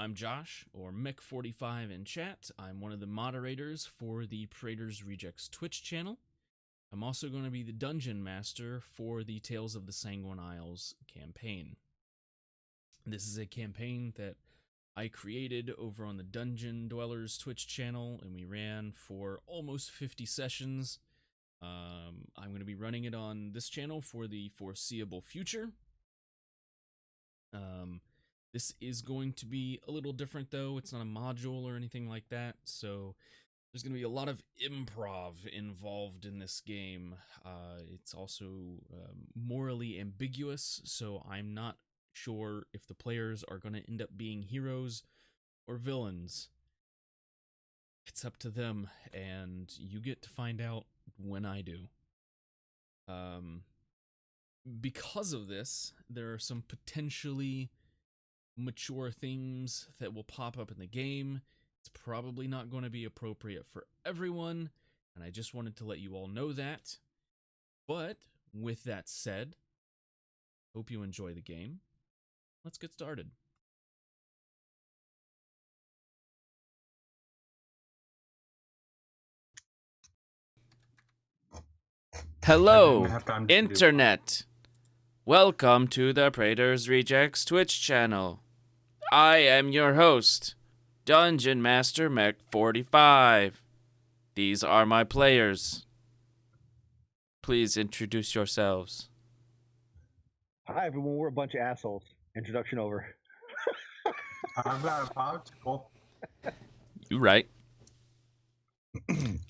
I'm Josh, or Mech45 in chat. I'm one of the moderators for the Praetor's Rejects Twitch channel. I'm also going to be the Dungeon Master for the Tales of the Sanguine Isles campaign. This is a campaign that I created over on the Dungeon Dwellers Twitch channel, and we ran for almost 50 sessions. I'm going to be running it on this channel for the foreseeable future. This is going to be a little different, though. It's not a module or anything like that, so there's going to be a lot of improv involved in this game. It's also morally ambiguous, so I'm not sure if the players are going to end up being heroes or villains. It's up to them, and you get to find out when I do. Because of this, there are some potentially mature themes that will pop up in the game. It's probably not going to be appropriate for everyone, and I just wanted to let you all know that. But with that said, hope you enjoy the game. Let's get started. Hello, Internet! Welcome to the Praetor's Rejects Twitch channel. I am your host, Dungeon Master Mech45. These are my players. Please introduce yourselves. Hi everyone, we're a bunch of assholes. Introduction over. I've got a popsicle. You right.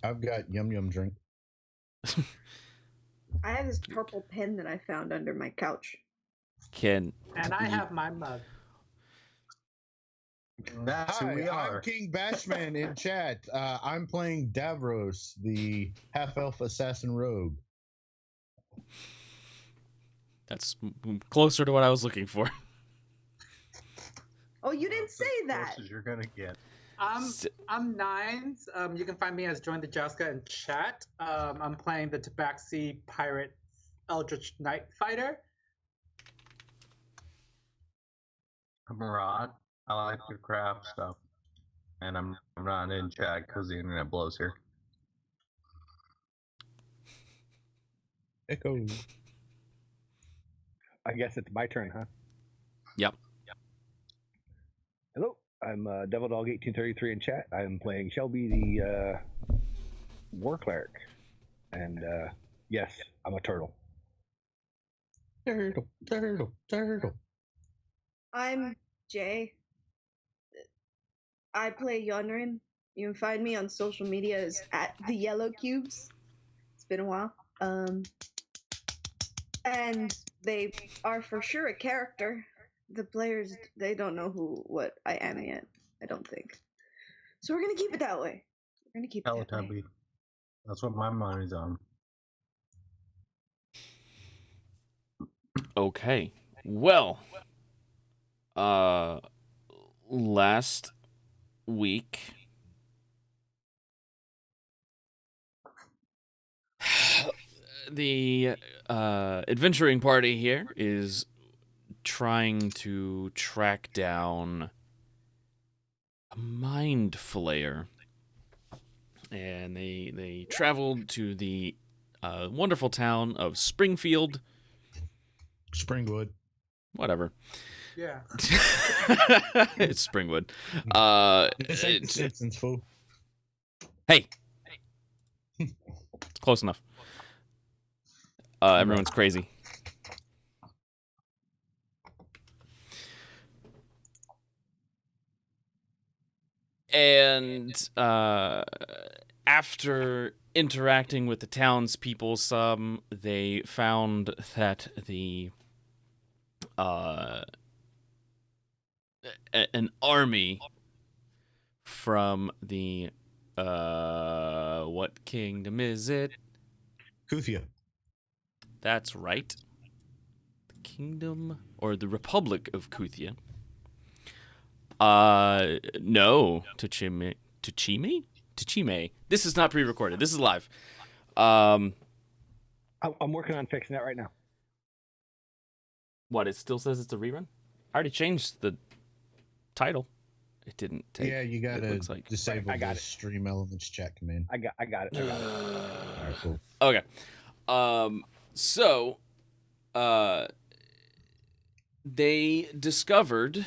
I've got yum drink. I have this purple pen that I found under my couch. And I have my mug. That's who we are. I'm King Bashman in chat. I'm playing Davros, the half-elf assassin rogue. That's closer to what I was looking for. Oh, you didn't say that. You're gonna get. I'm Nines. You can find me as Join the Joska in chat. I'm playing the Tabaxi Pirate Eldritch Knight Fighter. I'm Rod. I like to craft stuff, and I'm not in chat because the internet blows here. Echo. I guess it's my turn, huh? Yep. Hello, I'm Devil Dog 1833 in chat. I'm playing Shelby, the War Cleric, and yes, I'm a turtle. Turtle. I'm Jay. I play Yonrin. You can find me on social media as @TheYellowCubes. It's been a while. And they are for sure a character. The players, they don't know what I am yet, I don't think. So we're gonna keep it that way. We're gonna keep it that way. Teletubby. That's what my money's on. Okay. Well, last week the adventuring party here is trying to track down a mind flayer, and they traveled to the wonderful town of Springfield. Springwood. Whatever. Yeah. It's Springwood. Simpsons fool. Hey. It's close enough. Everyone's crazy. And after interacting with the townspeople some, they found that an army from the what kingdom is it? Kuthia. That's right. The kingdom or the Republic of Kuthia. No, Tachime. This is not pre-recorded. This is live. I'm working on fixing that right now. What? It still says it's a rerun? I already changed the title. It didn't take. Yeah, you it gotta looks like. disable I got the it. stream elements chat command. I got it. All right, cool. Okay. So, they discovered,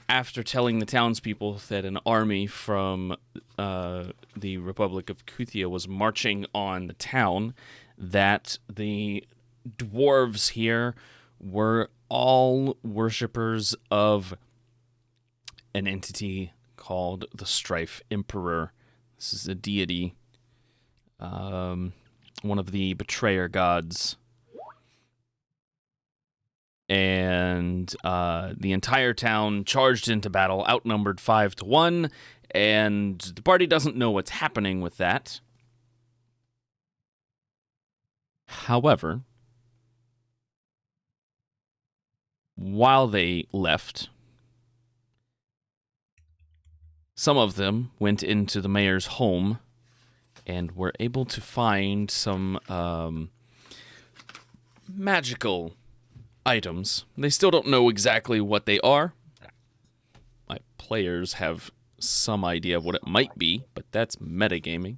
after telling the townspeople that an army from the Republic of Kuthia was marching on the town, that the dwarves here were all worshippers of an entity called the Strife Emperor. This is a deity, one of the betrayer gods. And the entire town charged into battle, outnumbered 5-1, and the party doesn't know what's happening with that. However, while they left, some of them went into the mayor's home and were able to find some magical items. They still don't know exactly what they are. My players have some idea of what it might be, but that's metagaming.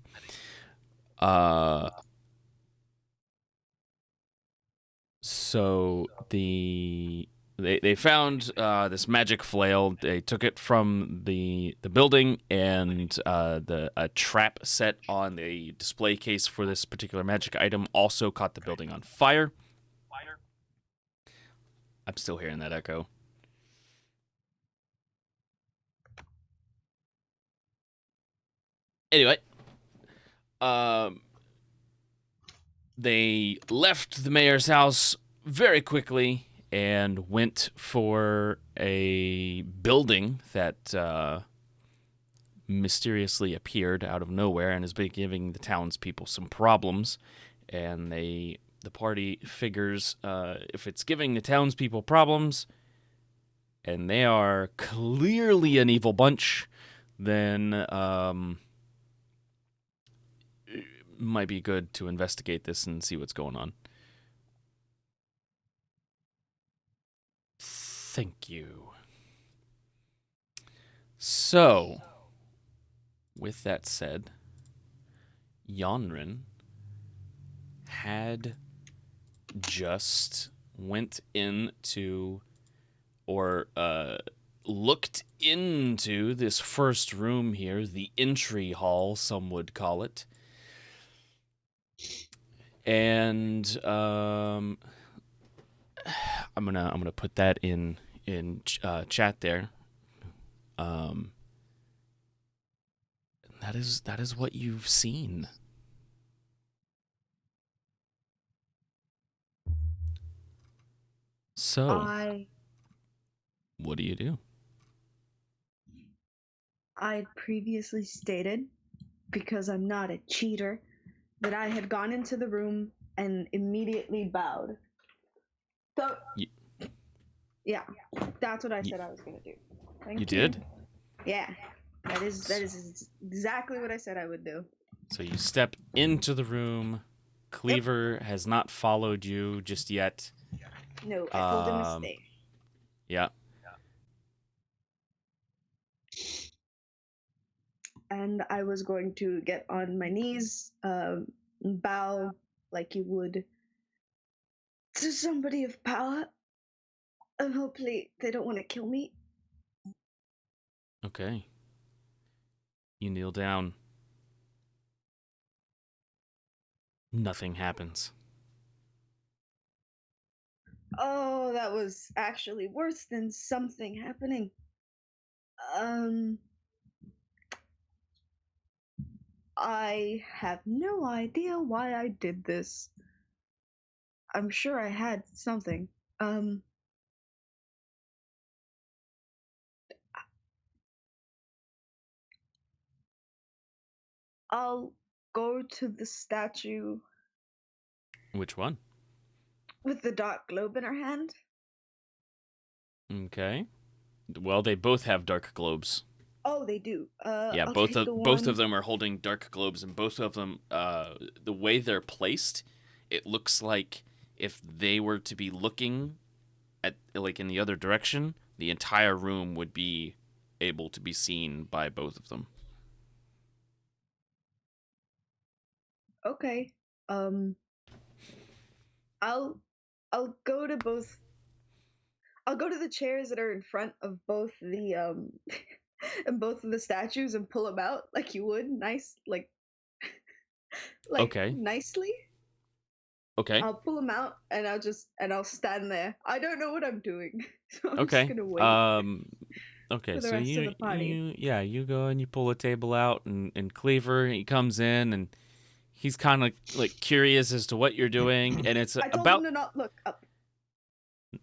So they found this magic flail. They took it from the building, and a trap set on the display case for this particular magic item also caught the building on fire. I'm still hearing that echo. Anyway, they left the mayor's house very quickly and went for a building that mysteriously appeared out of nowhere and has been giving the townspeople some problems. And the party figures if it's giving the townspeople problems, and they are clearly an evil bunch, then it might be good to investigate this and see what's going on. Thank you. So, with that said, Yonrin had just went into, or looked into this first room here, the entry hall, some would call it. And I'm gonna put that in chat there. That is what you've seen. So, what do you do? I previously stated, because I'm not a cheater, that I had gone into the room and immediately bowed. So, yeah, that's what I said I was going to do. Thank you. You did? Yeah, that is exactly what I said I would do. So you step into the room. Cleaver has not followed you just yet. No, I told him to stay. Yeah. And I was going to get on my knees, bow like you would to somebody of power, and hopefully they don't want to kill me. Okay. You kneel down. Nothing happens. Oh, that was actually worse than something happening. I have no idea why I did this. I'm sure I had something. I'll go to the statue. Which one? With the dark globe in her hand. Okay. Well, they both have dark globes. Oh, they do. Yeah, I'll both take of them are holding dark globes, and both of them, the way they're placed, it looks like if they were to be looking at, like, in the other direction, the entire room would be able to be seen by both of them. Okay. I'll go to both. I'll go to the chairs that are in front of both the and both of the statues and pull them out like you would, like Okay. nicely. Okay. I'll pull them out and I'll stand there. I don't know what I'm doing, so I'm Okay. just gonna wait. Okay, for the so rest of you the party. you go and you pull a table out, and Cleaver, he comes in and he's kind of like curious as to what you're doing, and it's I told about him to not look up.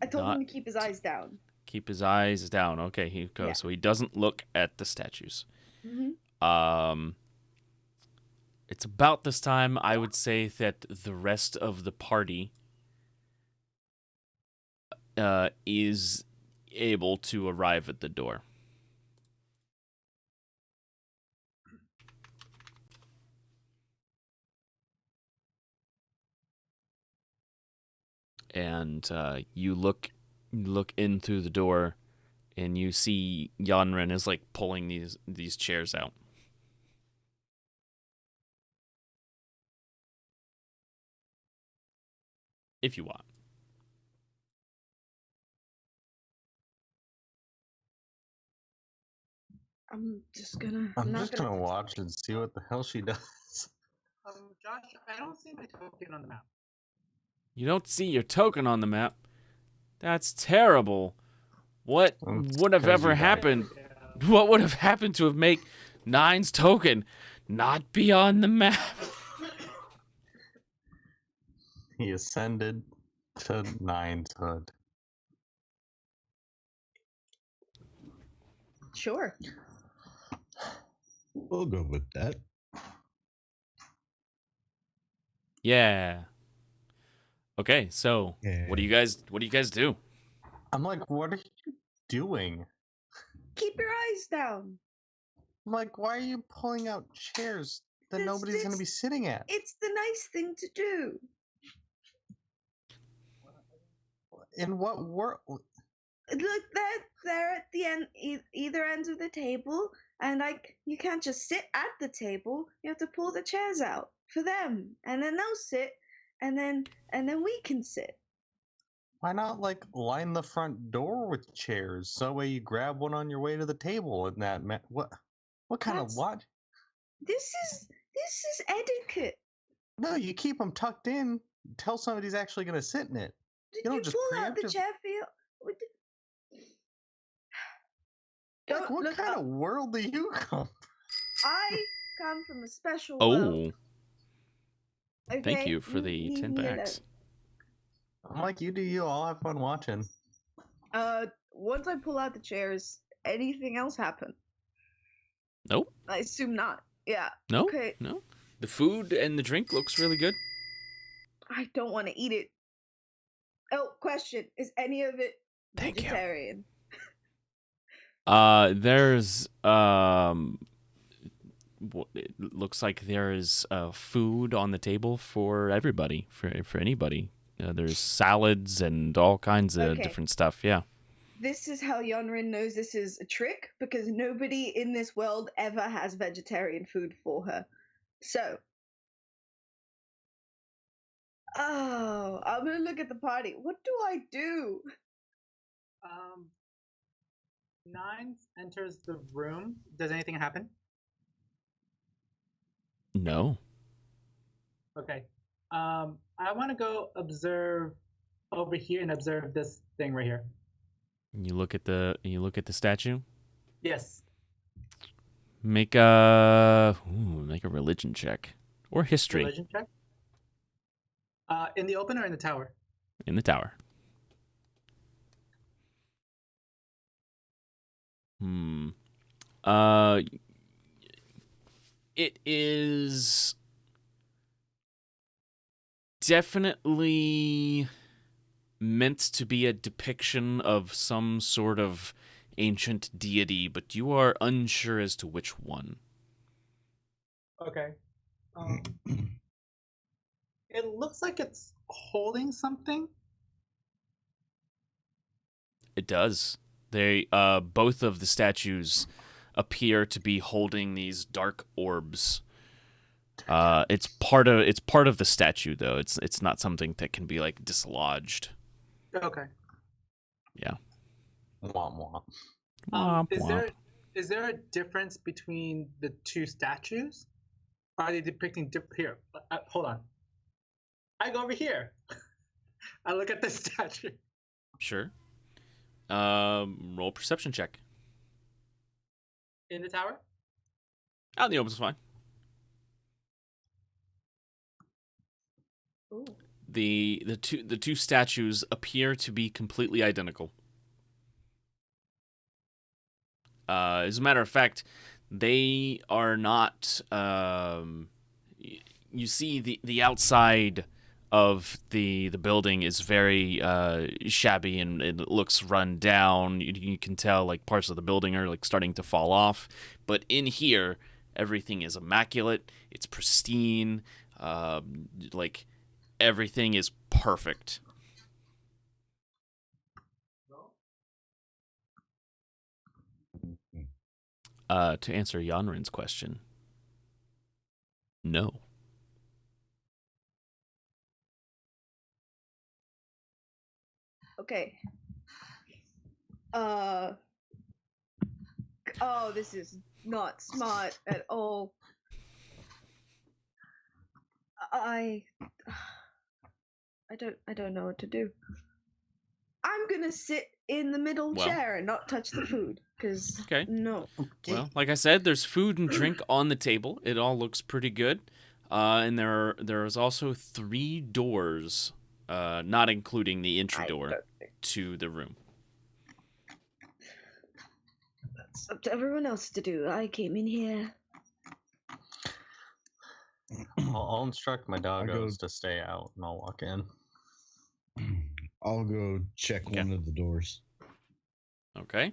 I told not him to keep his eyes down. keep his eyes down. Okay, he goes, Yeah. so he doesn't look at the statues. Mm-hmm. It's about this time I would say that the rest of the party is able to arrive at the door. And you look in through the door, and you see Yanren is like pulling these chairs out. If you want. I'm just gonna. I'm not just gonna watch and see what the hell she does. Josh, I don't see my token on the map. You don't see your token on the map. That's terrible. What would have 'Cause ever you died. happened? What would have happened to have made Nine's token not be on the map? He ascended to ninehood. Sure. We'll go with that. Yeah. Okay, so Yeah. what do you guys do? I'm like, what are you doing? Keep your eyes down. I'm like, why are you pulling out chairs that This- nobody's gonna this- be sitting at? It's the nice thing to do. In what world? Look, they're at the end, either end of the table, and you can't just sit at the table. You have to pull the chairs out for them, and then they'll sit, and then we can sit. Why not like line the front door with chairs so way you grab one on your way to the table and that what kind of That's- what? This is etiquette. No, you keep them tucked in. Tell somebody's actually gonna sit in it. Did don't you just pull out the preemptive- chair for you? Like, what Look, kind of world do you come? I come from a special world. Oh, thank Okay? you for the Leave 10 me packs. I'm like, you do you. I'll have fun watching. alone. Once I pull out the chairs, anything else happen? Nope. I assume not. Yeah. No. Okay. No. The food and the drink looks really good. I don't want to eat it. Oh, question: is any of it Thank you. vegetarian? There's it looks like there is food on the table for everybody, for anybody. There's salads and all kinds of Okay. different stuff. Yeah. This is how Yonrin knows this is a trick, because nobody in this world ever has vegetarian food for her. So, I'm gonna look at the party. What do I do? Nines enters the room. Does anything happen? No. Okay. I want to go observe over here and observe this thing right here. You look at the statue. Yes. Make a religion check or history Religion check. In the open or in the tower? in the tower. It is definitely meant to be a depiction of some sort of ancient deity, but you are unsure as to which one. Okay. It looks like it's holding something. It does. They both of the statues appear to be holding these dark orbs. It's part of the statue though. It's not something that can be like dislodged. Okay. Yeah. Womp womp. Womp, Is womp. there a difference between the two statues? Are they depicting here? Hold on. I go over here. I look at the statue. Sure. Roll perception check. In the tower? Out in the open's fine. Ooh. The two statues appear to be completely identical. As a matter of fact, they are not. You see, the outside of the building is very shabby and it looks run down. You can tell like parts of the building are like starting to fall off, but in here everything is immaculate. It's pristine. Like everything is perfect. To answer Yanrin's question, no. Okay. Oh, this is not smart at all. I don't know what to do. I'm gonna sit in the middle Well. chair and not touch the food, cause Okay. no. Well, like I said, there's food and drink on the table. It all looks pretty good. And there is also 3 doors, not including the entry door to the room. That's up to everyone else to do. I came in here. I'll instruct my go- doggos to stay out, and I'll walk in. I'll go check Okay. one of the doors. Okay.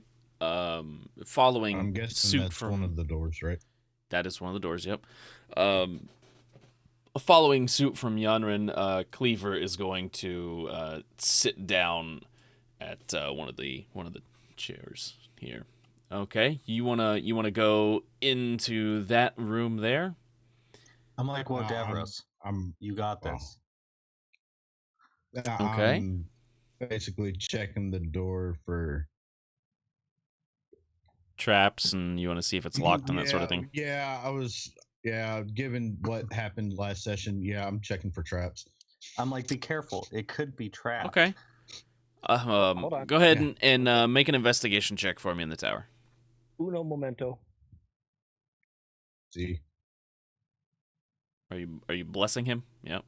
Following I'm guessing suit that's from one of the doors, right? that is one of the doors. Yep. Following suit from Yanrin, Cleaver is going to sit down at one of the chairs here. Okay, you wanna go into that room there? I'm like, well, No, Davros, you got well, this. Okay. I'm basically checking the door for Traps, and you want to see if it's locked and that sort of thing. Yeah, given what happened last session, yeah, I'm checking for traps. I'm like, be careful. It could be trapped. Okay. Hold on. Go ahead Yeah. and make an investigation check for me in the tower. Uno momento. See, Are you blessing him? Yep.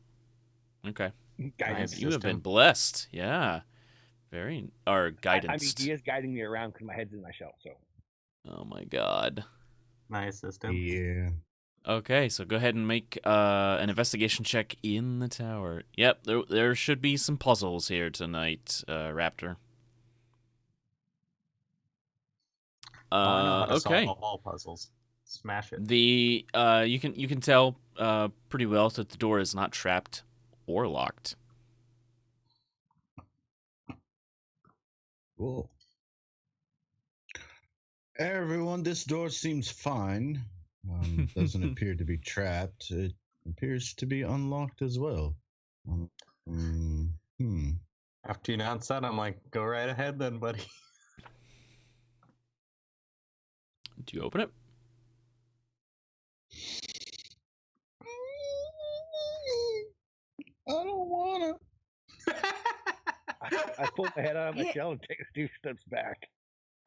Okay. Guidance. You have been system. blessed. Yeah. Very. Or I guidance. mean, he is guiding me around because my head's in my shell. So Oh my god. My assistant. yeah, Okay, so go ahead and make an investigation check in the tower. Yep, there should be some puzzles here tonight, Raptor. Oh, I know how to Okay. solve all puzzles. Smash it. The you can tell pretty well that the door is not trapped or locked. cool. Everyone, this door seems fine. Doesn't appear to be trapped. It appears to be unlocked as well. After you announce that, I'm like, go right ahead then, buddy. Do you open it? I don't wanna. I pull my head out of my Yeah. shell and take a few steps back.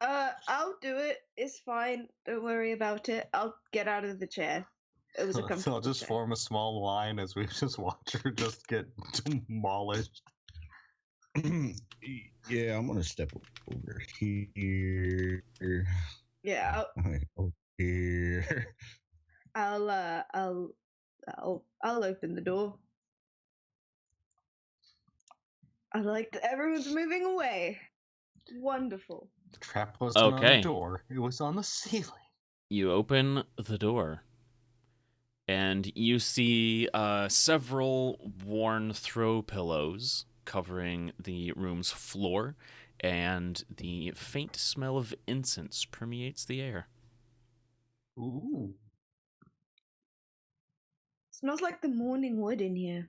I'll do it. It's fine. Don't worry about it. I'll get out of the chair. It was a So comfortable I'll just chair. form a small line as we just watch her just get demolished. Yeah, I'm gonna step over here. Yeah, Over here. I'll open the door. I like that everyone's moving away. Wonderful. The trap wasn't on Okay. the door; it was on the ceiling. You open the door, and you see several worn throw pillows covering the room's floor, and the faint smell of incense permeates the air. Ooh. Smells like the morning wood in here.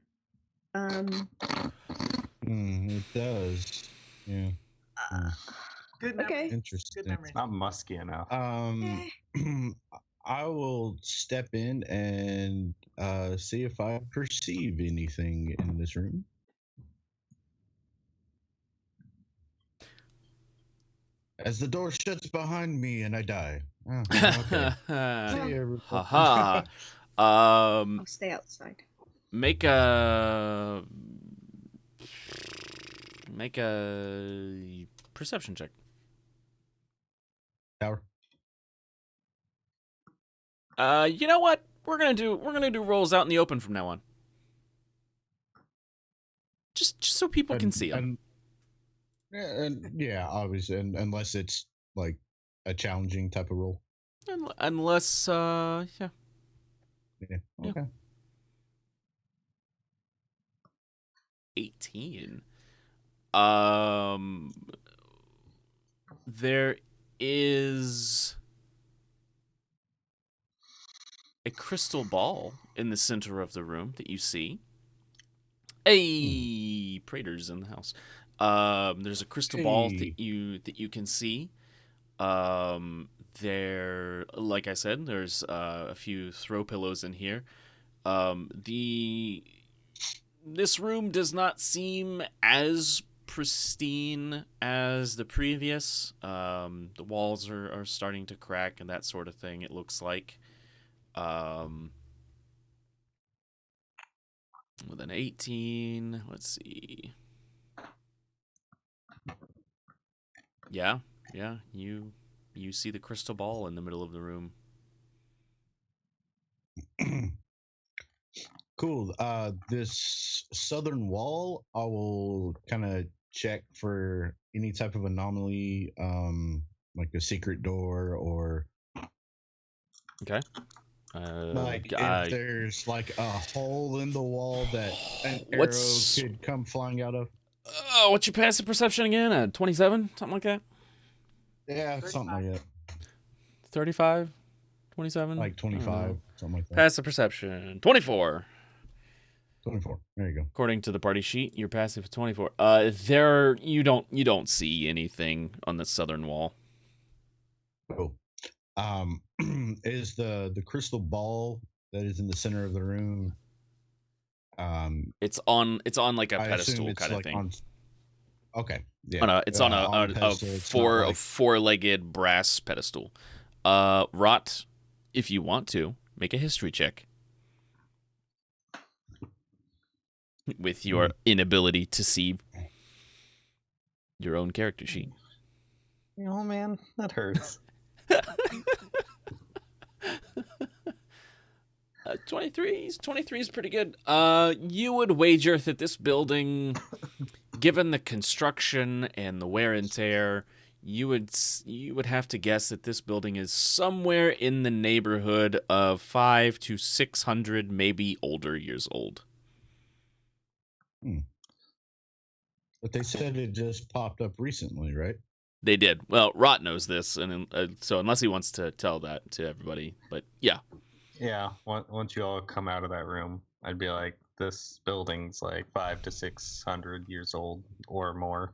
It does. Yeah. Good memory. Okay. Interesting. Good memory. Not musky enough. I will step in and see if I perceive anything in this room. As the door shuts behind me and I die. Oh, okay. See you. Haha. I'll stay outside. Make a perception check. Tower. You know what? We're gonna do rolls out in the open from now on. Just so people can see them. And yeah, obviously, and unless it's like a challenging type of role. Unless, yeah. Yeah. Okay. 18. There is a crystal ball in the center of the room that you see. Hey, Praetor's in the house. There's a crystal ball that you can see. There, like I said, there's a few throw pillows in here. This room does not seem as pristine as the previous. The walls are starting to crack and that sort of thing, it looks like. With an 18, let's see. Yeah, you see the crystal ball in the middle of the room. Cool. This southern wall, I will kind of check for any type of anomaly, like a secret door or. Okay. Like if there's like a hole in the wall that an arrow could come flying out of. What's your passive perception again? 27, something like that. Yeah, 35. Something like that. 35, 27, like 25, something like that. Passive perception 24. 24. There you go. According to the party sheet, your passive is 24. You don't see anything on the southern wall. Cool. Is the crystal ball that is in the center of the room? It's on like a pedestal kind of thing. Okay. Yeah. It's on a four-legged brass pedestal. Rot, if you want to, make a history check. With your inability to see your own character sheet. Oh man, that hurts. 23 is pretty good. You would wager that this building, given the construction and the wear and tear, you would have to guess that this building is somewhere in the neighborhood of 500 to 600, maybe older years old. But they said it just popped up recently, right? They did. Well, Rot knows this, and so unless he wants to tell that to everybody, but yeah. Yeah, once you all come out of that room, I'd be like, this building's like 500 to 600 years old or more.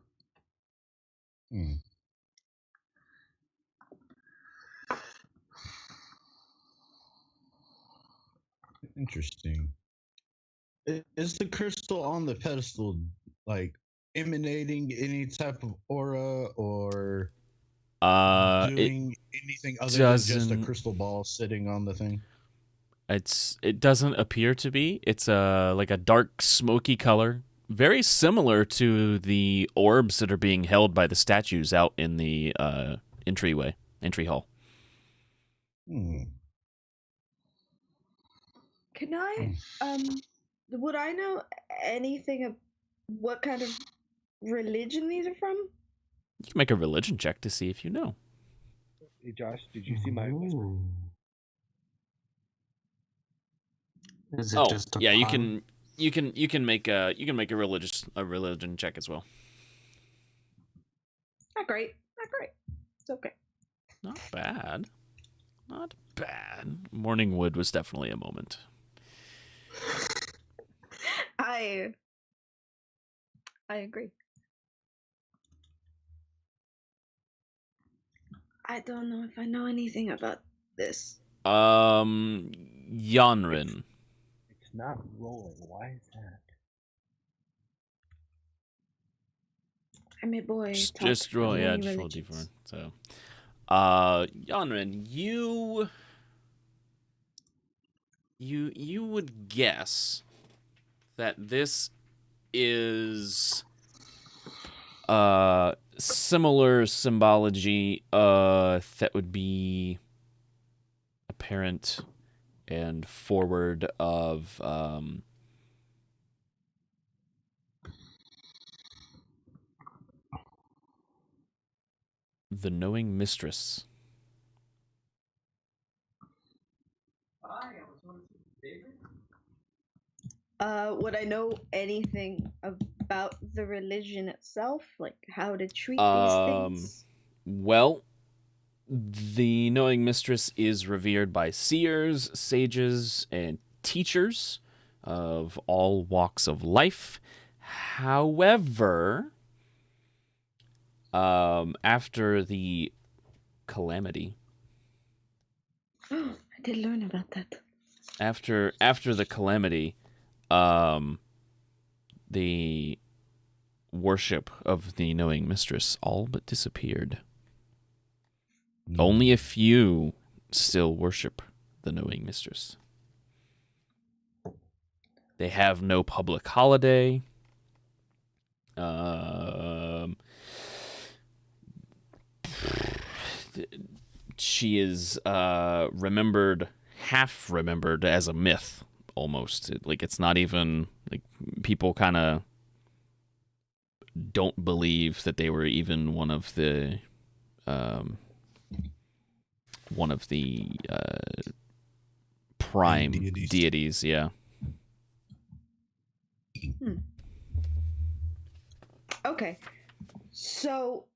Interesting. Is the crystal on the pedestal like emanating any type of aura or doing anything other than just a crystal ball sitting on the thing? It doesn't appear to be. It's like a dark smoky color, very similar to the orbs that are being held by the statues out in the entry hall. Can I would I know anything of what kind of religion these are from? You can make a religion check to see if you know. Hey Josh, did you see my whisper? Is it just you can You can make a religion check as well. Not great. Not great. It's okay. Not bad. Not bad. Morning wood was definitely a moment. I agree. I don't know if I know anything about this. Yanrin. It's not rolling. Why is that? I'm a boy. Just roll, yeah, just roll d4. So, Yanrin, you would guess that this is similar symbology that would be apparent and forward of the knowing mistress. Would I know anything about the religion itself, like how to treat these things? Well, the knowing mistress is revered by seers, sages, and teachers of all walks of life. However, after the calamity, I did learn about that. after the calamity, the worship of the knowing mistress all but disappeared. Only a few still worship the knowing mistress. They have no public holiday. She is half remembered as a myth, almost. It's not even like people kind of don't believe that they were even one of the prime deities. Yeah. Okay, so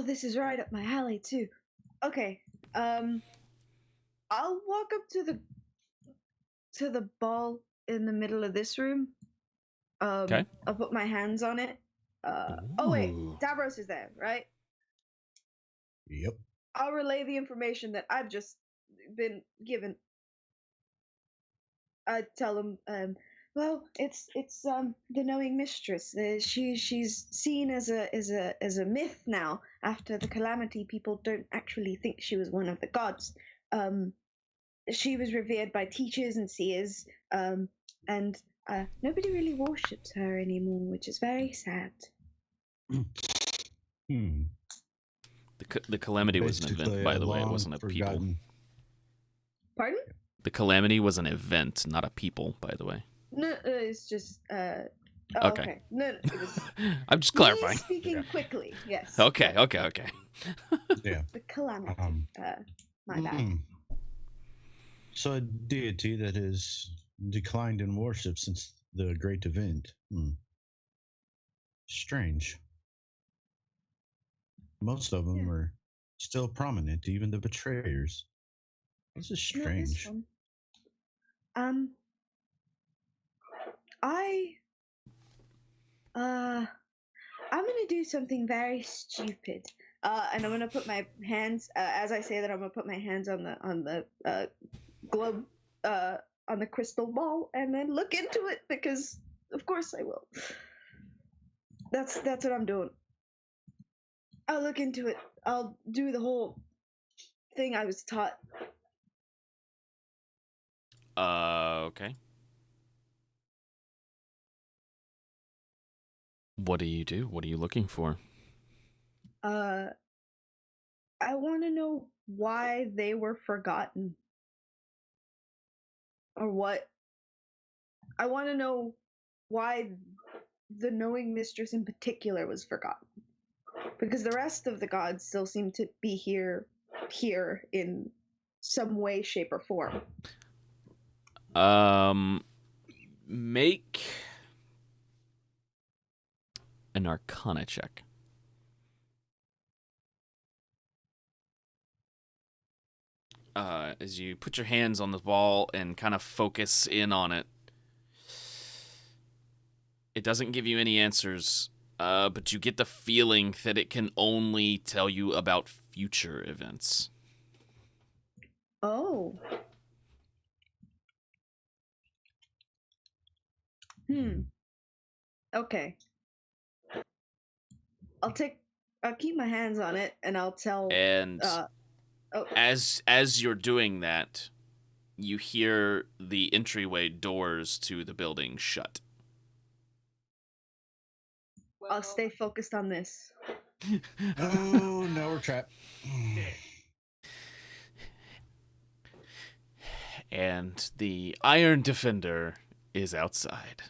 this is right up my alley too. Okay, I'll walk up to the ball in the middle of this room. Okay. I'll put my hands on it. Oh wait, Davros is there, right? Yep. I'll relay the information that I've just been given. I tell him, well, it's the knowing mistress. She's seen as a myth now. After the calamity, people don't actually think she was one of the gods. She was revered by teachers and seers, and nobody really worships her anymore, which is very sad. The calamity was an event, by the way. It wasn't a people. Pardon? The calamity was an event, not a people, by the way. No, it's just. Okay. No, it was. I'm just clarifying. Speaking quickly, yes. Okay. Yeah. The calamity. My bad. So a deity that has declined in worship since the great event. Strange. Most of them are still prominent, even the betrayers. This is strange. I'm gonna do something very stupid. And I'm gonna put my hands. As I say that, I'm gonna put my hands on the globe, on the crystal ball, and then look into it because, of course, I will. That's what I'm doing. I'll look into it. I'll do the whole thing I was taught. Okay. What do you do? What are you looking for? I want to know why they were forgotten. Or what. I want to know why the knowing mistress in particular was forgotten. Because the rest of the gods still seem to be here in some way, shape, or form. Make an Arcana check. As you put your hands on the ball and kind of focus in on it, it doesn't give you any answers, but you get the feeling that it can only tell you about future events. Oh. Okay. I'll keep my hands on it, and I'll tell. And Oh. as you're doing that, you hear the entryway doors to the building shut. I'll stay focused on this. Oh, no, we're trapped. And the Iron Defender is outside.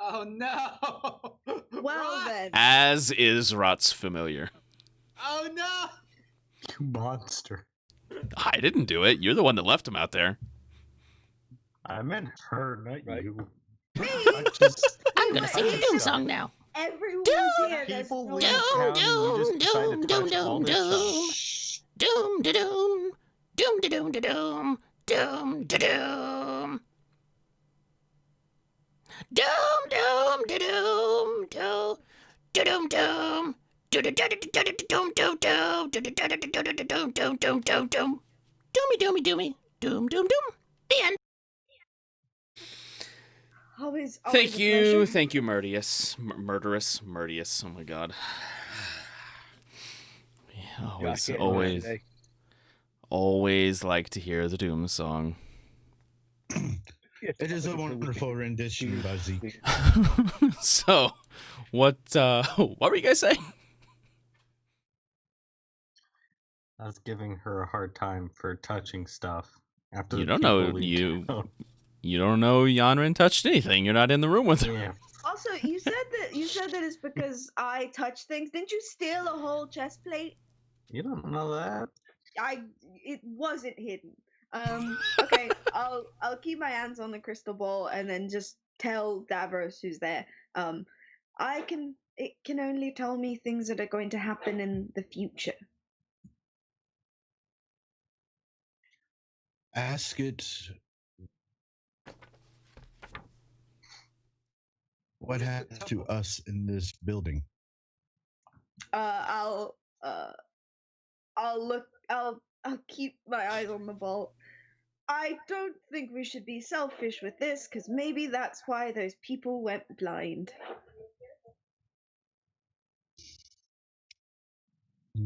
Oh no! Well Rot! then. As is Rot's familiar. Oh no! You monster. I didn't do it. You're the one that left him out there. I meant her, not Right. you. I'm gonna sing the Doom song now. Everyone's here. There's People no leave one- town and you just decide to touch all this stuff. Doom da doom. Doom da doom da doom. Doom da doom. Doom doom da doom. Doom da doom doom. Doom doom doom doom. Doom doom doom doom doom. Doomy doomy doomy. Doom doom doom. The end. Always Thank a you, pleasure. Murderous. Oh my god. Yeah, I can't remember today. Always like to hear the Doom song. Yes, It is a obviously we wonderful can- rendition by Zeke. So, what were you guys saying? I was giving her a hard time for touching stuff. After You the don't people know leave town. you don't know Yanrin touched anything. You're not in the room with her. Yeah. Also, you said that it's because I touch things. Didn't you steal a whole chest plate? You don't know that. It wasn't hidden. Okay, I'll keep my hands on the crystal ball and then just tell Davros who's there. It can only tell me things that are going to happen in the future. Ask it. What happens to us in this building? I'll keep my eyes on the ball. I don't think we should be selfish with this, because maybe that's why those people went blind.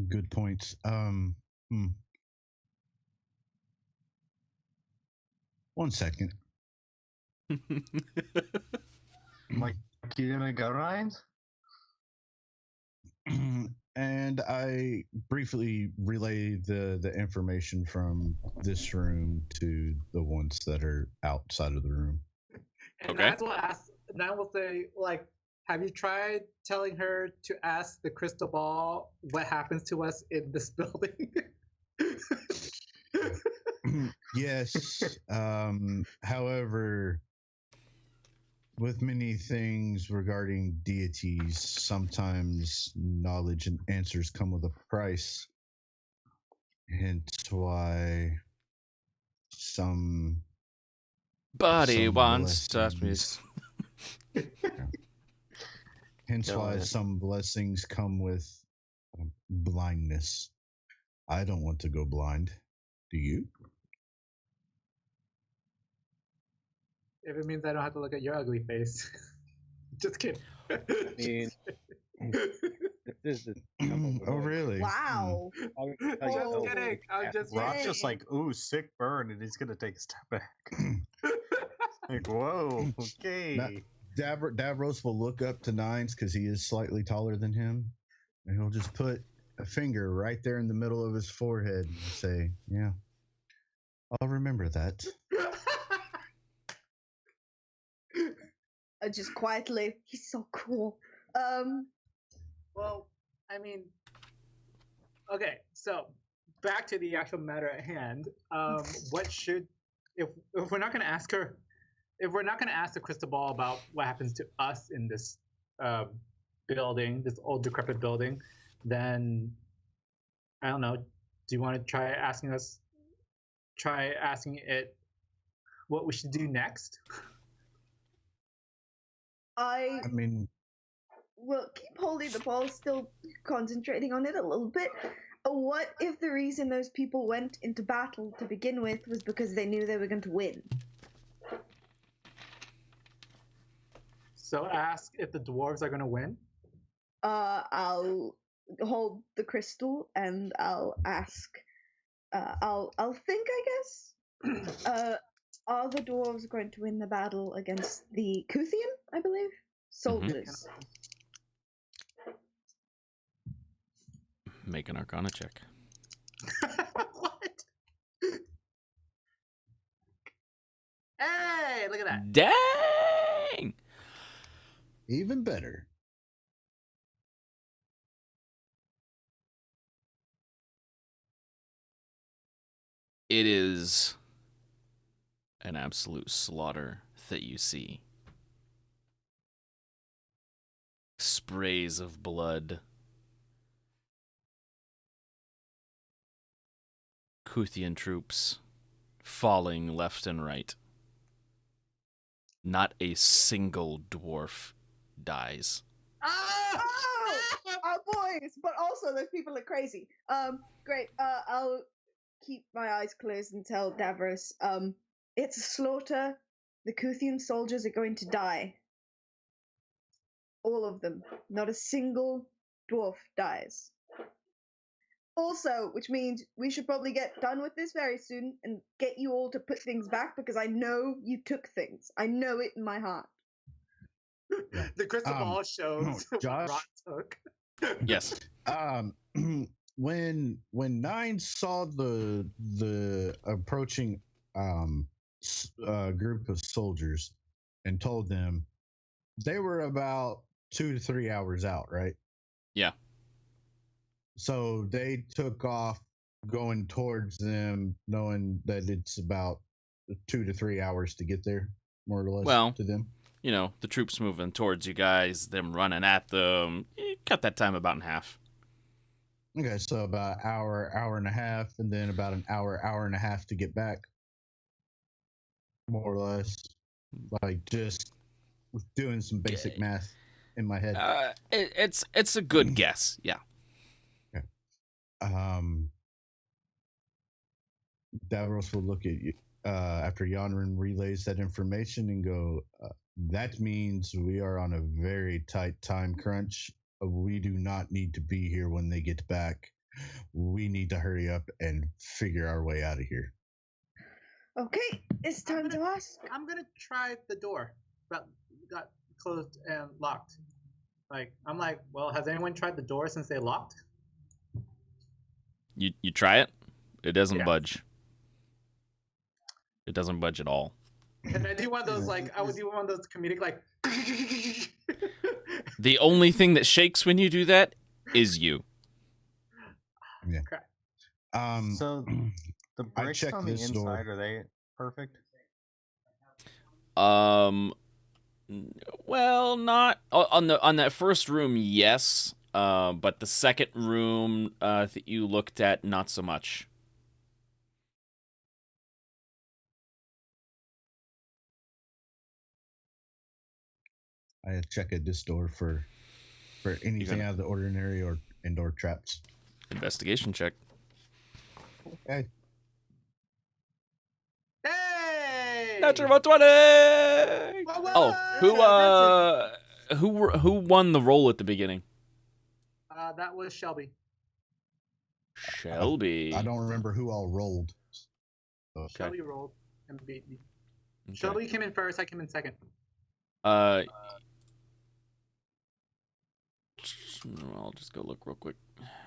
Good points. One second. Like, you gonna go, Ryan? And I briefly relay the information from this room to the ones that are outside of the room. And Okay. that's what ask. That will say, like, have you tried telling her to ask the crystal ball what happens to us in this building? Yes. However, with many things regarding deities, sometimes knowledge and answers come with a price. Hence why some Buddy some wants to blessings- Hence Go why ahead. some blessings come with blindness. I don't want to go blind. Do you? If it means I don't have to look at your ugly face. Just kidding. mean, this is the temple Oh, we're going really? Wow. to. I'm gonna tell you Just no. kidding. I'm just Right. Rob's just like, ooh, sick burn, and he's gonna take a step back. Like, whoa, okay. Davros will look up to Nines because he is slightly taller than him, and he'll just put a finger right there in the middle of his forehead and say, "Yeah, I'll remember that." Just quietly. He's so cool. Well, I mean, okay. So back to the actual matter at hand. What should if we're not gonna ask her, if we're not gonna ask the crystal ball about what happens to us in this building, this old decrepit building, then I don't know. Do you want to try asking it what we should do next? I mean, will keep holding the ball, still concentrating on it a little bit. What if the reason those people went into battle to begin with was because they knew they were going to win? So ask if the dwarves are going to win. I'll hold the crystal and I'll ask. I'll think, I guess. Are the dwarves going to win the battle against the Kuthian, I believe? Soldiers. Make an Arcana check. What? Hey, look at that. Dang! even better. It is an absolute slaughter that you see. Sprays of blood. Kuthian troops falling left and right. Not a single dwarf dies. Oh, boys! But also, those people are crazy. Great. I'll keep my eyes closed and tell Davros, it's a slaughter. The Kuthian soldiers are going to die. All of them. Not a single dwarf dies. Also, which means we should probably get done with this very soon and get you all to put things back because I know you took things. I know it in my heart. The crystal ball shows Josh? what Rod took. Yes. When Nine saw the approaching group of soldiers and told them they were about 2 to 3 hours out, right? Yeah. So they took off going towards them, knowing that it's about 2 to 3 hours to get there, more or less, Well, to them. You know, the troops moving towards you guys, them running at them. Cut that time about in half. Okay, so about hour and a half, and then about an hour and a half to get back, more or less. Like just doing some basic math in my head. It's a good guess, yeah. Okay. Davros will look at you after Yanrin relays that information and go, that means we are on a very tight time crunch. We do not need to be here when they get back. We need to hurry up and figure our way out of here. Okay, it's time to ask. I'm gonna try the door, but got closed and locked. I'm like, well, has anyone tried the door since they locked? You try it. It doesn't Yeah. budge. It doesn't budge at all. And I do one of those I would do one of those comedic The only thing that shakes when you do that is you. Yeah. Okay. So the bricks checked on the this inside, door. are they perfect? Well, not on that first room, yes. But the second room that you looked at, not so much. I check at this door for anything out of the ordinary or indoor traps. Investigation check. Okay. Hey! Natural 20! Whoa! Who won the roll at the beginning? That was Shelby. Shelby. I don't remember who all rolled. Okay. Shelby rolled and beat me. Okay. Shelby came in first. I came in second. I'll just go look real quick.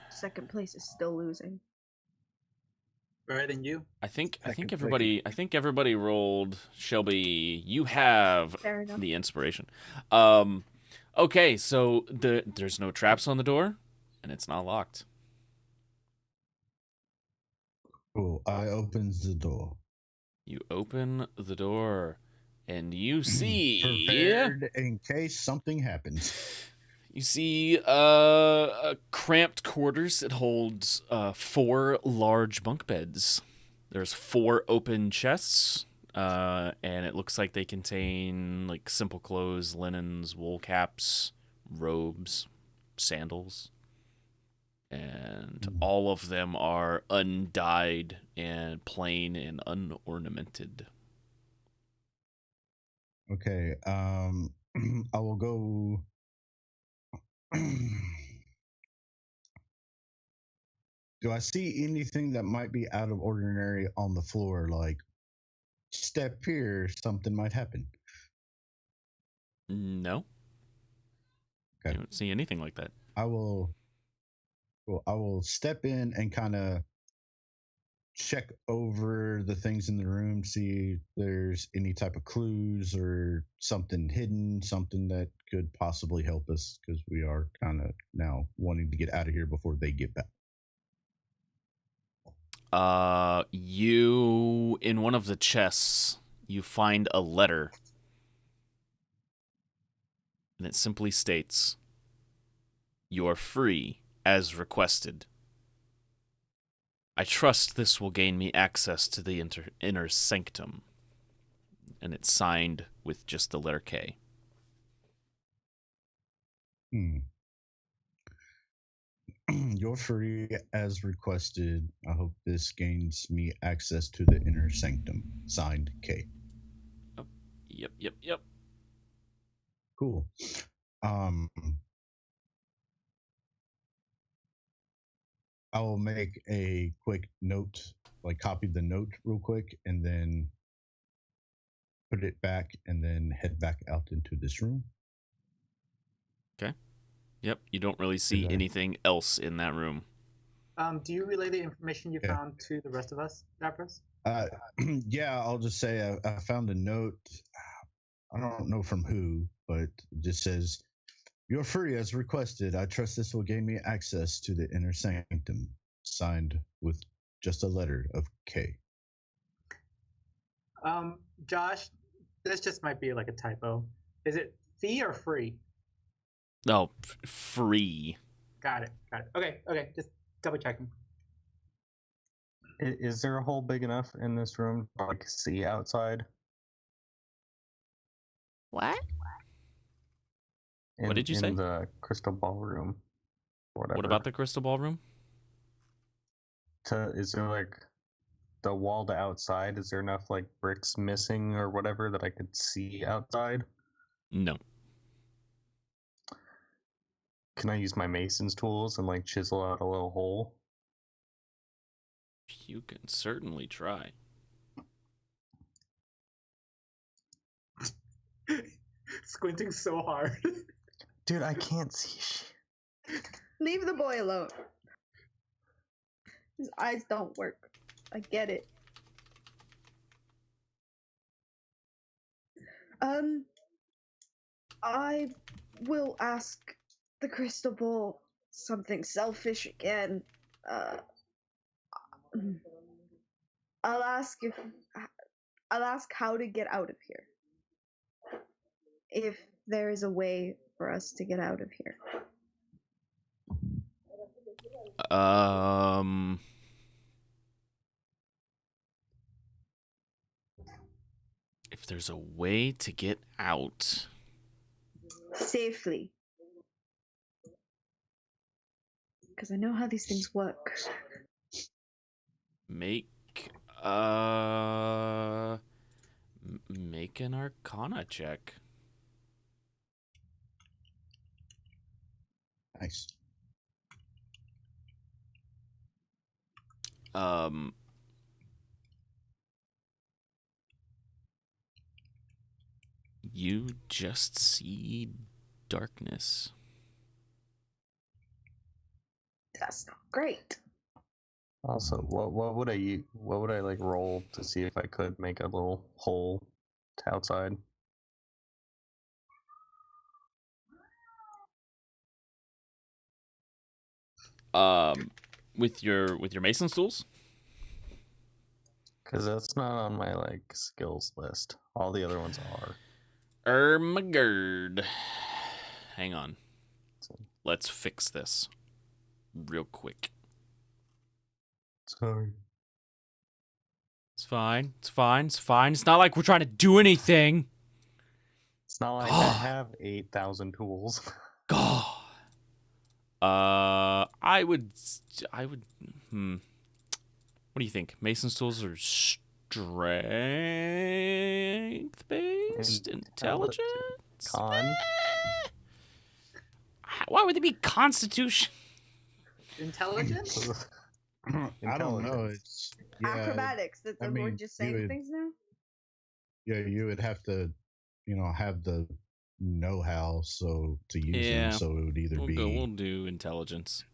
Second place is still losing. Better than you. I think Second everybody rolled. Shelby, you have Fair enough. the inspiration. Okay, so there's no traps on the door, and it's not locked. Cool. I opens the door. You open the door, and you see Prepared in case something happens. You see a cramped quarters. It holds 4 large bunk beds. There's 4 open chests, and it looks like they contain like simple clothes, linens, wool caps, robes, sandals, and all of them are undyed and plain and unornamented. Okay, I will go. Do I see anything that might be out of ordinary on the floor? Like, step here, something might happen. No. Okay. I don't see anything like that. I will step in and kind of check over the things in the room, see if there's any type of clues or something hidden, something that could possibly help us, because we are kind of now wanting to get out of here before they get back. You, in one of the chests, you find a letter. And it simply states, "You are free, as requested. I trust this will gain me access to the inner sanctum." And it's signed with just the letter K. You're free as requested. I hope this gains me access to the inner sanctum. Signed, K. Oh, yep. Cool. I will make a quick note, like copy the note real quick, and then put it back, and then head back out into this room. Okay. Yep, you don't really see anything else in that room. Do you relay the information you found to the rest of us, Davros? Yeah, I'll just say I found a note. I don't know from who, but it just says, "You're free as requested. I trust this will gain me access to the inner sanctum." Signed with just a letter of K. Josh, this just might be like a typo. Is it fee or free? No, free. Got it. Okay, just double checking. Is there a hole big enough in this room to like see outside? What? What did you say? In the crystal ballroom. Whatever. What about the crystal ballroom? Is there like the wall to outside? Is there enough like bricks missing or whatever that I could see outside? No. Can I use my mason's tools and like chisel out a little hole? You can certainly try. Squinting so hard. Dude, I can't see shit. Leave the boy alone. His eyes don't work. I get it. I will ask the crystal ball something selfish again. I'll ask how to get out of here. If there is a way for us to get out of here. If there's a way to get out safely. Because I know how these things work. Make an Arcana check. Nice. You just see darkness. That's not great. Also, what would I like roll to see if I could make a little hole to outside? With your mason's tools? Because that's not on my skills list. All the other ones are. Ermagerd. Hang on. Let's fix this real quick. Sorry. It's fine. It's fine. It's fine. It's not like we're trying to do anything. It's not like I have 8,000 tools. God. I would. What do you think? Mason's tools are strength based, intelligence. Con. Why would they be constitution? Intelligence? I don't know. It's Acrobatics. That I we're mean, just saying things now. Yeah, you would have to, have the know-how to use them. So it would either We'll do intelligence.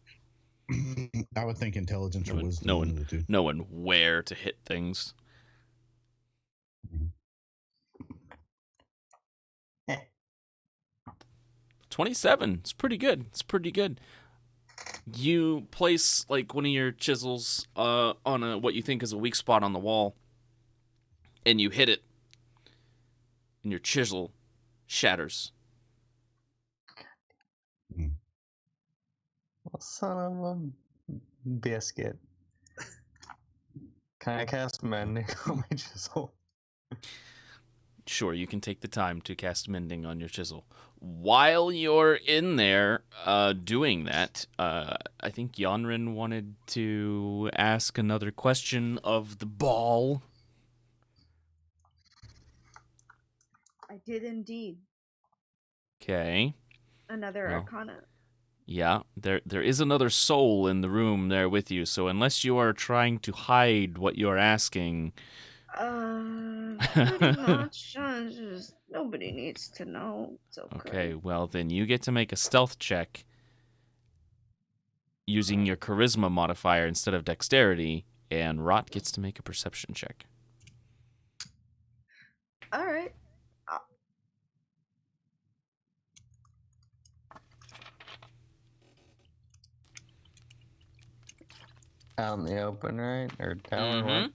I would think intelligence or wisdom. One of the two. Knowing where to hit things. Mhm. 27. It's pretty good. It's pretty good. You place one of your chisels on what you think is a weak spot on the wall, and you hit it, and your chisel shatters. Well, son of a biscuit. Can I cast mending on my chisel? Sure, you can take the time to cast mending on your chisel. While you're in there doing that, I think Yonrin wanted to ask another question of the ball. I did indeed. Okay. Another Well, arcana. Yeah, there is another soul in the room there with you, so unless you are trying to hide what you're asking... Pretty much. Nobody needs to know. It's okay. Okay, well then you get to make a stealth check using your charisma modifier instead of dexterity, and Rot gets to make a perception check. Alright. Out in the open, right? Or down or what?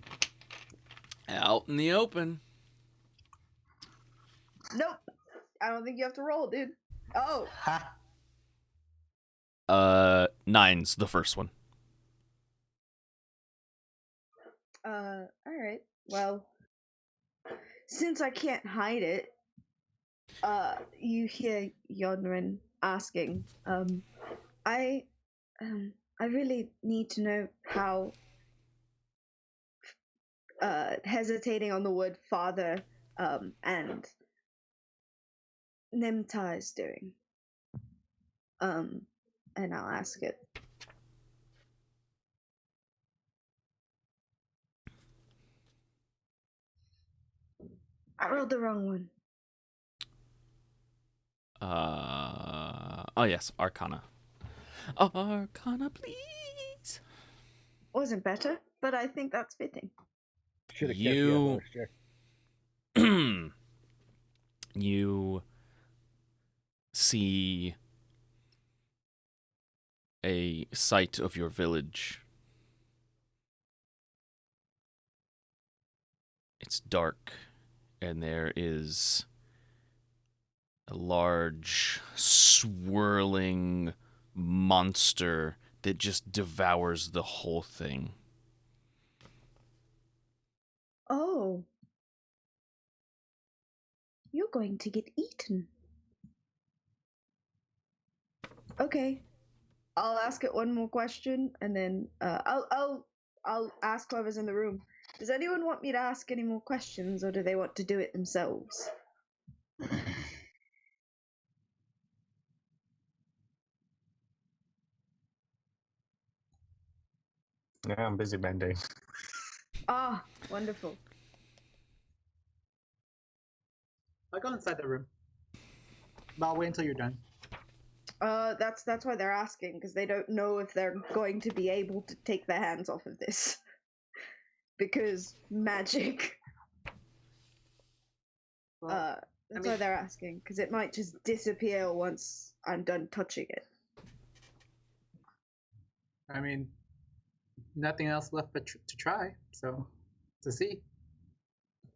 Out in the open. Nope. I don't think you have to roll, dude. Oh. Ha! 9's the first one. Alright. Well, since I can't hide it, you hear Yodrin asking, I really need to know how, hesitating on the word father, and Nimtai is doing. And I'll ask it. I rolled the wrong one. Oh yes, Arcana. Arcana, please. Wasn't better, but I think that's fitting. Should have kept the check. You see a sight of your village. It's dark, and there is a large, swirling monster that just devours the whole thing. Oh. You're going to get eaten. Okay. I'll ask it one more question, and then I'll ask whoever's in the room. Does anyone want me to ask any more questions, or do they want to do it themselves? Yeah, I'm busy mending. Ah, wonderful. I'll go inside the room. But I'll wait until you're done. That's why they're asking, because they don't know if they're going to be able to take their hands off of this. Because magic. Well, That's why they're asking, because it might just disappear once I'm done touching it. I mean, nothing else left but to try, so... to see.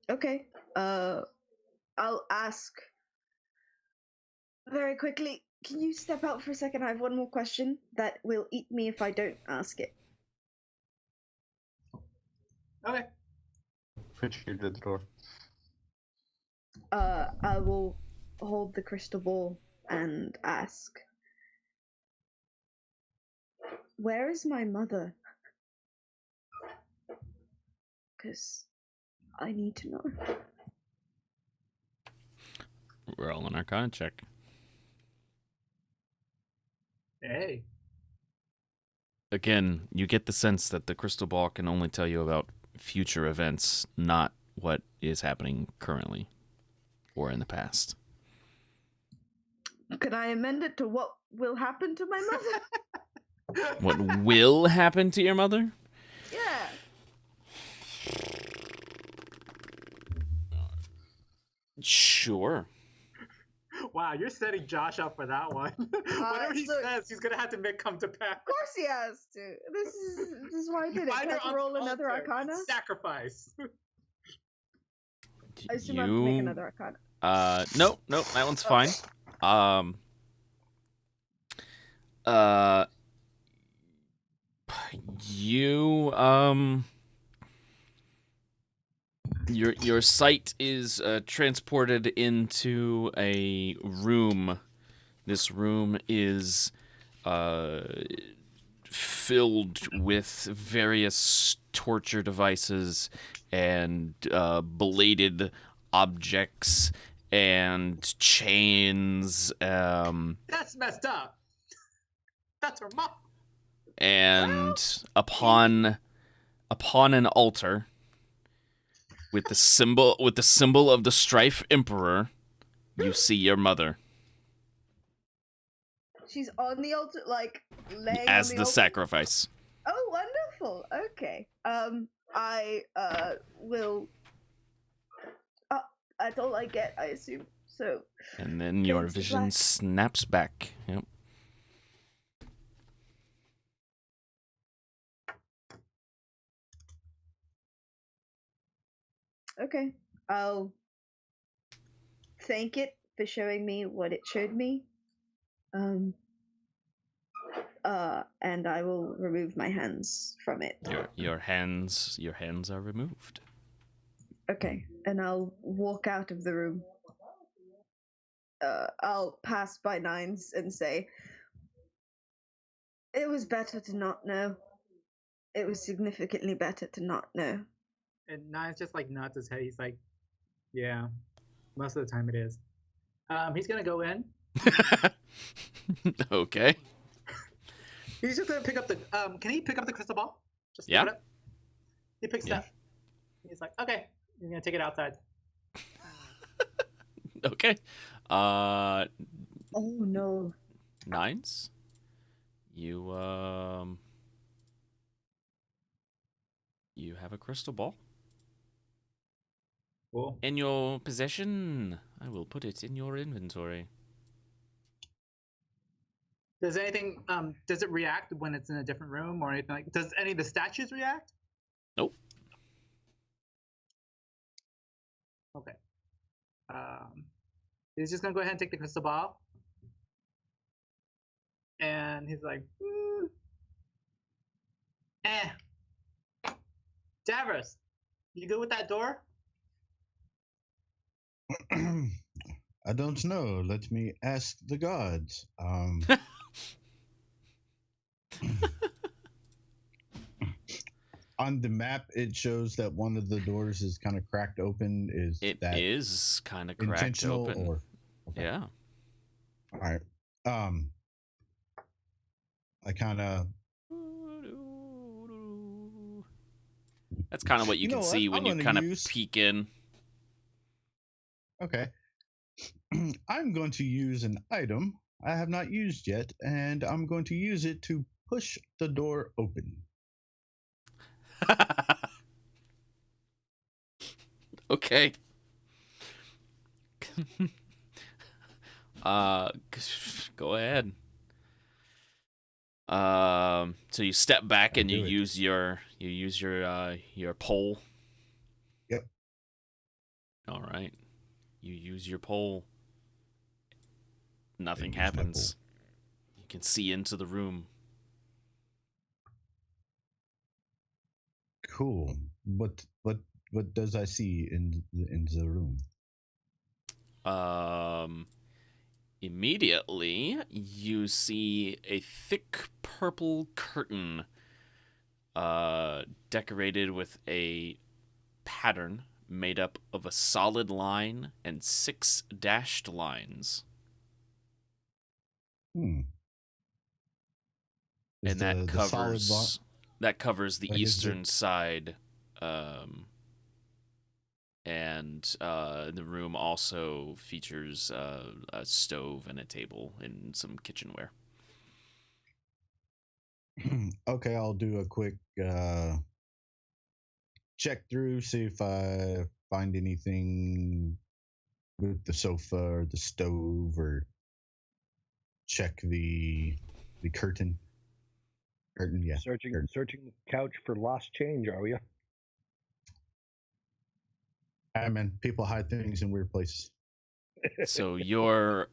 Okay. I'll ask very quickly. Can you step out for a second? I have one more question that will eat me if I don't ask it. Okay. Push you to the door. I will hold the crystal ball and ask, where is my mother? Because I need to know. Roll an Arcana check. Hey. Again, you get the sense that the crystal ball can only tell you about future events, not what is happening currently or in the past. Can I amend it to what will happen to my mother? What will happen to your mother? Yeah. Sure. Wow, you're setting Josh up for that one. Whatever he look- says, he's gonna have to make come to pass. Of course he has to. This is why I did it. Find Can her I on roll the another altar. arcana? Sacrifice. I assume I have to make another arcana. No, that one's fine. You your sight is transported into a room. This room is filled with various torture devices and bladed objects and chains. That's messed up. That's her mom. And upon an altar with the symbol of the Strife Emperor, you see your mother She's on the altar, like laying as on the altar? sacrifice. Oh, wonderful. Okay. I will. That's all I get, I assume. So. And then your Fades to vision black. snaps back. Yep. Okay. I'll thank it for showing me what it showed me. And I will remove my hands from it. Your hands are removed. Okay. And I'll walk out of the room. I'll pass by Nines and say, it was better to not know. It was significantly better to not know. And Nine's just like nods his head. He's like, yeah, most of the time it is. He's gonna go in. Okay. He's just gonna pick up the. Can he pick up the crystal ball? Just Yeah. pick it up. He picks it up. He's like, okay, he's gonna take it outside. Okay. Oh no. Nines. You have a crystal ball Cool. in your possession. I will put it in your inventory. Does anything? Does it react when it's in a different room or anything like? Does any of the statues react? Nope. Okay. He's just gonna go ahead and take the crystal ball, and he's like, Davros, you good with that door? I don't know. Let me ask the gods. On the map, it shows that one of the doors is kind of cracked open. Is It that is kind of cracked intentional open. or? Okay. Yeah. All right. I kind of. That's kind of what you know can what? see when I'm you gonna kind of use- peek in. Okay. I'm going to use an item I have not used yet, and I'm going to use it to push the door open. Okay. Go ahead. So you step back and you use your pole All right. You use your pole. Nothing use my pole. happens. You can see into the room. Cool. What does I see in the room? Immediately, you see a thick purple curtain decorated with a pattern made up of a solid line and 6 dashed lines. Is And that the solid covers the like, is eastern side. And the room also features a stove and a table and some kitchenware. Okay, I'll do a quick check through, see if I find anything with the sofa or the stove, or check the curtain. Curtain, yeah. Searching curtain. the couch for lost change, are we? I mean, people hide things in weird places. So you're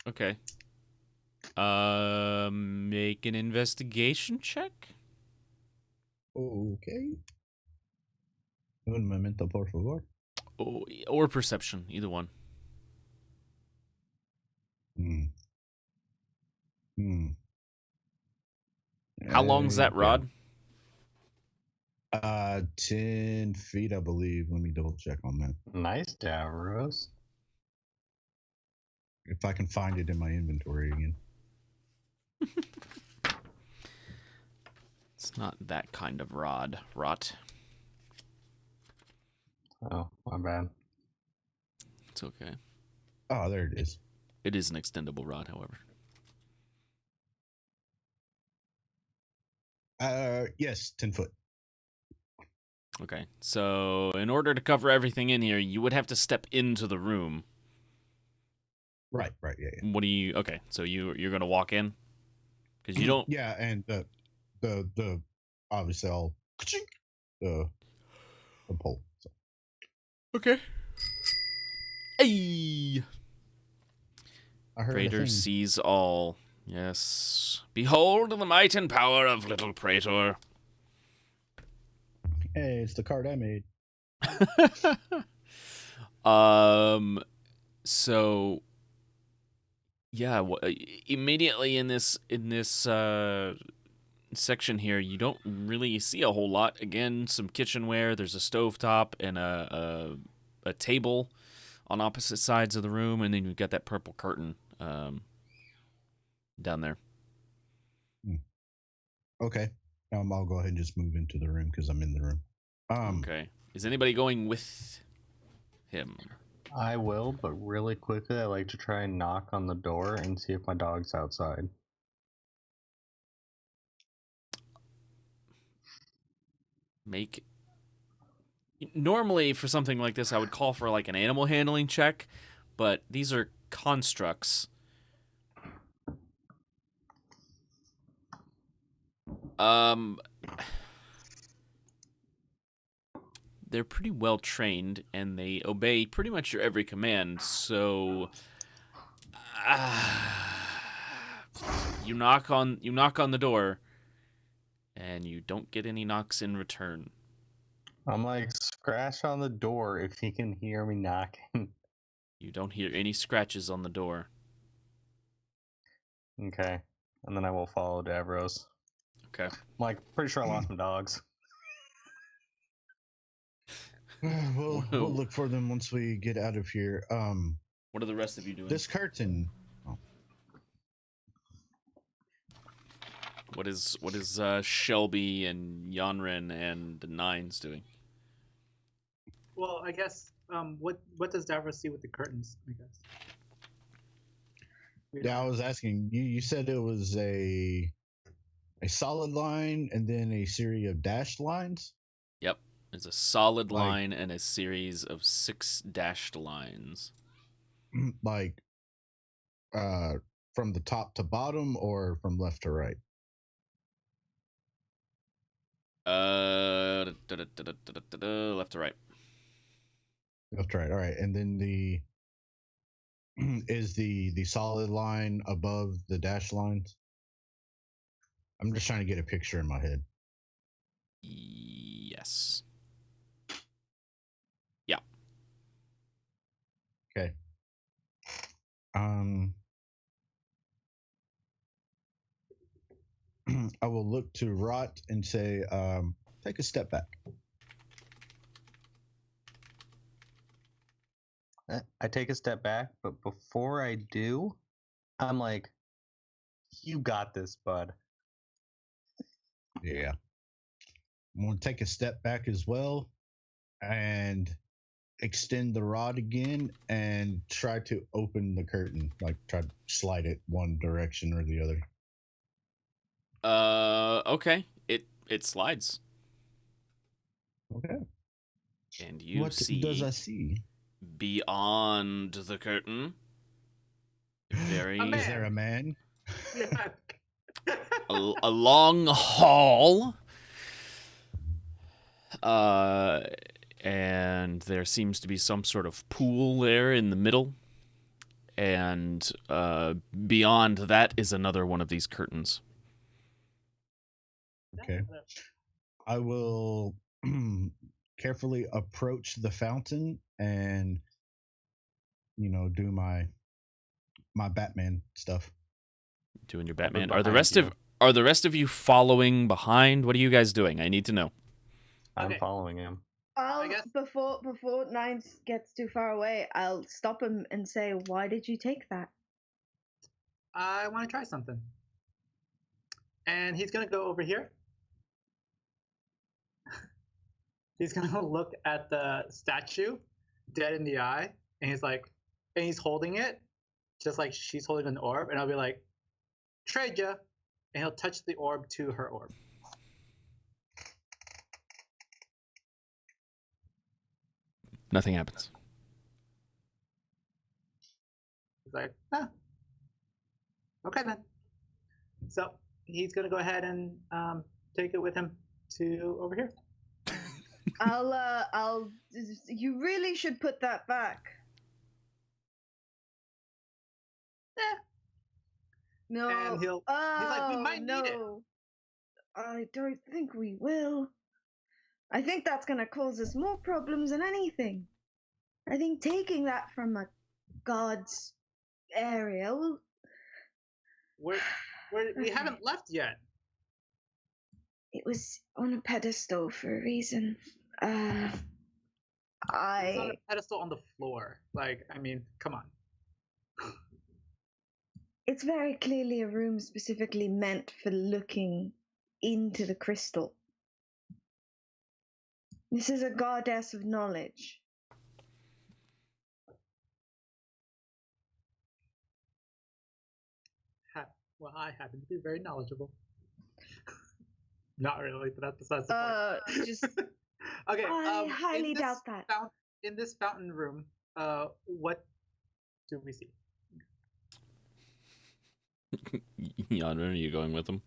okay. Make an investigation check. Okay. Un momento, por favor. Or perception, either one. How long's that rod? 10 feet, I believe. Let me double check on that. Nice, Davros. If I can find it in my inventory again. It's not that kind of rod. Rot. Oh, my bad. It's okay. Oh, there it is. It is an extendable rod, however. Yes, 10 foot. Okay. So in order to cover everything in here, you would have to step into the room. Right, yeah. What do you? Okay, so you're gonna walk in because you don't. Yeah, and the obviously I'll the pole. So. Okay. Hey. I heard Praetor sees all. Yes. Behold the might and power of little Praetor. Hey, it's the card I made. So yeah, immediately in this section here, you don't really see a whole lot. Again, some kitchenware. There's a stovetop and a table on opposite sides of the room, and then you've got that purple curtain down there. Okay. I'll go ahead and just move into the room because I'm in the room. Okay. Is anybody going with him? I will, but really quickly, I like to try and knock on the door and see if my dog's outside. Normally, for something like this, I would call for like an animal handling check, but these are constructs. They're pretty well trained and they obey pretty much your every command. So, you knock on the door, and you don't get any knocks in return. I'm like, scratch on the door if he can hear me knocking. You don't hear any scratches on the door. Okay, and then I will follow Davros. Okay. I'm like, pretty sure I lost my dogs. We'll look for them once we get out of here. What are the rest of you doing? This curtain. Oh. What is Shelby and Yonrin and Nines doing? Well, I guess what does Davros see with the curtains? I guess. Yeah, I was asking you. You said it was a solid line and then a series of dashed lines. Yep, it's a solid line and a series of 6 dashed lines. Like, from the top to bottom, or from left to right? Left to right. That's right. All right, and then the is the solid line above the dash lines. I'm just trying to get a picture in my head. Yes. Yeah. Okay. I will look to Rot and say, take a step back. I take a step back, but before I do, I'm like, "You got this, bud." Yeah. I'm going to take a step back as well and extend the rod again and try to open the curtain, like try to slide it one direction or the other. Okay. It slides. Okay. And you What see does I see? beyond the curtain. Very A man. Is there a man? Yeah. a long hall. And there seems to be some sort of pool there in the middle. And beyond that is another one of these curtains. Okay. I will carefully approach the fountain and, do my Batman stuff. Doing your I'll be Batman. behind Are the rest of you following behind? What are you guys doing? I need to know. I'm Okay. following him. I'll guess- before Nines gets too far away, I'll stop him and say, "Why did you take that?" I want to try something. And he's going to go over here. He's going to look at the statue dead in the eye. And he's holding it just like she's holding an orb. And I'll be like, trade ya. And he'll touch the orb to her orb. Nothing happens. He's like, huh. Okay then. So he's going to go ahead and take it with him to over here. You really should put that back. Eh. No. And he's like, we might need it. I don't think we will. I think that's gonna cause us more problems than anything. I think taking that from a god's area will. We haven't left yet. It was on a pedestal for a reason. It's on a pedestal on the floor. Like, I mean, come on. It's very clearly a room specifically meant for looking into the crystal. This is a goddess of knowledge. Well, I happen to be very knowledgeable. Not really, but that's besides the point. Just Okay. I highly doubt that. In this fountain room, what do we see? Yonder, are you going with them?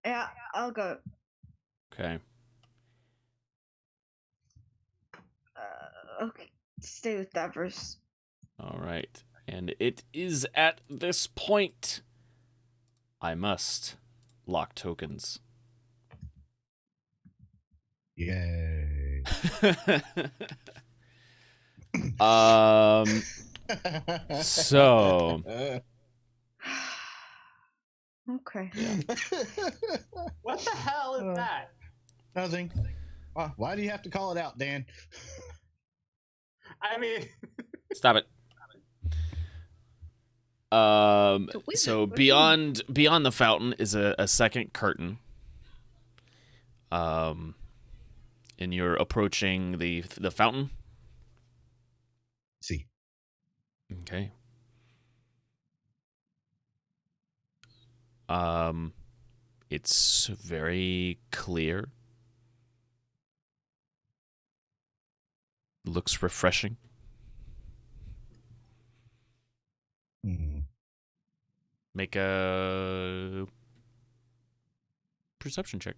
Yeah, I'll go. Okay. Okay, stay with Davros. All right. And it is at this point I must lock tokens. Yay. So Okay. What the hell is that? Nothing. Why do you have to call it out, Dan? I mean, stop it. So beyond the fountain is a second curtain. And you're approaching the fountain. See. Okay. It's very clear. Looks refreshing. Make a perception check.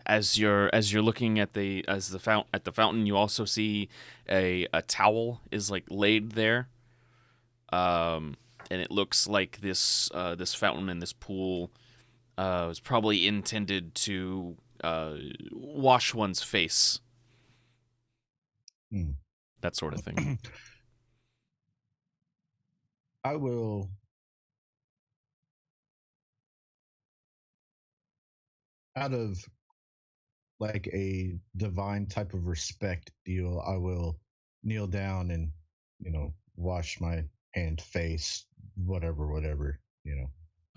As you're looking at the fountain, you also see a towel is like laid there, and it looks like this fountain and this pool was probably intended to wash one's face, that sort of thing. I will. Out of like a divine type of respect deal, I will kneel down and, wash my hand, face, whatever,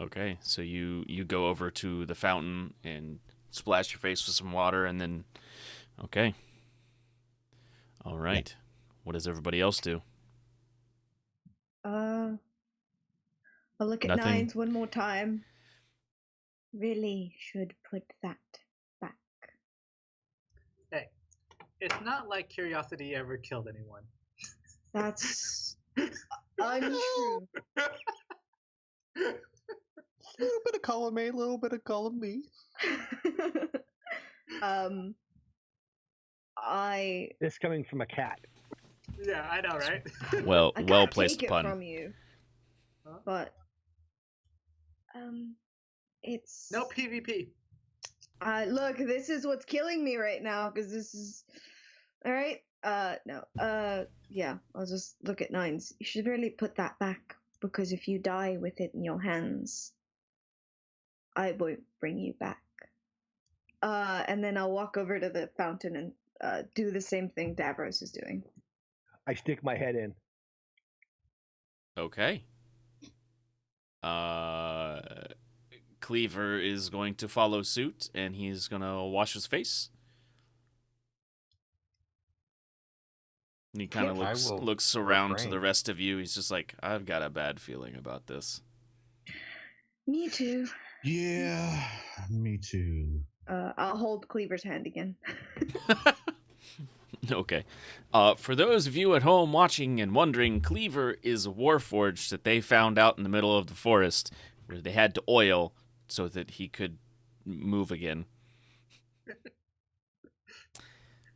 Okay, so you go over to the fountain and splash your face with some water, and then okay. All right. Yeah. What does everybody else do? I'll look at Nothing. Nines one more time. Really should put that back. Hey, it's not like curiosity ever killed anyone. That's untrue. A little bit of column A, a little bit of column B. This coming from a cat. Yeah, I know, right? Well I placed take pun. it from you, but it's no PvP. Look, this is what's killing me right now because this is all right. No. Yeah, I'll just look at Nines. You should really put that back because if you die with it in your hands, I won't bring you back. And then I'll walk over to the fountain and do the same thing Davros is doing. I stick my head in. Okay. Cleaver is going to follow suit, and he's going to wash his face. And he kind of looks around to the rest of you. He's just like, I've got a bad feeling about this. Me too. Yeah, me too. I'll hold Cleaver's hand again. Okay. For those of you at home watching and wondering, Cleaver is a warforged that they found out in the middle of the forest where they had to oil so that he could move again.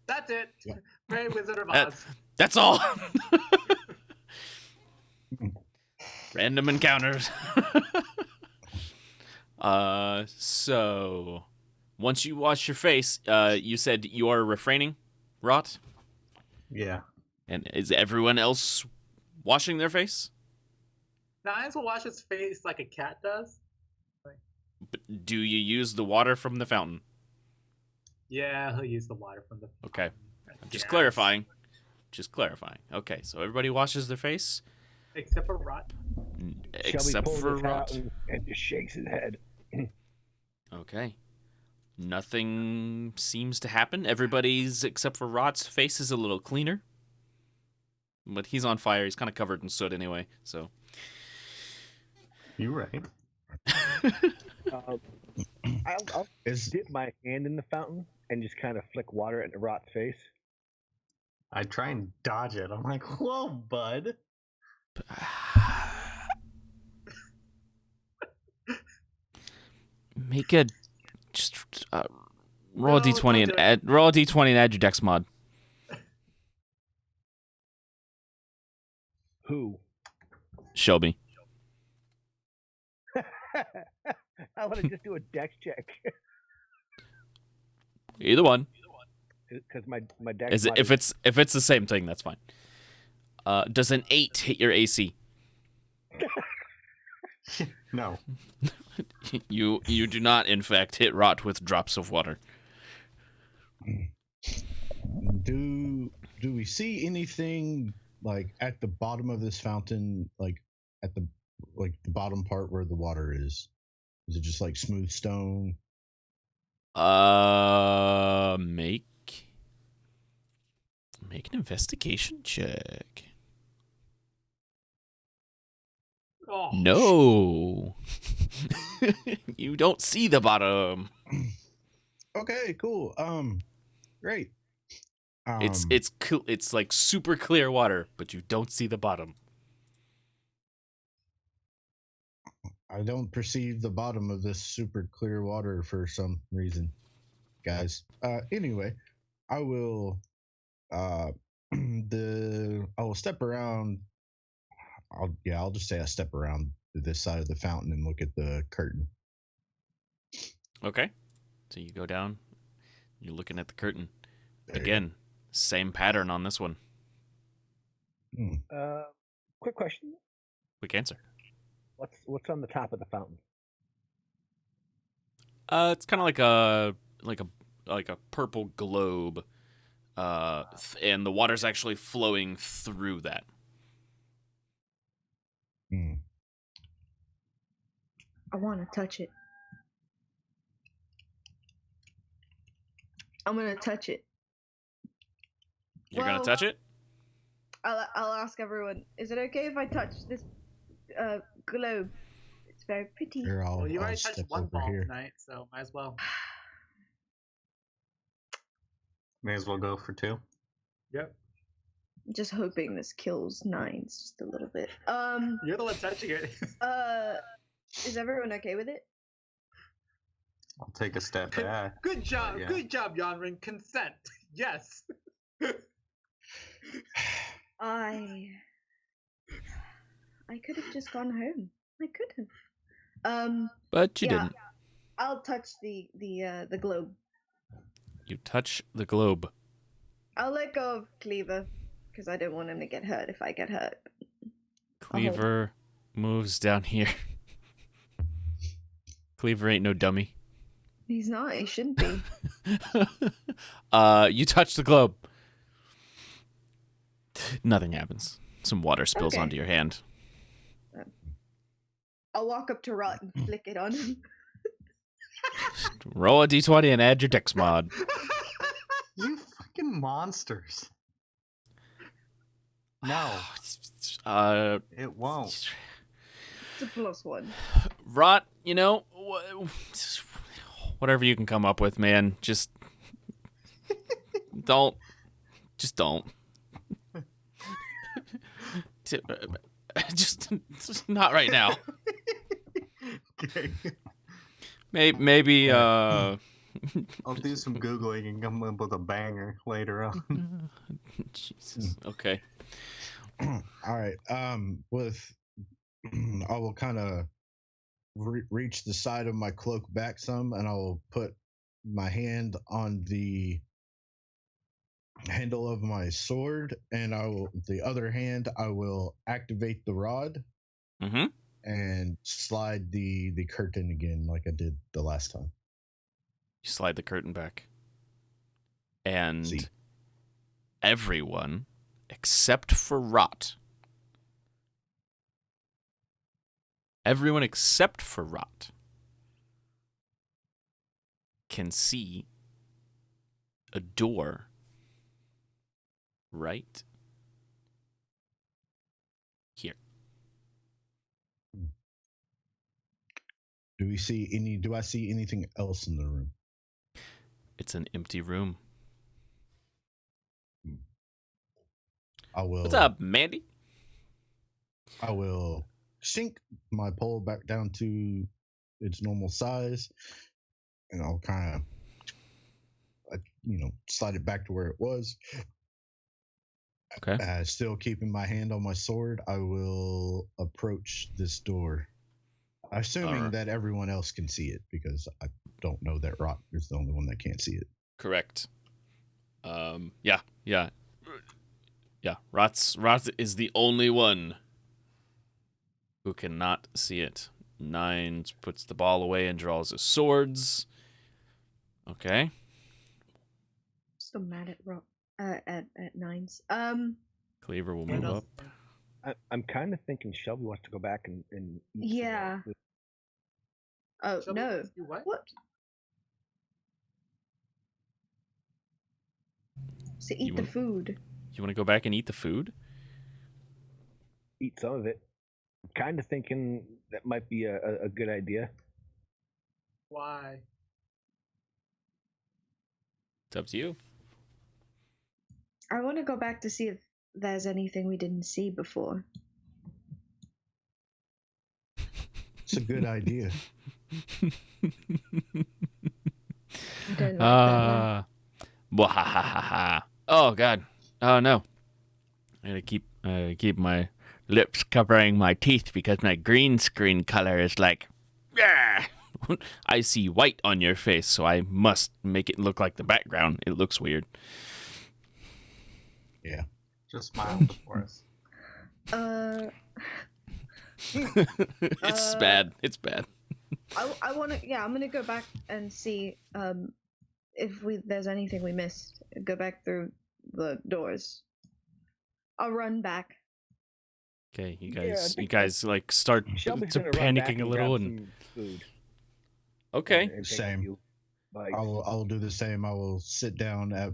That's it. Yeah. Great Wizard of Oz. That's all. Random encounters. So once you wash your face, you said you are refraining, Rot? Yeah. And is everyone else washing their face? Nines will wash his face like a cat does. But do you use the water from the fountain? Yeah, he'll use the water from the fountain. Okay. Just clarifying. Okay, so everybody washes their face? Except for Rot. Except for Rot. And just shakes his head. Okay. Nothing seems to happen. Everybody's, except for Rot's, face is a little cleaner. But he's on fire. He's kind of covered in soot anyway, so. You're right. I'll dip my hand in the fountain and just kind of flick water into Rot's face. I try and dodge it. I'm like, whoa, bud. Make a just roll a d20 and add your dex mod. Who? Shelby. I want to just do a dex check. Either one. Because my dex mod if it's the same thing, that's fine. Does an 8 hit your AC? No. You do not, in fact, hit Rot with drops of water. Do we see anything like at the bottom of this fountain, like at the bottom part where the water is? Is it just like smooth stone? Make an investigation check. Oh. No. You don't see the bottom. Okay, cool. Great. It's like super clear water, but you don't see the bottom. I don't perceive the bottom of this super clear water for some reason, guys. Anyway, I will I will step around. I'll just say I step around to this side of the fountain and look at the curtain. Okay. So you go down. You're looking at the curtain. There you Again, same pattern on this one. Quick question. Quick answer. What's on the top of the fountain? It's kind of like a purple globe, and the water's actually flowing through that. Hmm. I want to touch it. I'm gonna touch it. You're gonna Well, touch it? I'll ask everyone. Is it okay if I touch this globe? It's very pretty. Here, Well, you I'll already touched step one over ball here. tonight, so might as well. May as well go for 2. Yep. Just hoping this kills Nines just a little bit. You're the one touching it. Is everyone okay with it? I'll take a step back. Good job. Yeah. Good job, Yanrin. Consent. Yes. I could have just gone home. I could have. But you yeah. didn't. I'll touch the globe. You touch the globe. I'll let go of Cleaver because I don't want him to get hurt if I get hurt. Cleaver moves down here. Cleaver ain't no dummy. He's not. He shouldn't be. You touch the globe. Nothing happens. Some water spills Okay. onto your hand. I'll walk up to Rot and flick it on him. Roll a d20 and add your dex mod. You fucking monsters. No, it won't. It's a +1. Rot, you know, whatever you can come up with, man. Just don't. Just don't. Just not right now. Okay. Maybe I'll do some Googling and come up with a banger later on. Jesus. Okay. All right. With I will kind of reach the side of my cloak back some, and I will put my hand on the handle of my sword, and the other hand I will activate the rod Mm-hmm. and slide the curtain again like I did the last time. You slide the curtain back. And See. everyone, except for Rot, can see a door right here. Do I see anything else in the room? It's an empty room. I will. What's up, Mandy? I will sink my pole back down to its normal size, and I'll kind of, slide it back to where it was. Okay. Still keeping my hand on my sword, I will approach this door, assuming that everyone else can see it, because I don't know that Rot is the only one that can't see it. Correct. Yeah. Rot is the only one who cannot see it. Nines puts the ball away and draws his swords. Okay. Still mad at Rot. At Nines. Cleaver will What move else? up. I'm kind of thinking Shelby wants to go back and eat Yeah. Oh Shelby, no! you what? What? So eat You the want- food. You want to go back and eat the food? eat some of it. I'm kind of thinking that might be a good idea. Why? It's up to you. I want to go back to see if there's anything we didn't see before. It's a good idea. I don't like that. Wahahaha. Oh god. Oh no. I gotta keep my lips covering my teeth because my green screen color is like, yeah. I see white on your face, so I must make it look like the background. It looks weird. Yeah. Just smile for us. It's bad. It's bad. I want to. Yeah, I'm gonna go back and see if there's anything we missed. Go back through the doors. I'll run back. Okay, you Yeah, I guys, think like start Shelby's to gonna run back panicking a and little, grab and some food. okay. And take a Same. few bites. I will do the same. I will sit down at.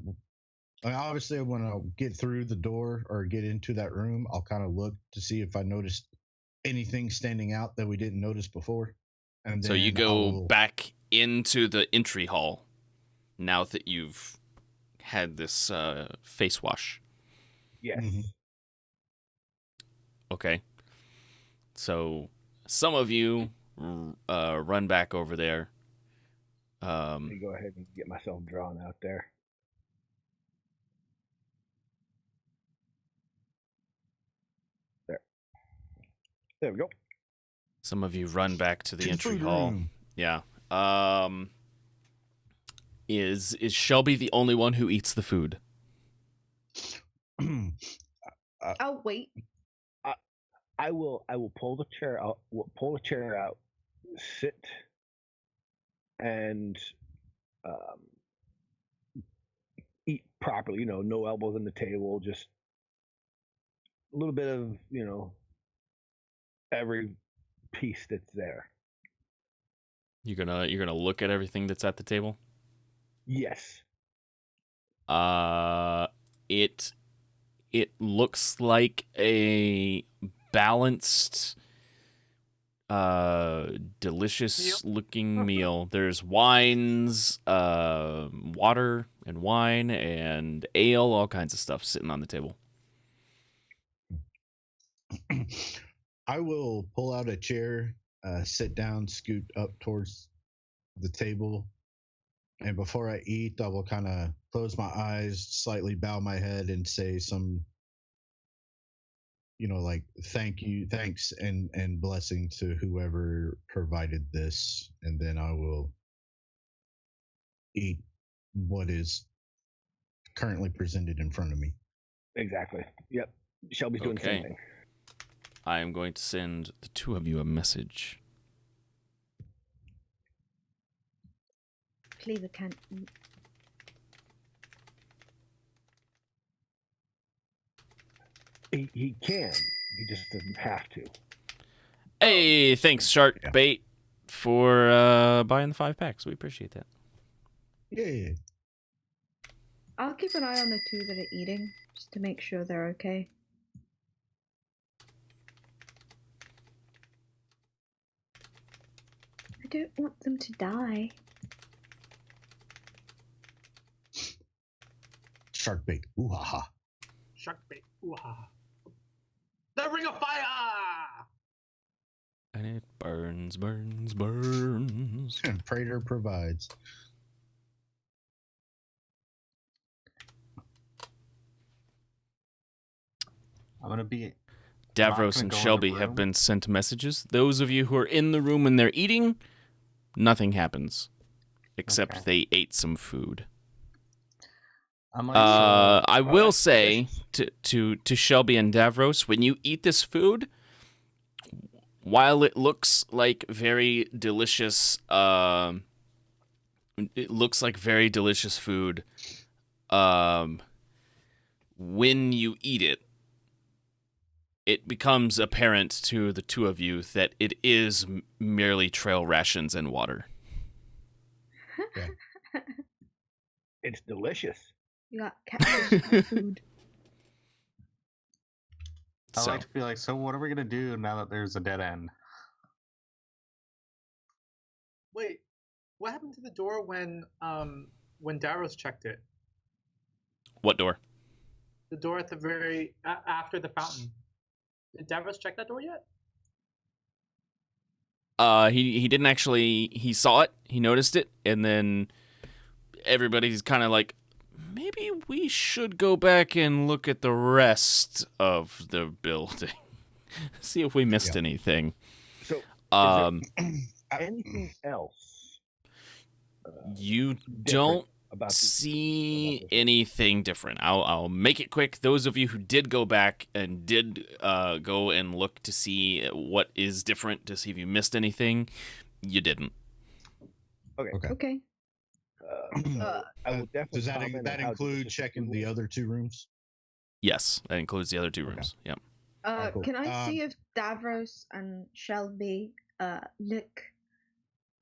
I mean, obviously, when I get through the door or get into that room, I'll kind of look to see if I noticed anything standing out that we didn't notice before. And So you then I go will- back into the entry hall now that you've had this face wash. Yes. Mhm. Okay. So some of you run back over there. Let me go ahead and get myself drawn out there. There we go. Some of you run back to the To the entry food hall. room. Yeah. Is Shelby the only one who eats the food? I'll wait. I will pull the chair out. Pull the chair out. Sit. And eat properly. No elbows on the table. Just a little bit of every piece that's there. You're gonna look at everything that's at the table. Yes. It looks like a balanced, delicious looking meal. There's wines, water and wine and ale, all kinds of stuff sitting on the table. I will pull out a chair, sit down, scoot up towards the table, and before I eat, I will kind of close my eyes, slightly bow my head, and say some, like thanks, and blessing to whoever provided this, and then I will eat what is currently presented in front of me. Exactly. Yep. Shelby's doing the same Okay. thing. I am going to send the two of you a message. Cleaver can't eat. He can. He just doesn't have to. Hey, thanks, Shark Yeah. Bait, for buying the 5 packs. We appreciate that. Yeah. I'll keep an eye on the two that are eating, just to make sure they're okay. I don't want them to die. Shark bait. Ooh ha ha. Shark bait. Ooh-ha. The Ring of Fire! And it burns, burns, burns. Prater provides. I'm gonna be. Davros gonna and go in the Shelby have room. been sent messages. Those of you who are in the room and they're eating, nothing happens. Except Okay. they ate some food. I'm like, I will say to Shelby and Davros, when you eat this food, while it looks like very delicious, it looks like very delicious food. When you eat it, it becomes apparent to the two of you that it is merely trail rations and water. It's delicious. You got cat food. I So, like to be like, so what are we gonna do now that there's a dead end? Wait, what happened to the door when Daros checked it? what door? The door at the very after the fountain. Did Daros check that door yet? He didn't actually. He saw it. He noticed it, and then everybody's kind of like, maybe we should go back and look at the rest of the building, see if we missed anything. So, Um, anything else? You different don't about see this? anything different. I'll make it quick. Those of you who did go back and did go and look to see what is different, to see if you missed anything, you didn't. Okay. I will definitely. Does that comment that on how include delicious checking food the was. other 2 rooms? Yes, that includes the other 2 rooms. Yep. cool. Can I see if Davros and Shelby look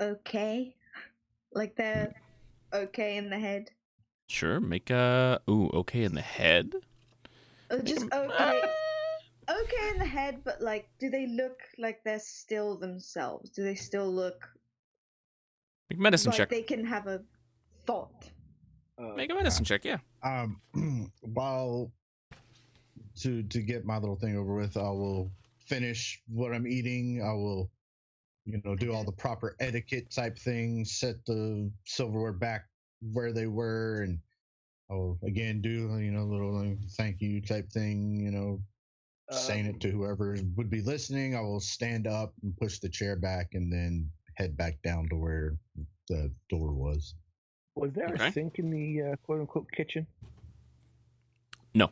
okay? Like they're okay in the head? Sure. Make a okay in the head. Just okay. Okay in the head, but like, do they look like they're still themselves? Do they still look Make a medicine like check. they can have a thought? Make a medicine check. Yeah. While to get my little thing over with, I will finish what I'm eating. I will, do all the proper etiquette type things, set the silverware back where they were, and I'll again do little thank you type thing, saying it to whoever would be listening. I will stand up and push the chair back, and then head back down to where the door was. Was there Okay. a sink in the quote unquote kitchen? No.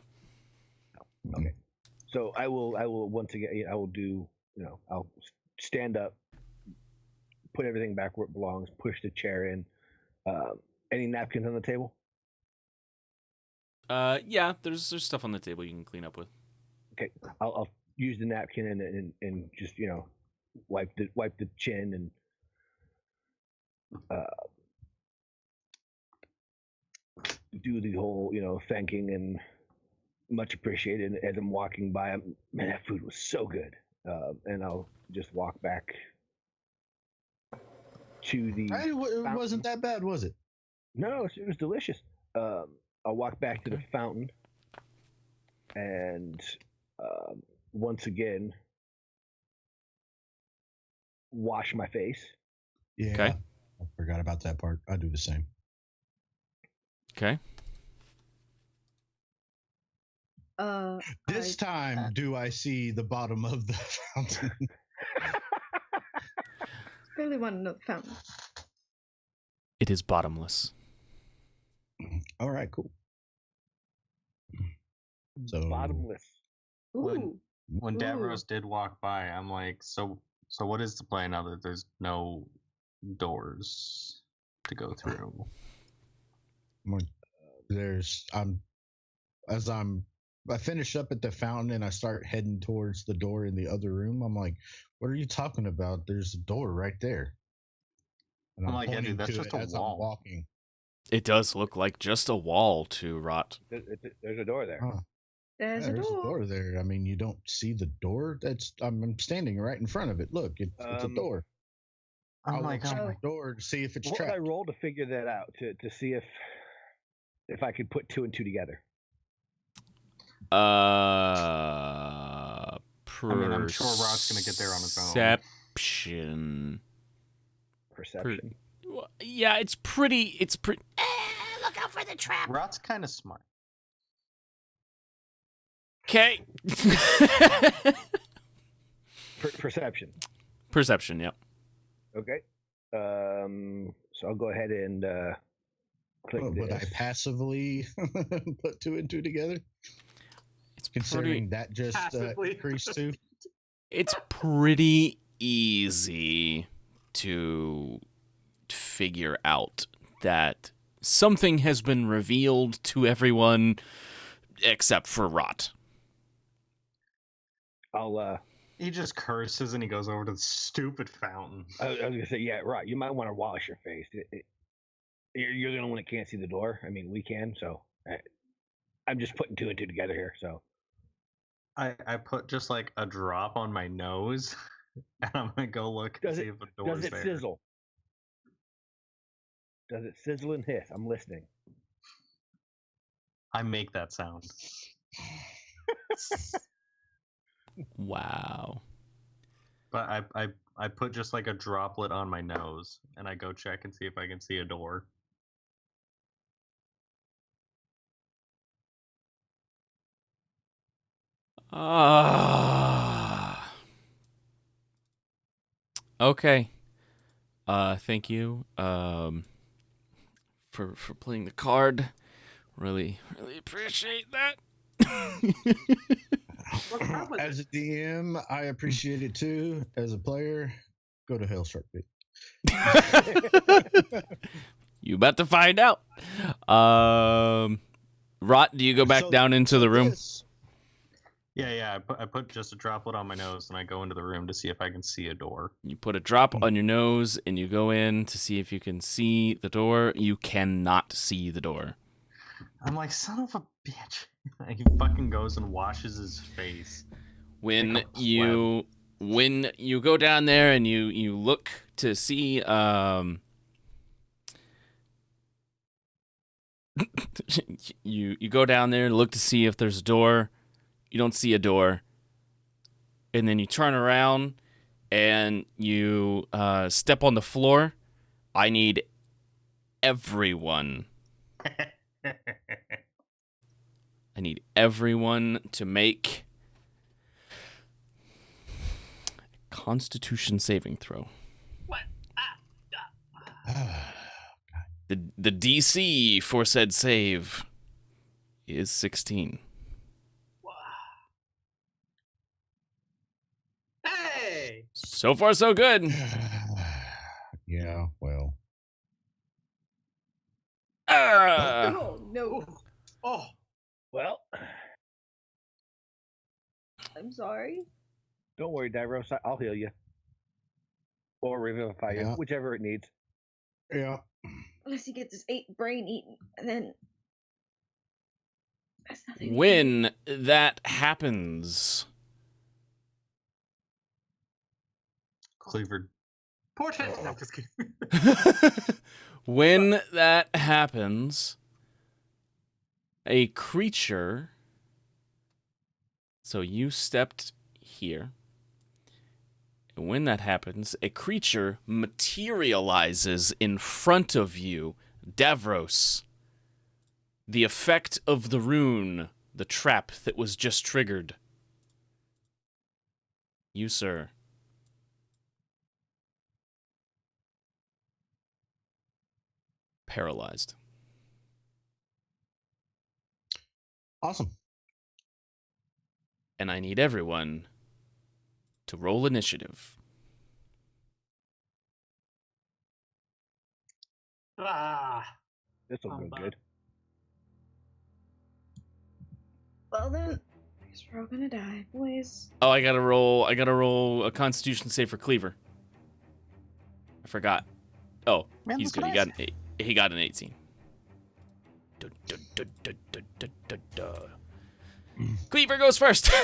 Okay. So I will once again. I will do. I'll stand up, put everything back where it belongs, push the chair in. Any napkins on the table? Yeah. There's stuff on the table you can clean up with. Okay. I'll use the napkin and just wipe the chin and do the whole thanking and much appreciated. As I'm walking by, man, that food was so good, and I'll just walk back to the. It wasn't that bad, was it? No, it was delicious. I'll walk back to the fountain, and once again wash my face. Yeah. Okay. I forgot about that part. I do the same. Okay. This time, do I see the bottom of the fountain? Really want to know the fountain. It is bottomless. All right, cool. So Bottomless. Ooh. When Ooh. Davros did walk by, I'm like, so what is the plan now that there's no doors to go through? I finish up at the fountain and I start heading towards the door in the other room. I'm like, what are you talking about? There's a door right there. And I'm like, yeah, pointing dude, that's to just it a as wall. I'm walking. It does look like just a wall to Rot. There's a door there. Huh. There's There's a a door there. I mean, you don't see the door. I'm standing right in front of it. Look, it's a door. I'm I'll like, check oh the door to see if it's What would I trapped. roll to figure that out to see if I could put 2 and 2 together? I mean, I'm sure Rod's gonna get there on his own. Perception. Yeah, it's pretty. Look out for the trap. Rod's kind of smart. Okay. Perception. Perception. Yep. Okay. So I'll go ahead and click Would I this. passively put 2 and 2 together? It's Considering that just Passively. increased 2. It's pretty easy to figure out that something has been revealed to everyone except for Rot. He just curses and he goes over to the stupid fountain. I was gonna say, yeah, right. You might want to wash your face. You're the only one that can't see the door. I mean, we can. So I'm just putting 2 and 2 together here. So I put just like a drop on my nose, and I'm gonna go look and see if the door's does it there. sizzle? Does it sizzle and hiss? I'm listening. I make that sound. Wow. But I put just like a droplet on my nose, and I go check and see if I can see a door. Okay. Thank you. For playing the card. Really appreciate that. As a DM, I appreciate it too. As a player, go to hell, Shark Bait. You about to find out. Rot, do you go back down into the room? Yeah. I put just a droplet on my nose, and I go into the room to see if I can see a door. You put a drop on your nose, and you go in to see if you can see the door. You cannot see the door. I'm like, son of a bitch. He fucking goes and washes his face. When you go down there and you look to see you go down there and look to see if there's a door. You don't see a door. And then you turn around and you step on the floor. I need everyone. I need everyone to make a Constitution saving throw. What? The DC for said save is 16. Hey! So far, so good. Yeah, well. Oh no! Oh, Well, I'm sorry. don't worry, Davros. I'll heal you. Or revivify you, Yeah. whichever it needs. Yeah. Unless he gets his brain eaten, and then that's nothing. When that happens, Cleaver. portrait. No, just kidding. when that happens, a creature. So you stepped here. And when that happens, a creature materializes in front of you, Davros. The effect of the rune, the trap that was just triggered. You, sir. Paralyzed. Awesome. And I need everyone to roll initiative. Ah. This will go good. Well then, I guess we're all gonna die, boys. Oh, I gotta roll a Constitution save for Cleaver. I forgot. Oh, Man, he's that's good. what I He got an 18. Cleaver goes first. Do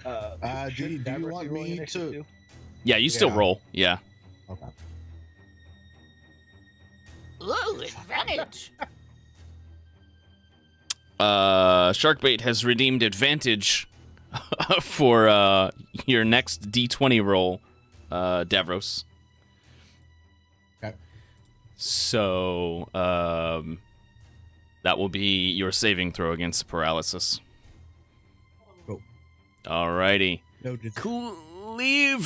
you want me to? Yeah, you still Yeah. roll. Yeah. Okay. Ooh, advantage. Sharkbait has redeemed advantage for your next D20 roll, Davros. Okay. So, that will be your saving throw against paralysis. Cool. Alrighty. Noted. Cleaver.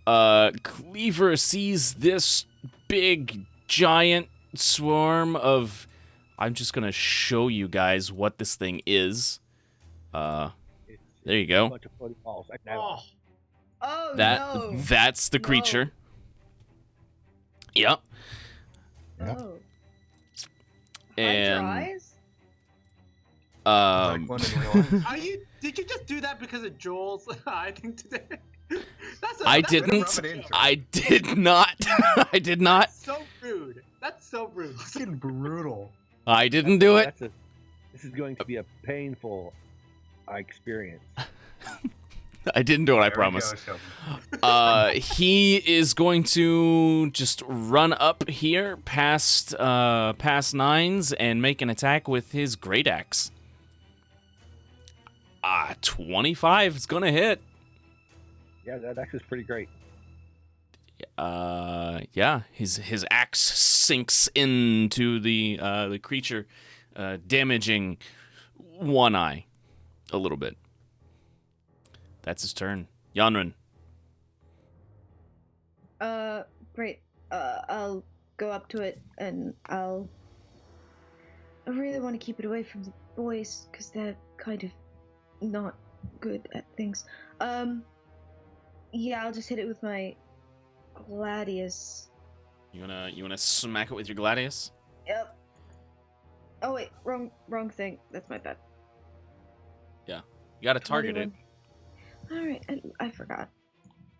Cleaver sees this big, giant swarm of... I'm just going to show you guys what this thing is. There you A go. bunch of floating balls. Oh. Oh no! That's the creature. Yep. Oh. And Eyes? Like one in real life. Are you? Did you just do that because of Joel's eye thing today? I that's didn't. rub it in, sir. I did not. I did not. So rude. That's so rude. Fucking brutal. I didn't do it. This is going to be a painful experience. I didn't do it, I There we promise. go, Shelby. He is going to just run up here past Nines and make an attack with his great axe. 25 is gonna hit. Yeah, that axe is pretty great. Yeah, his axe sinks into the creature, damaging one eye a little bit. That's his turn. Yanran. Great. I'll go up to it and I really want to keep it away from the boys because they're kind of not good at things. Yeah, I'll just hit it with my gladius. You wanna smack it with your gladius? Yep. Oh wait, wrong thing. That's my bad. Yeah, you gotta target 21. All right, I forgot.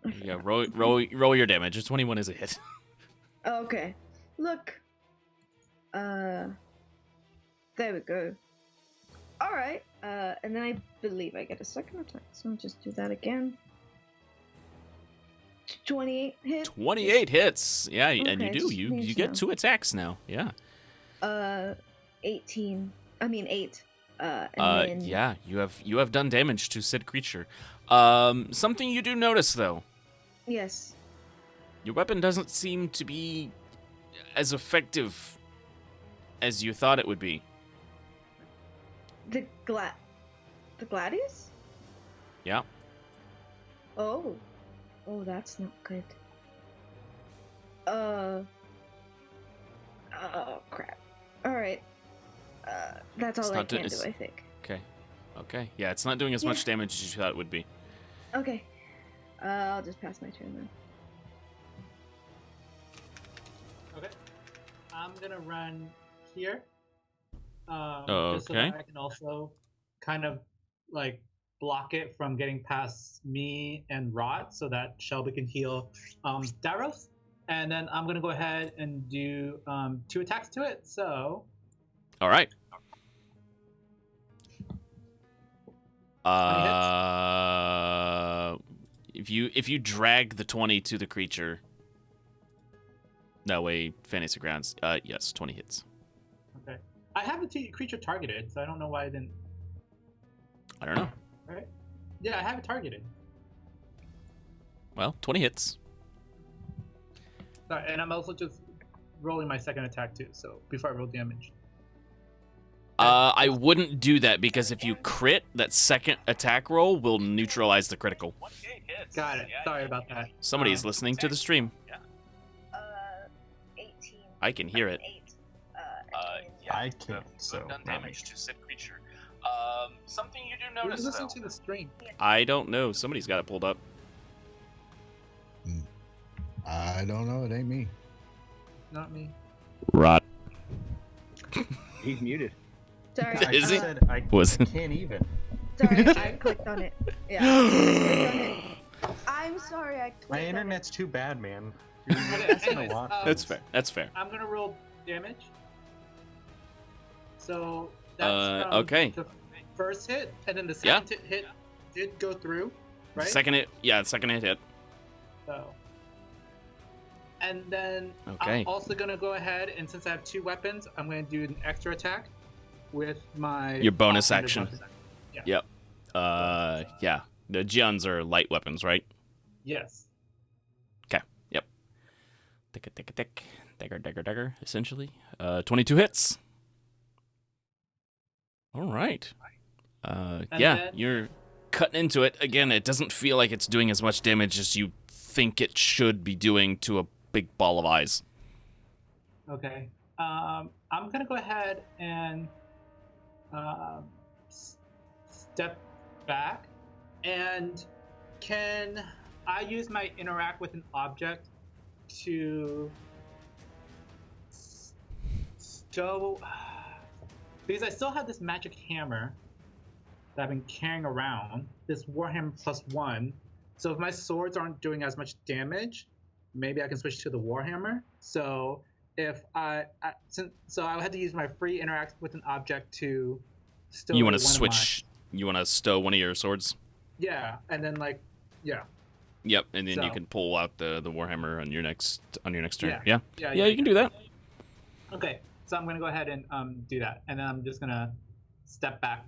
it. Yeah, roll your damage. A 21 is a hit. Okay. Look. There we go. All right. And then I believe I get a second attack, so I'll just do that again. 28 hit. 28 hits. Yeah, and Okay, you do. just You need to get know. 2 attacks now. Yeah. 18. I mean 8. And then Yeah, you have done damage to said creature. Something you do notice though. Yes. Your weapon doesn't seem to be as effective as you thought it would be. The gladius? Yeah. Oh, that's not good. Oh crap. All right. That's It's all I not do- can do, it's- I think. Okay. Yeah, it's not doing as much damage as you thought it would be. Okay. I'll just pass my turn then. Okay. I'm gonna run here. Just so Okay. that I can also kind of like block it from getting past me and Rot, so that Shelby can heal Daros. And then I'm gonna go ahead and do 2 attacks to it. So All right. 20 if you drag the 20 to the creature, that way fantasy grounds. Yes, 20 hits. okay. I have the creature targeted, so I don't know why I didn't. I don't know. Right? Yeah, I have it targeted. Well, 20 hits. Sorry, and I'm also just rolling my second attack too. So before I roll damage. I wouldn't do that because if you crit, that second attack roll will neutralize the critical. Got it. Sorry about that. Somebody's listening to the stream. 18. I can hear it. 8. I can't. So damage to said creature. Something you do Who's listening to the stream? I don't know. Somebody's got it pulled up. I don't know. It ain't me. Not me. Rot. He's muted. Sorry. Is it? said I Was can't even. Sorry, I clicked on it. Yeah. I clicked on it. I'm sorry, I clicked My on internet's too bad, man. Okay, You're missing a anyways, lot. That's fair. That's fair. I'm gonna roll damage. So that's from okay. the first hit, and then the Yeah. second hit did go through, right? Second hit. Yeah, second hit. So. And then Okay. I'm also gonna go ahead, and since I have 2 weapons, I'm gonna do an extra attack with my Your bonus offhanded action. weapon. Yeah. Yep. Yeah. The Gions are light weapons, right? Yes. Yep. Tick. Dagger, essentially. 22 hits. All right. Yeah, then- you're cutting into it. Again, it doesn't feel like it's doing as much damage as you think it should be doing to a big ball of eyes. Okay. I'm gonna go ahead and step back, and can I use my interact with an object to stow? Because I still have this magic hammer that I've been carrying around, this Warhammer +1. So if my swords aren't doing as much damage, maybe I can switch to the Warhammer. So if I had to use my free interact with an object to stow. You want to one of my- switch? You want to stow one of your swords? Yeah, and then yeah. Yep, and then you So- can pull out the warhammer on your next turn. Yeah. Yeah, you can do that. Okay, so I'm gonna go ahead and do that, and then I'm just gonna step back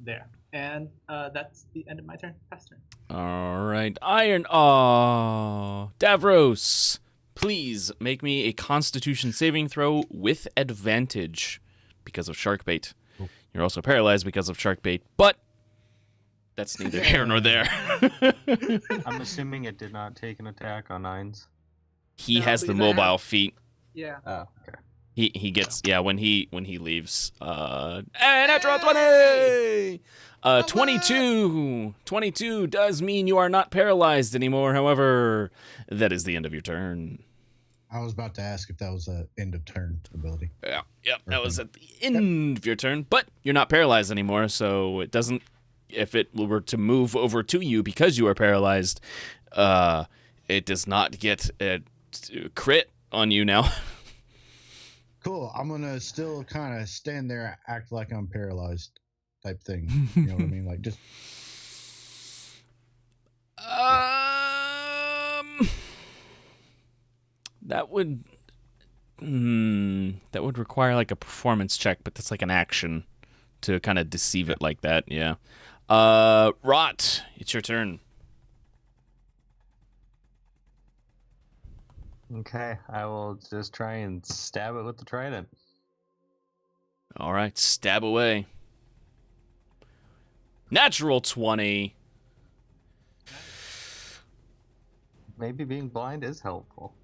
there. And that's the end of my turn. Pass turn. All right, Iron. Oh, Davros, please make me a Constitution saving throw with advantage because of shark bait. You're also paralyzed because of shark bait, but that's neither here nor there. I'm assuming it did not take an attack on 9s. He No, has the because I have- mobile feat. Yeah. Oh, okay. He gets when he leaves. Natural 20. 22 does mean you are not paralyzed anymore. However, that is the end of your turn. I was about to ask if that was an end of turn ability. Yeah, yep, that was at the end of your turn, but you're not paralyzed anymore, so it doesn't. If it were to move over to you because you are paralyzed, it does not get a crit on you now. Cool. I'm gonna still kind of stand there, act like I'm paralyzed, type thing. You know what I mean? Like just. That would require like a performance check, but that's like an action to kind of deceive it like that. Yeah. Rot, it's your turn. Okay, I will just try and stab it with the trident. All right, stab away. Natural 20. Maybe being blind is helpful.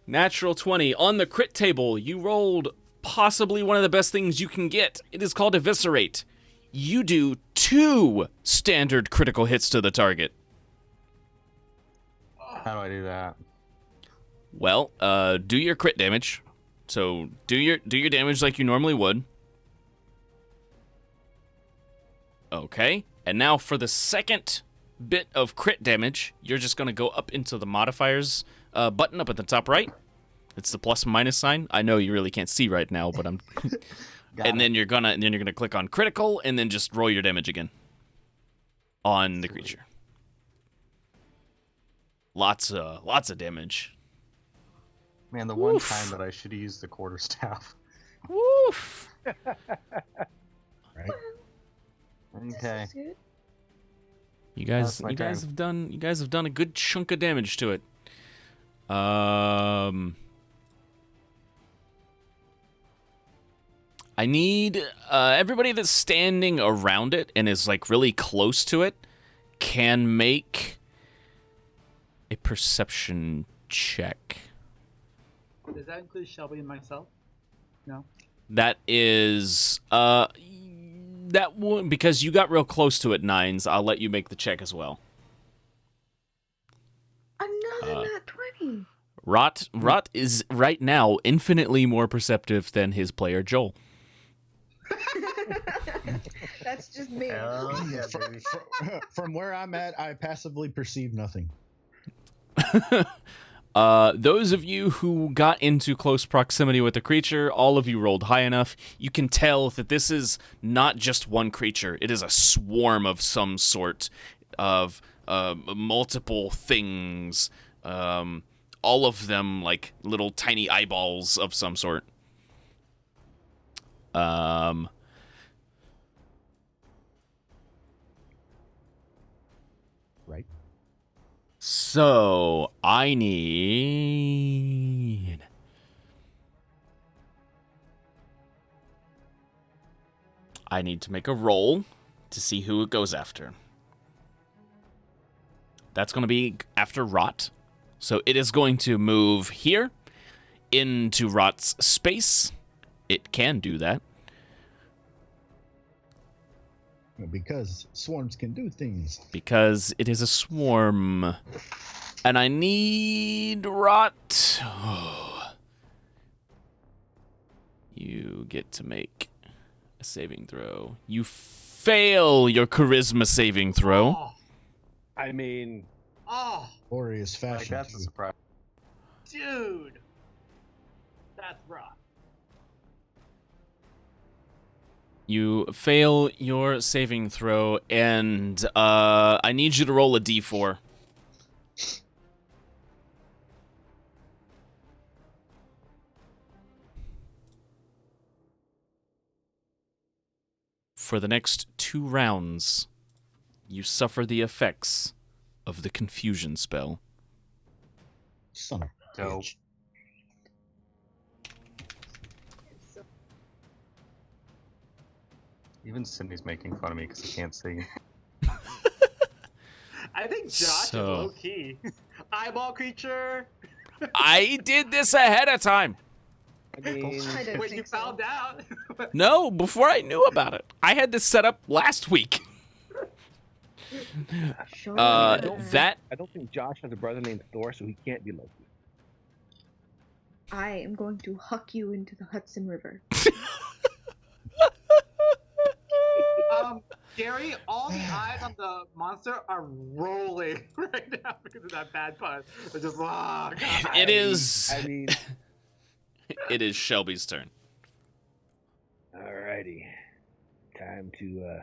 Natural 20. On the crit table, you rolled possibly one of the best things you can get. It is called Eviscerate. You do 2 standard critical hits to the target. How do I do that? Well, do your crit damage. So do your damage like you normally would. Okay. And now for the second bit of crit damage, you're just going to go up into the modifiers button up at the top right. It's the plus and minus sign. I know you really can't see right now, but I'm and then you're going to click on critical and then just roll your damage again on the creature. Lots of damage. Man, the one time that I should have used the quarterstaff. Woof. Right. Okay. You guys That's my turn. have done a good chunk of damage to it. I need everybody that's standing around it and is like really close to it can make a perception check. Does that include Shelby and myself? No. That is that one because you got real close to it, Nines. I'll let you make the check as well. Another nat 20. Rot is right now infinitely more perceptive than his player Joel. That's just me. Hell yeah, baby. From where I'm at, I passively perceive nothing. Those of you who got into close proximity with the creature, all of you rolled high enough. You can tell that this is not just one creature. It is a swarm of some sort of multiple things. All of them like little tiny eyeballs of some sort. Right. So I need to make a roll to see who it goes after. That's going to be after Rot. So it is going to move here into Rot's space. It can do that. Because swarms can do things. Because it is a swarm. And I need Rot. You get to make a saving throw. You fail your charisma saving throw. Oh, I mean, Glorious Like, fashion. that's a too. surprise. dude. That's rough. You fail your saving throw, and I need you to roll a d4. For the next 2 rounds, you suffer the effects of the confusion spell. Son of a Dope. bitch. Even Cindy's making fun of me because I can't see. I think Josh So- is low key. Eyeball creature. I did this ahead of time. I mean, I don't Wait, you think so. found out? No, before I knew about it. I had this set up last week. Sure. That I don't think Josh has a brother named Thor, so he can't be Loki. I am going to huck you into the Hudson River. Gary, all the eyes on the monster are rolling right now because of that bad pun. They're just, oh, God. it is. I mean, It is Shelby's turn. alrighty. Time to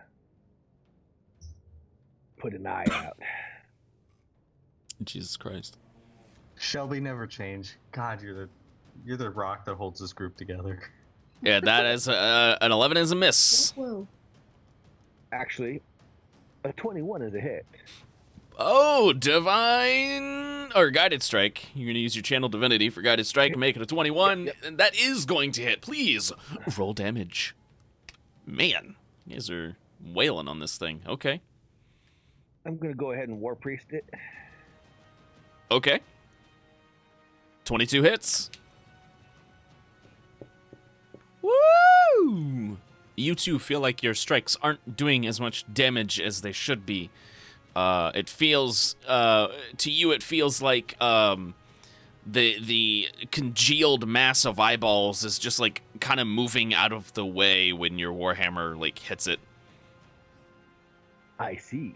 put an eye out. Jesus Christ. Shelby never changed. God, you're the rock that holds this group together. Yeah, that is an 11 is a miss. Whoa. Actually, a 21 is a hit. Oh, divine or guided strike. You're gonna use your channel divinity for guided strike and make it a 21, and that is going to hit. Please roll damage. Man, you guys are wailing on this thing. Okay. I'm gonna go ahead and War Priest it. Okay. 22 hits. Woo! You two feel like your strikes aren't doing as much damage as they should be. It feels to you. It feels like the congealed mass of eyeballs is just like kind of moving out of the way when your warhammer like hits it. I see.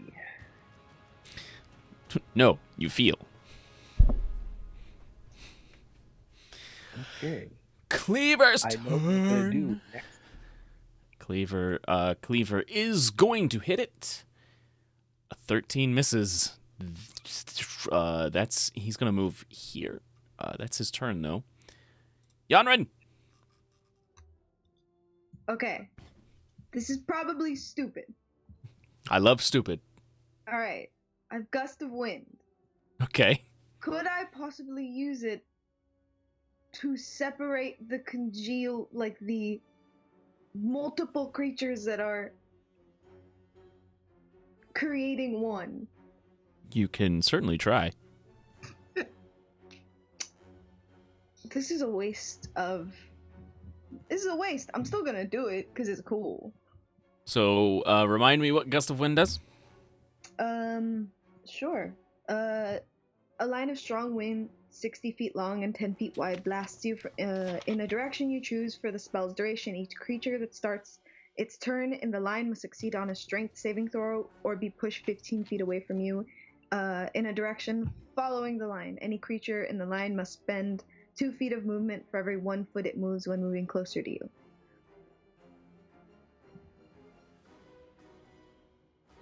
No, you feel. Okay. Cleaver's I know what I'm gonna do turn. next. Cleaver is going to hit it. A 13 misses. He's gonna move here. That's his turn though. Yanrin. Okay. This is probably stupid. I love stupid. Alright. I've Gust of Wind. Okay. Could I possibly use it to separate the the multiple creatures that are creating one? You can certainly try. This is a waste. I'm still gonna do it because it's cool. So, remind me what Gust of Wind does? Sure. A line of strong wind, 60 feet long and 10 feet wide, blasts you in a direction you choose for the spell's duration. Each creature that starts its turn in the line must succeed on a strength saving throw or be pushed 15 feet away from you in a direction following the line. Any creature in the line must spend 2 feet of movement for every 1 foot it moves when moving closer to you.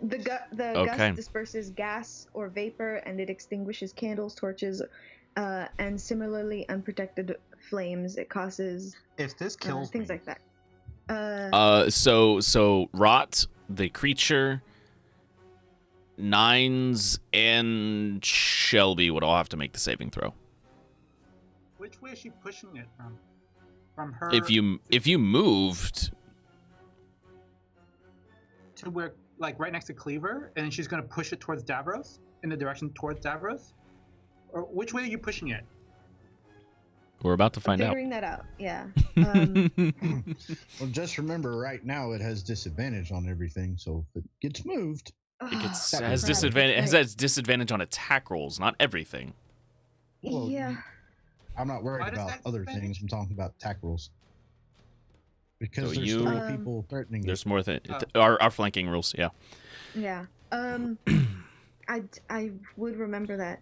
The Okay. gust disperses gas or vapor, and it extinguishes candles, torches, and similarly unprotected flames. It causes If this kills things me, like that. So Rot, the creature, Nines, and Shelby would all have to make the saving throw. Which way is she pushing it from? From her If you moved, to where, like right next to Cleaver, and then she's gonna push it towards Davros, in the direction towards Davros? Or which way are you pushing it? we're about to find out. Figuring that out, yeah. Well, just remember, right now it has disadvantage on everything, so if it gets moved, It gets, Crap, has that's disadvantage. right. Has disadvantage on attack rolls, not everything. well, Yeah. I'm not worried Why does about that other disadvantage? things. I'm talking about attack rules. Because So there's you- 3 people threatening it. There's more than Oh. our flanking rules. Yeah. Yeah. I would remember that.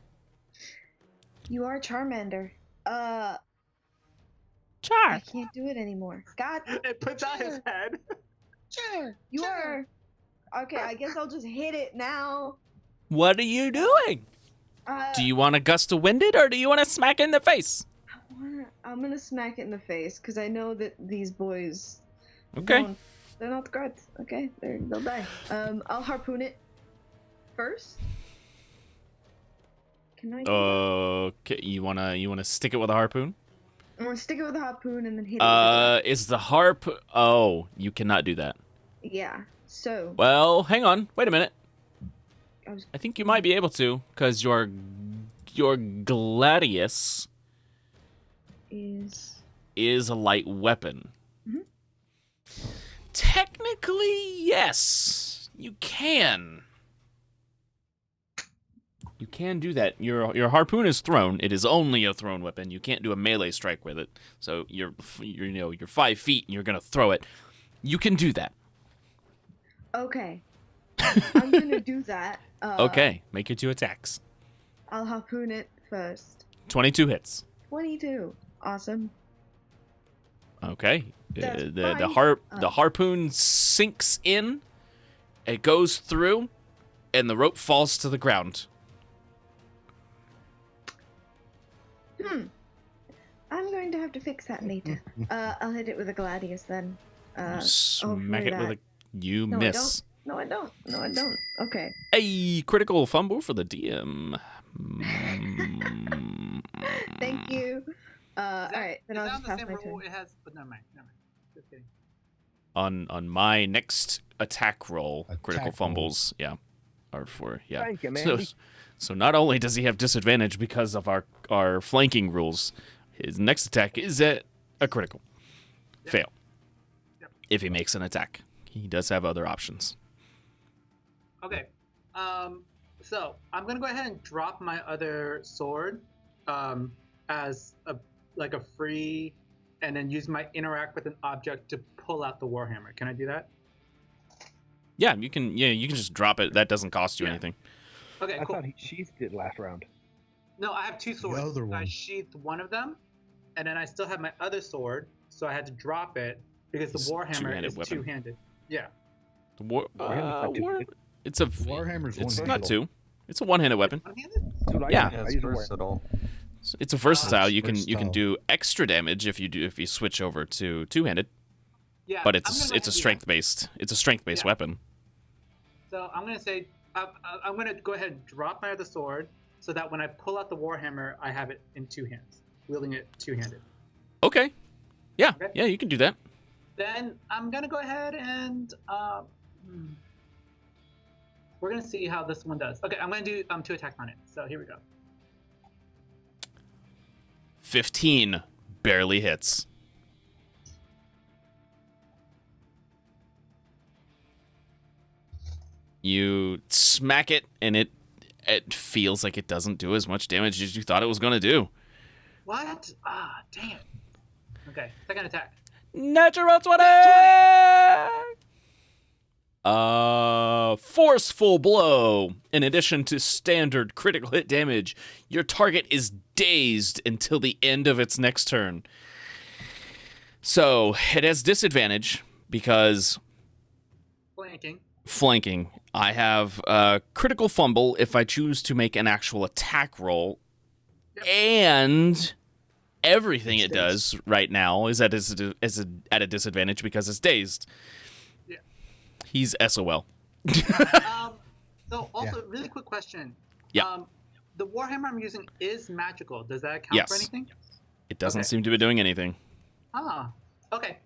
You are Charmander. I Char. can't do it anymore. God. It puts out his head. Sure. You are. Okay, I guess I'll just hit it now. What are you doing? Do you want to gust of wind it, or do you want to smack it in the face? I'm gonna smack it in the face because I know that these boys. Okay. They're not guards. Okay, they'll die. I'll harpoon it first. Can I? Do Okay, you wanna stick it with a harpoon? I'm gonna stick it with a harpoon and then hit it. Is the harp? Oh, you cannot do that. Yeah. So. Well, hang on. Wait a minute. I was. I think you might be able to, because your gladius is a light weapon. Mm-hmm. Technically, yes, you can. You can do that. Your harpoon is thrown. It is only a thrown weapon. You can't do a melee strike with it. So you're 5 feet and you're gonna throw it. You can do that. Okay. I'm gonna do that. Okay, make your 2 attacks. I'll harpoon it first. 22 hits. 22. Awesome. Okay. That's The harpoon sinks in. It goes through, and the rope falls to the ground. I'm going to have to fix that later. I'll hit it with a gladius then. Smack it with a... You No, miss. I don't. Okay. A critical fumble for the DM. Thank you. Alright, then I'll just pass my turn. It has, but never mind. Just kidding. On my next attack roll, critical roll. fumbles, are for Thank you, Mandy. So not only does he have disadvantage because of our flanking rules, his next attack is a critical fail. Yep. If he makes an attack, he does have other options. Okay. So I'm gonna go ahead and drop my other sword, as a free, and then use my interact with an object to pull out the warhammer. Can I do that? Yeah, you can. Yeah, you can just drop it. That doesn't cost you anything. Okay, I cool. thought he sheathed it last round. No, I have 2 swords. other one. I sheathed one of them, and then I still have my other sword, so I had to drop it because It's the warhammer two-handed is weapon. two-handed. Yeah. The Warhammer's not two-handed. It's a Warhammer's It's one-handed. not 2. It's a one-handed weapon. One-handed? Dude, Yeah. Yeah, I it's use a warhammer. versatile. It's a versatile. You can versatile. do extra damage if you switch over to two-handed, Yeah. but I'm gonna go ahead it's a and do that. strength-based. It's a strength-based Yeah. weapon. So I'm gonna say I'm gonna go ahead and drop my other sword so that when I pull out the warhammer, I have it in 2 hands, wielding it two-handed. Okay. Yeah. Okay. Yeah, you can do that. Then I'm gonna go ahead and we're gonna see how this one does. Okay, I'm gonna do 2 attacks on it. So here we go. 15 barely hits. You smack it, and it feels like it doesn't do as much damage as you thought it was going to do. What? Ah, dang it. Okay, second attack. Natural 20! Forceful blow. In addition to standard critical hit damage, your target is dazed until the end of its next turn. So, it has disadvantage because flanking. I have critical fumble if I choose to make an actual attack roll. Yep. And everything it does right now is at a disadvantage because it's dazed. Yeah. He's SOL. So also, really quick question. Yeah. The warhammer I'm using is magical. Does that count Yes. for anything? It doesn't Okay. seem to be doing anything. Ah, okay.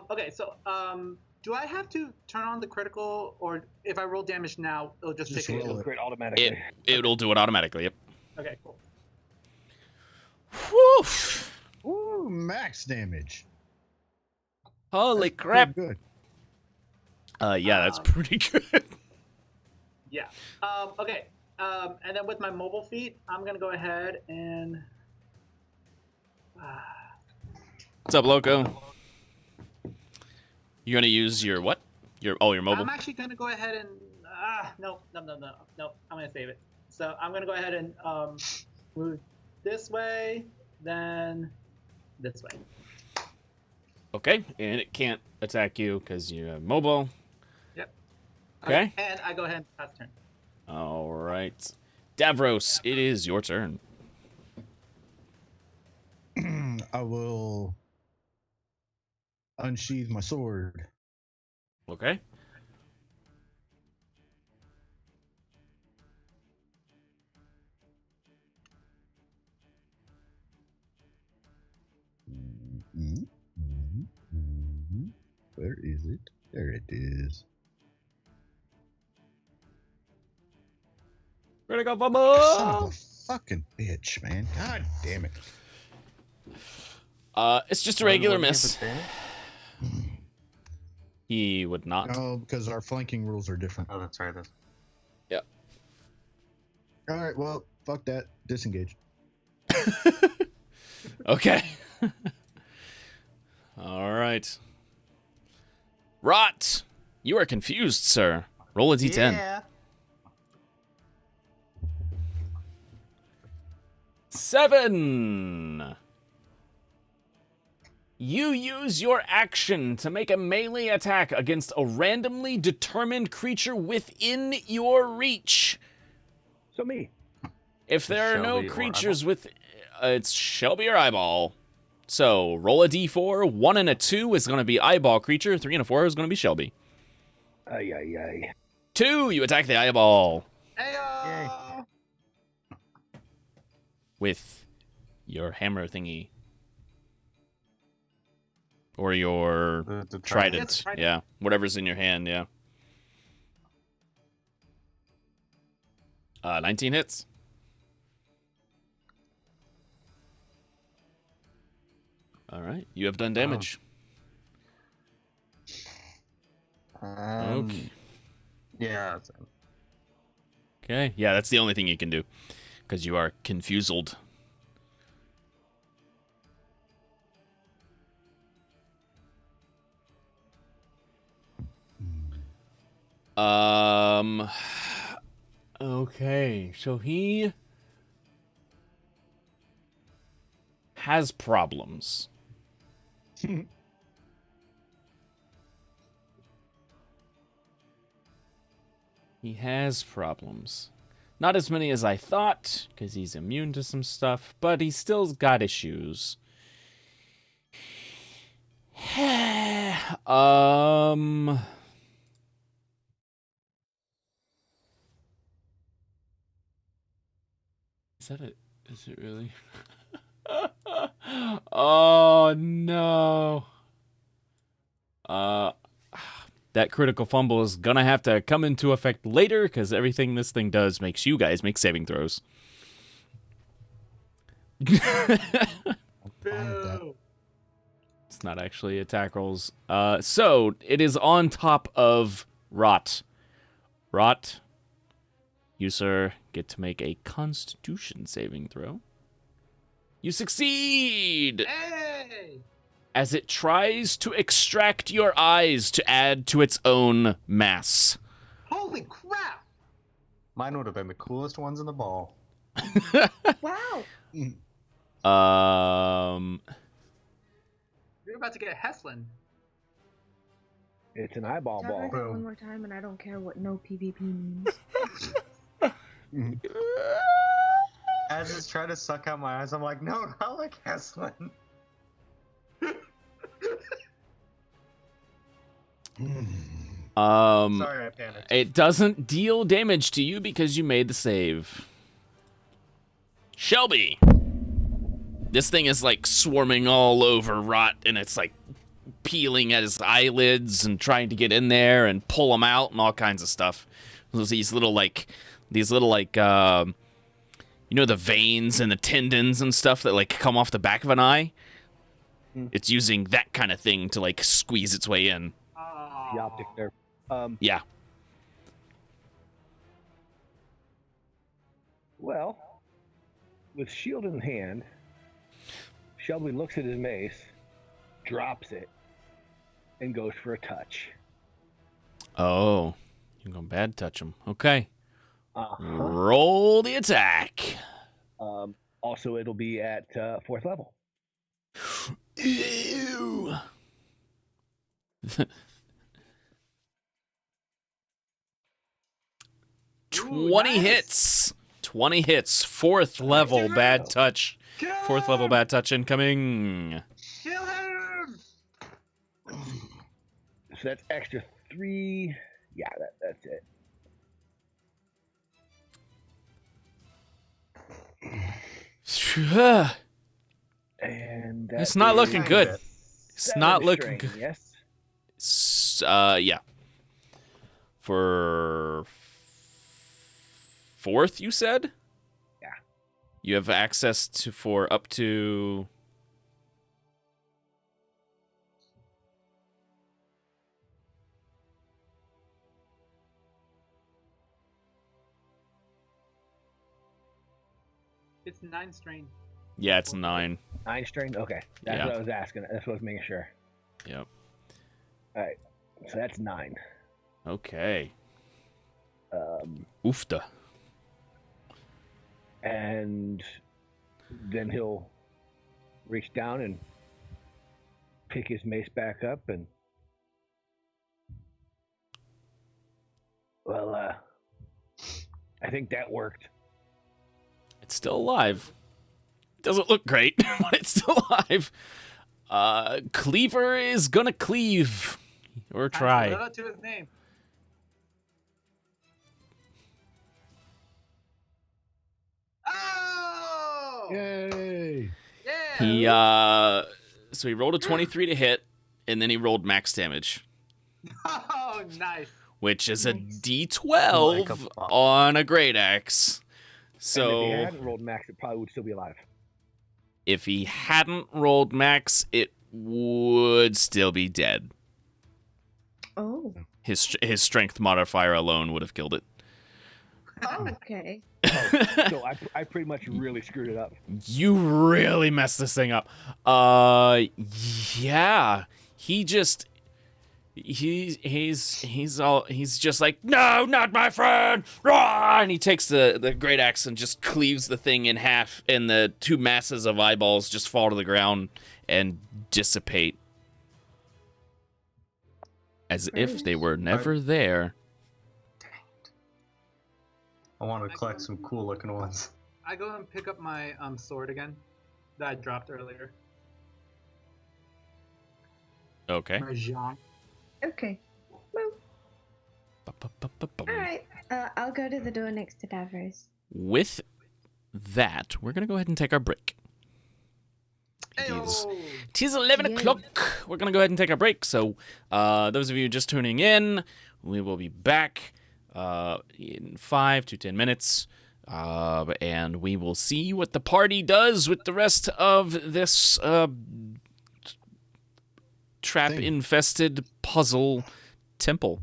Okay, so do I have to turn on the critical, or if I roll damage now, it'll just Just take it? roll It'll crit automatically. It'll do it automatically. Yep. Okay, cool. Whew. Ooh, max damage. Holy Pretty crap. Good. Yeah, that's pretty good. Yeah. Okay. And then with my mobile feat, I'm gonna go ahead and. What's up, Loco? You're gonna use your what? Your mobile. I'm actually gonna go ahead and no. I'm gonna save it. So I'm gonna go ahead and move this way, then this way. Okay, and it can't attack you because you're mobile. Yep. Okay. And I go ahead and pass turn. All right, Davros, it is your turn. I will unsheath my sword Okay. Where is it? There it is. Critical Son of fumble! a fucking bitch, man. God damn it. It's just a regular Wouldn't he have miss. advantage? He would not. No, because our flanking rules are different. Oh, that's right. Yep. All right, well, fuck that. Disengage. Okay. All right. Rot! You are confused, sir. Roll a d10. Yeah. 7! You use your action to make a melee attack against a randomly determined creature within your reach. So me. If there are no Shelby or creatures with... it's Shelby or Eyeball. So, roll a d4. 1 and a 2 is going to be Eyeball creature. 3 and a 4 is going to be Shelby. Ay, ay, ay. 2, you attack the Eyeball. Yay. With your hammer thingy. Or your The trident. Yes, trident. Yeah, whatever's in your hand, yeah. 19 hits. All right, you have done damage. Okay. Yeah. That's Okay, yeah, that's the only thing you can do. Because you are confused. Okay, so he has problems. He has problems. Not as many as I thought, because he's immune to some stuff, but he's still got issues. Is that it? Is it really? Oh no. That critical fumble is gonna have to come into effect later because everything this thing does makes you guys make saving throws. Fine with that. It's not actually attack rolls. So it is on top of Rot. Rot, you, sir, get to make a Constitution saving throw. You succeed! Hey! As it tries to extract your eyes to add to its own mass. Holy crap! Mine would have been the coolest ones in the ball. Wow. You're about to get Heslin. It's an eyeball Try ball. that one more time, and I don't care what no PvP means. As it's trying to suck out my eyes, I'm like, no, not like Heslin. Sorry, I panicked. It doesn't deal damage to you because you made the save. Shelby! This thing is like swarming all over Rot, and it's like peeling at his eyelids and trying to get in there and pull him out and all kinds of stuff. There's these little you know, the veins and the tendons and stuff that like come off the back of an eye. It's using that kind of thing to like squeeze its way in. The optic nerve. Yeah. Well, with shield in hand, Shelby looks at his mace, drops it, and goes for a touch. Oh, you're gonna bad touch him. Okay. Uh-huh. Roll the attack. Also, it'll be at 4th level. Ew. 20 nice. hits. 20 hits. 4th level him. bad touch. Kill 4th level him! bad touch incoming. Kill him! So that's extra 3. Yeah, that's it. And It's not looking good. It's not looking strain, good. Yes. Yeah. For 4th, you said? Yeah. You have access to for up to. It's 9 strain. Yeah, it's 9. 9 strain. Okay, that's Yeah. what I was asking. That's what I was making sure. Yep. All right, so that's 9. Okay. Oofta. And then he'll reach down and pick his mace back up and. Well, I think that worked. It's still alive. Doesn't look great, but it's still alive. Cleaver is gonna cleave. Or try. Live up to his name. Oh! Yay! Yeah! So he rolled a 23 to hit, and then he rolled max damage, Oh, nice. which is a Nice. D12 Like a boss. on a great axe. So And if he hadn't rolled max, it probably would still be alive. if he hadn't rolled max, it would still be dead. Oh. His strength modifier alone would have killed it. Oh, okay. So I pretty much really screwed it up. You really messed this thing up. Yeah. He's just like, no, not my friend. Rah! And he takes the great axe and just cleaves the thing in half, and the 2 masses of eyeballs just fall to the ground and dissipate as if they were never there. I want to collect some cool looking ones. I go and pick up my sword again that I dropped earlier. Okay. My Jean. Okay. Well, alright. I'll go to the door next to Davros. With that, we're going to go ahead and take our break. Ayo! It is 11 Yay. o'clock. We're going to go ahead and take our break. So, those of you just tuning in, we will be back in 5 to 10 minutes. And we will see what the party does with the rest of this trap-infested puzzle temple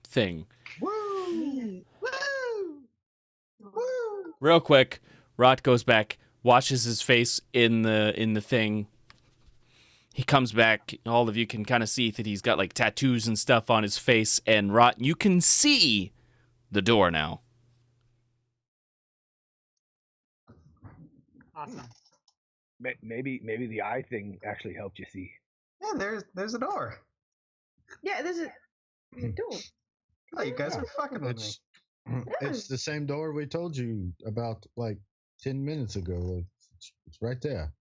thing. Woo! Real quick, Rot goes back, washes his face in the thing. He comes back. All of you can kind of see that he's got like tattoos and stuff on his face. And Rot, you can see the door now. Awesome. Maybe the eye thing actually helped you see. Yeah, there's a door. Yeah, there's a door. Oh, you guys are fucking with me. It's the same door we told you about like 10 minutes ago. It's right there.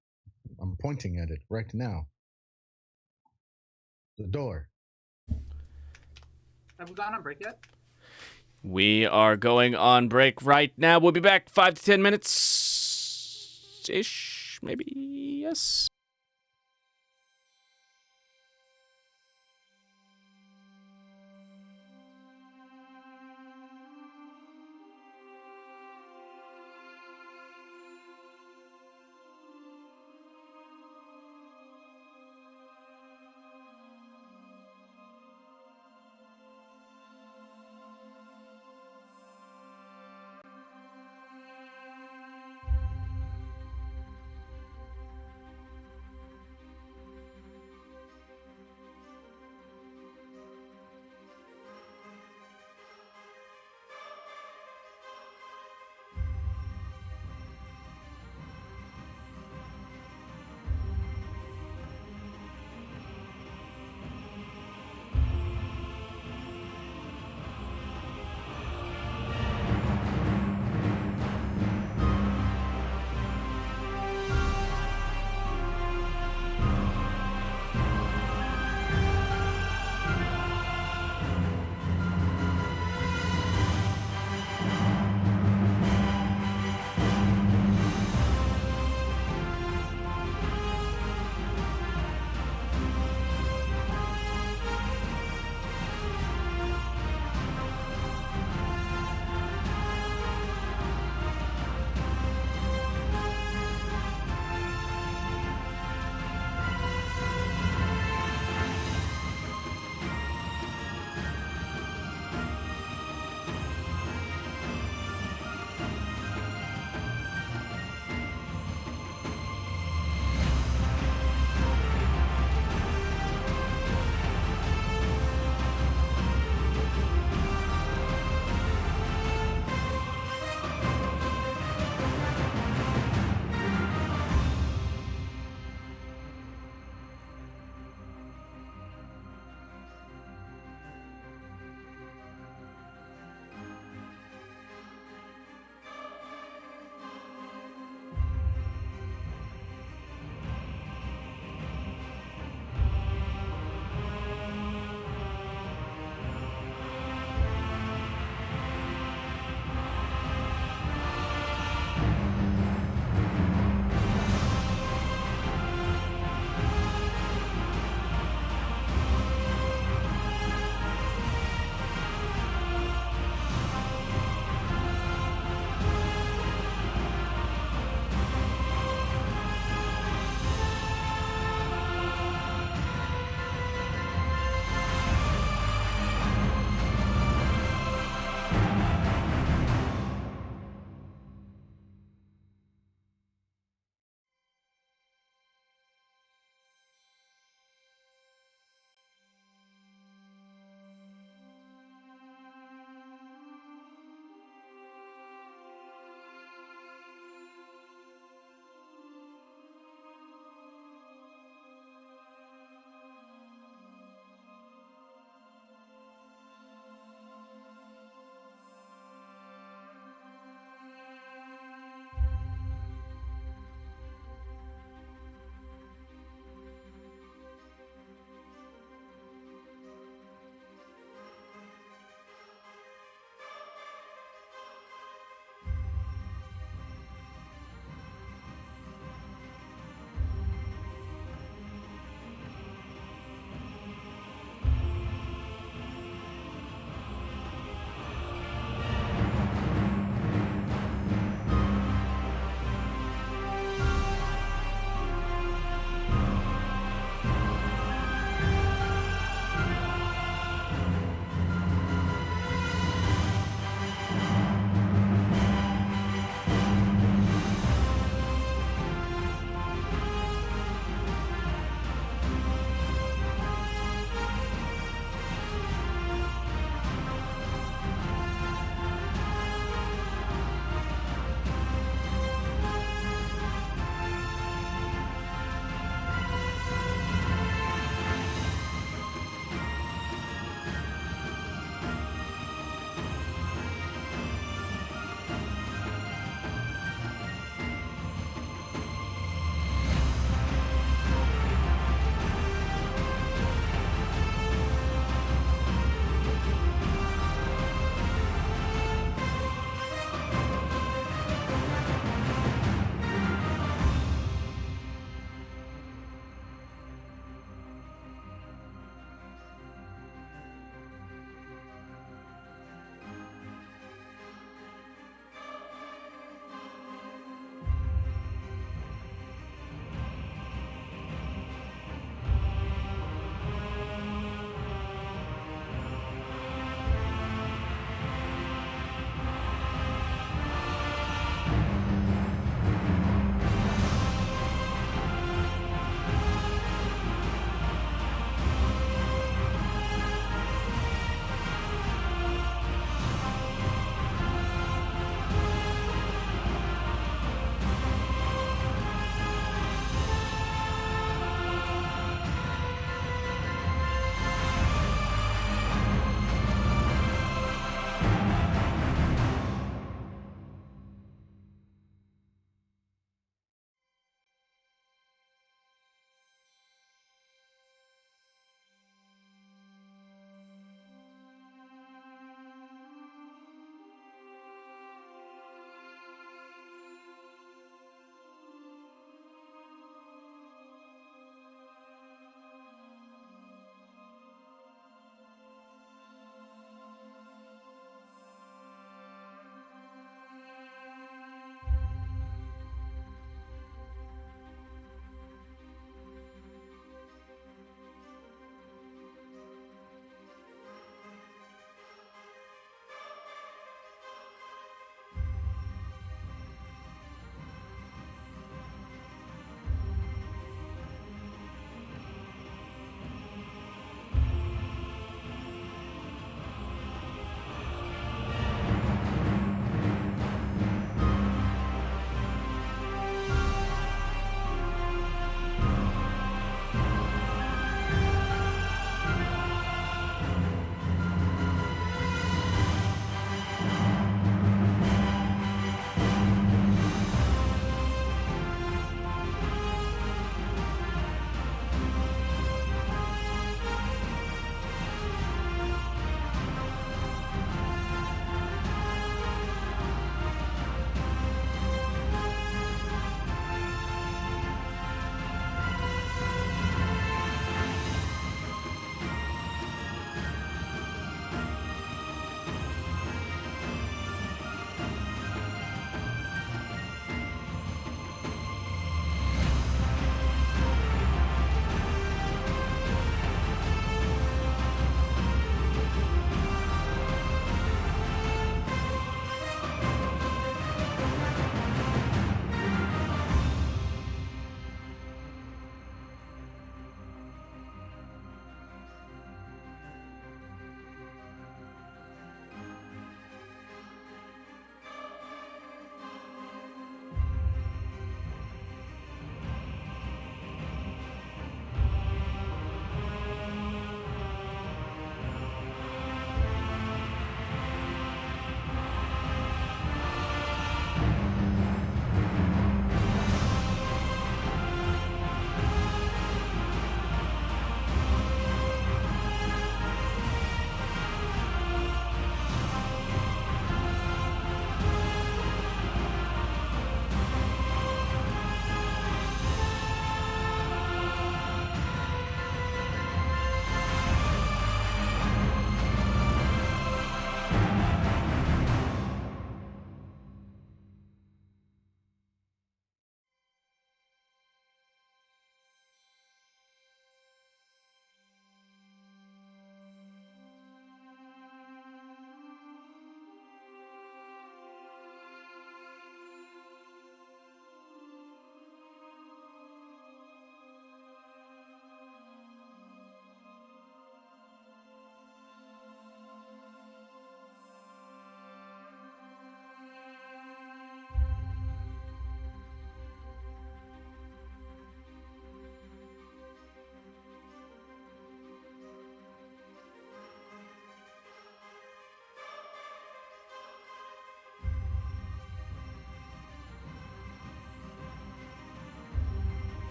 I'm pointing at it right now. The door. Have we gone on break yet? We are going on break right now. We'll be back 5 to 10 minutes-ish, maybe, yes.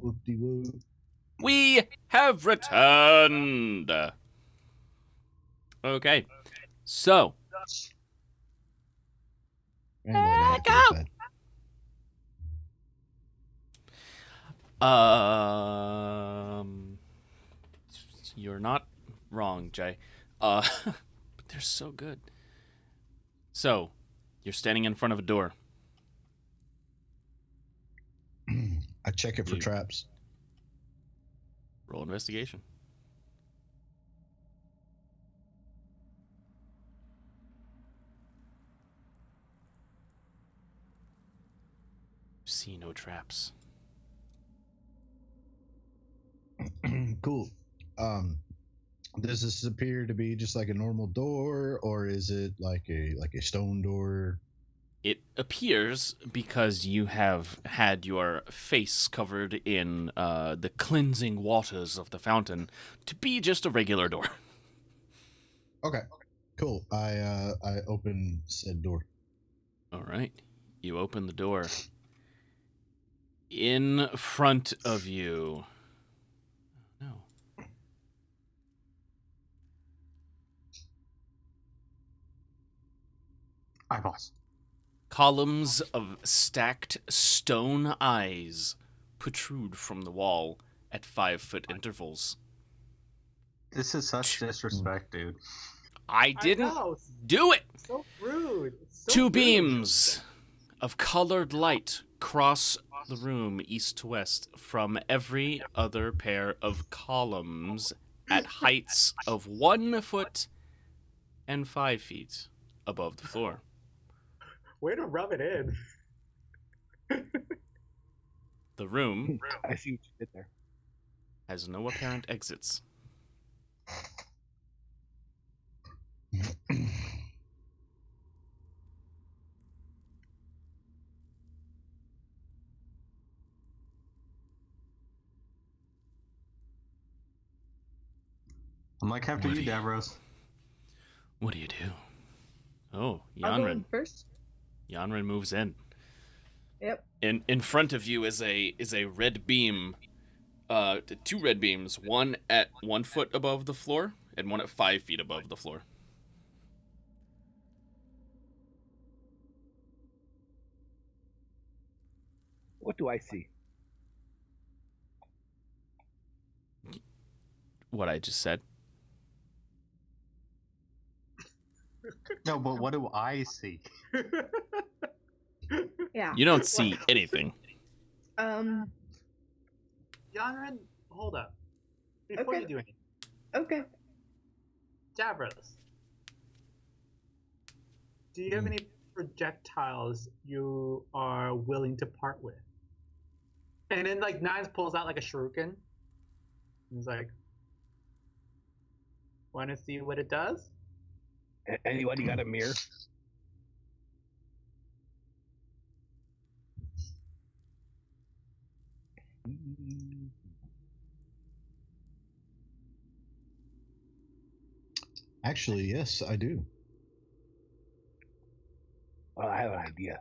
Whoop-de-whoop. We have returned. Okay, so And that Go! goes bad. you're not wrong, Jay. But they're so good. So, you're standing in front of a door. I check it for You- traps. Roll investigation. See no traps. Cool. Does this appear to be just like a normal door, or is it like a stone door? It appears, because you have had your face covered in the cleansing waters of the fountain, to be just a regular door. Okay, cool. I open said door. All right. You open the door. In front of you. No. Eyeballs. Columns of stacked stone eyes protrude from the wall at 5-foot intervals. This is such disrespect, dude. I didn't know. do it! So rude. It's so Two rude. beams of colored light cross the room east to west from every other pair of columns at heights of 1 foot and 5 feet above the floor. Way to rub it in. The room I see what you did there. has no apparent exits. I'm like after What you, do you- Davros. What do you do? Oh, I'll go in Yanren. first. Yanren moves in. Yep. In front of you is a red beam. Two red beams. One at 1 foot above the floor, and one at 5 feet above the floor. What do I see? What I just said. No, but what do I see? Yeah. You don't see anything. Um. Yanren, hold up. Before Okay. you do anything, Okay. Davros, do you have any projectiles you are willing to part with? And then, like, Nines pulls out, like, a shuriken. He's like, want to see what it does? Anybody got a mirror? Actually, yes, I do. Well, I have an idea.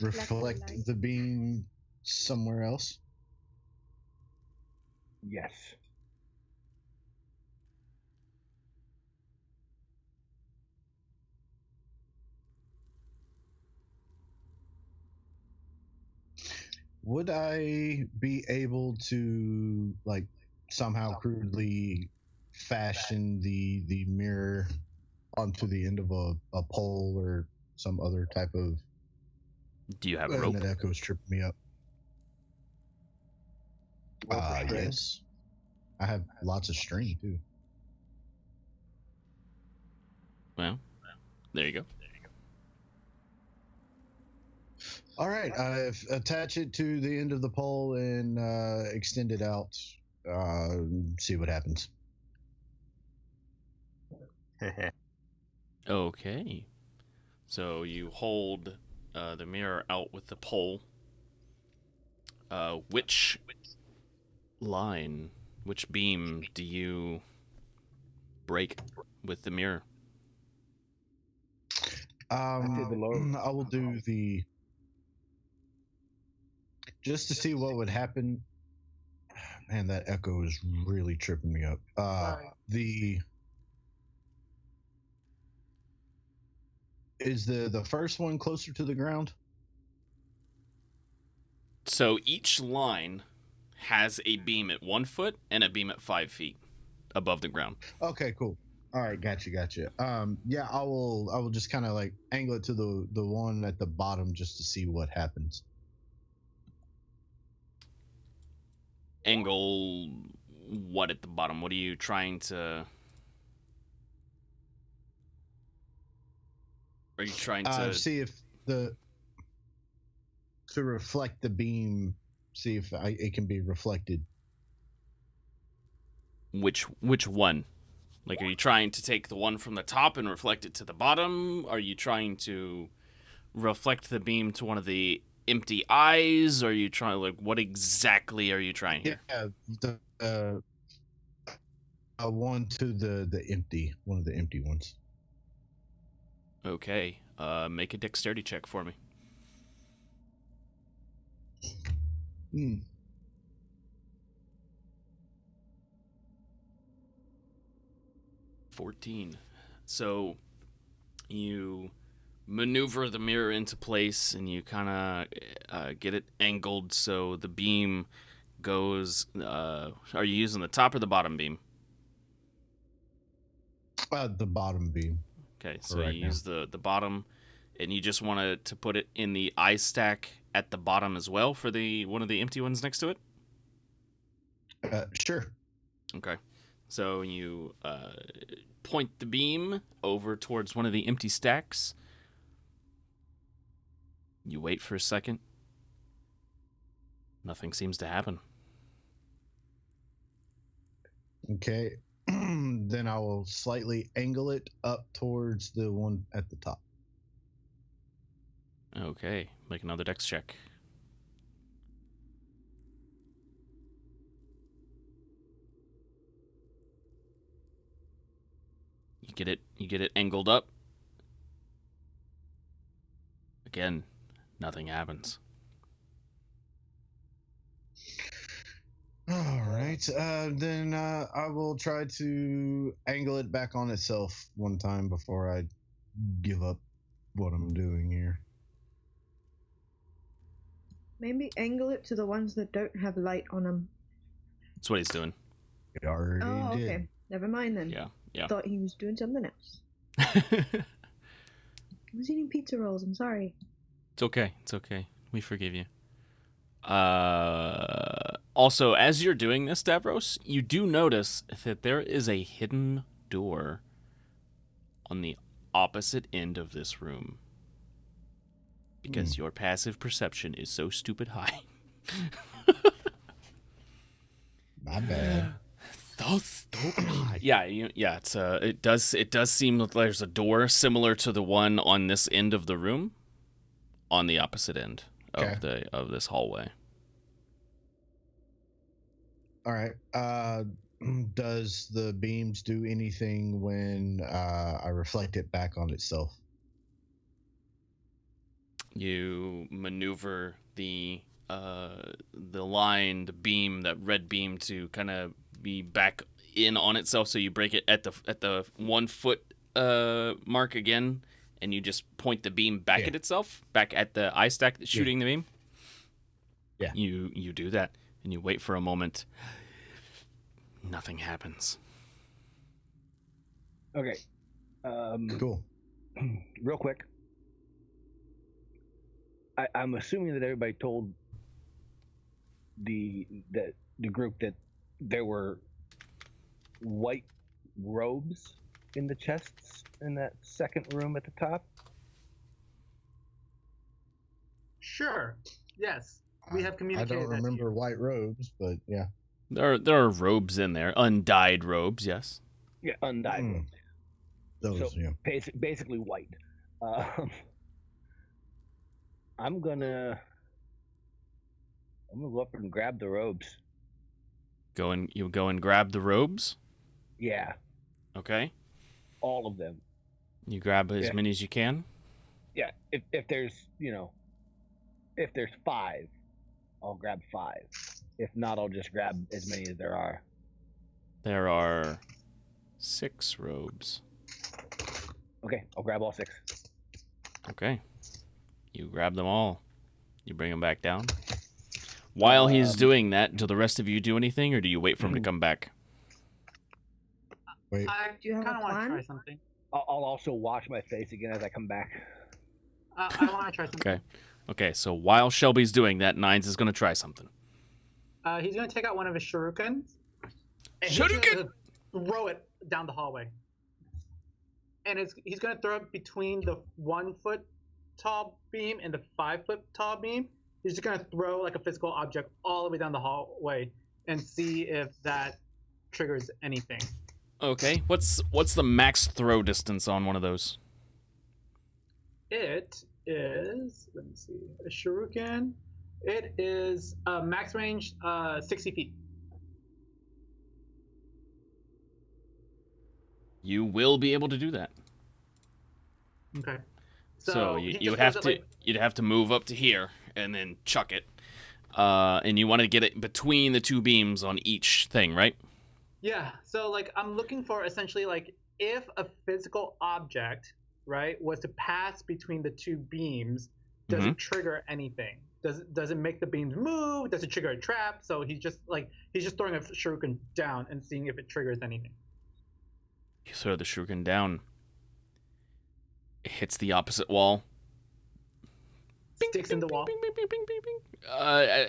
Reflect light. the beam somewhere else. Yes. Would I be able to like somehow crudely fashion the mirror onto the end of a pole or some other type of Do you have a rope? that echoes tripping me up? Rope or string? Yes. I have lots of string too. Well, there you go. All right, I've attach it to the end of the pole and extend it out. See what happens. Okay. So you hold the mirror out with the pole. Which line, which beam do you break with the mirror? the lower. I will do the just to see what would happen. Man, that echo is really tripping me up. Is the first one closer to the ground? So each line has a beam at 1 foot and a beam at 5 feet above the ground. Okay, cool. All right, gotcha. Yeah, I will just kind of like angle it to the one at the bottom just to see what happens. Angle what at the bottom? What are you trying to? Are you trying to see if to reflect the beam? See if it can be reflected. Which one? Like, are you trying to take the one from the top and reflect it to the bottom? Are you trying to reflect the beam to one of the empty eyes? Are you trying, like, what exactly are you trying here? Yeah, the one to the empty, one of the empty ones. Okay, make a dexterity check for me. 14. So you maneuver the mirror into place and you kind of get it angled so the beam goes. Are you using the top or the bottom beam? The bottom beam. Okay, so you use the bottom, and you just want to put it in the eye stack at the bottom as well for the one of the empty ones next to it? Sure. Okay. So you point the beam over towards one of the empty stacks. You wait for a second. Nothing seems to happen. Okay. Then I will slightly angle it up towards the one at the top. Okay, make another dex check. You get it angled up. Again, nothing happens. All right. Then I will try to angle it back on itself one time before I give up what I'm doing here. Maybe angle it to the ones that don't have light on them. That's what he's doing. It already did. Okay. Never mind then. Yeah. Thought he was doing something else. I was eating pizza rolls. I'm sorry. It's okay. We forgive you. Also, as you're doing this, Davros, you do notice that there is a hidden door on the opposite end of this room. Because your passive perception is so stupid high. My bad. So stupid high. Yeah. It does seem like there's a door similar to the one on this end of the room, on the opposite end of this hallway. All right. Does the beams do anything when I reflect it back on itself? You maneuver the line, the beam, that red beam, to kind of be back in on itself. So you break it at the 1 foot mark again, and you just point the beam back at itself, back at the eye stack that's shooting the beam. Yeah. You do that, and you wait for a moment. Nothing happens. Okay. Cool. Real quick. I'm assuming that everybody told the group that there were white robes in the chests in that second room at the top. Sure. Yes. We have communicated. I don't remember white robes, but yeah. There are robes in there, undyed robes, yes. Yeah, undyed robes. Those, so basically white. I'm gonna go up and grab the robes. You go and grab the robes? Yeah. Okay. All of them. You grab as many as you can? Yeah, if there's if there's 5, I'll grab 5. If not, I'll just grab as many as there are. There are 6 robes. Okay, I'll grab all 6. Okay. You grab them all. You bring them back down. While he's doing that, do the rest of you do anything, or do you wait for him to come back? Wait. I Do you have kind a of want to plan? try something. I'll also wash my face again as I come back. I want to try something. Okay. Okay, so while Shelby's doing that, Nines is going to try something. He's gonna take out one of his shurikens. And Shuriken! He's gonna throw it down the hallway. And he's gonna throw it between the 1 foot tall beam and the 5 foot tall beam. He's just gonna throw like a physical object all the way down the hallway and see if that triggers anything. Okay, what's the max throw distance on one of those? It is, let me see, a shuriken. It is max range 60 feet. You will be able to do that. Okay. So he you just would have does to it, like, you'd have to move up to here and then chuck it. And you want to get it between the 2 beams on each thing, right? yeah. So like I'm looking for essentially like if a physical object, right, was to pass between the 2 beams, does it trigger anything? Does it make the beams move? Does it trigger a trap? So he's just throwing a shuriken down and seeing if it triggers anything. You throw the shuriken down. It hits the opposite wall. Sticks in the wall. Bing, bing, bing, bing, bing, bing.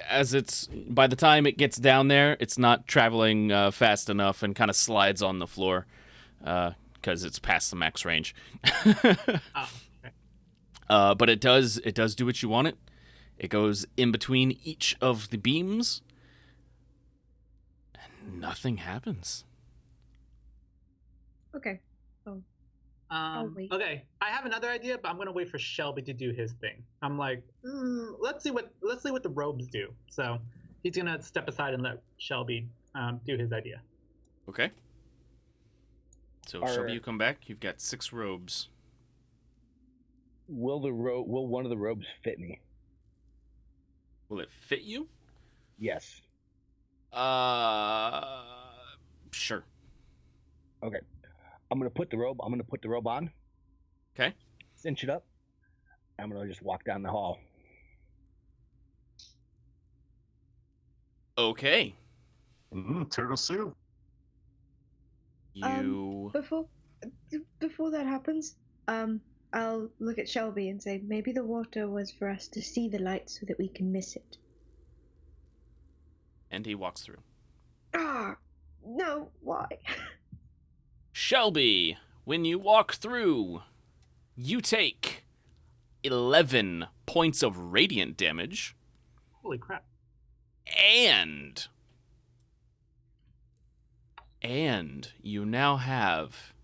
As it's by the time it gets down there, it's not traveling fast enough and kind of slides on the floor because it's past the max range. Oh, okay. But it does do what you want it. It goes in between each of the beams, and nothing happens. Okay. Oh, I'll wait. Okay, I have another idea, but I'm gonna wait for Shelby to do his thing. I'm like, let's see what the robes do. So he's gonna step aside and let Shelby do his idea. Okay. So Shelby, you come back. You've got 6 robes. Will one of the robes fit me? Will it fit you? Yes. Sure. Okay. I'm gonna put the robe on. Okay. Cinch it up. I'm gonna just walk down the hall. Okay. Turtle soup. You. Before that happens, I'll look at Shelby and say, maybe the water was for us to see the light so that we can miss it. And he walks through. Ah, no, why? Shelby, when you walk through, you take 11 points of radiant damage. Holy crap. And you now have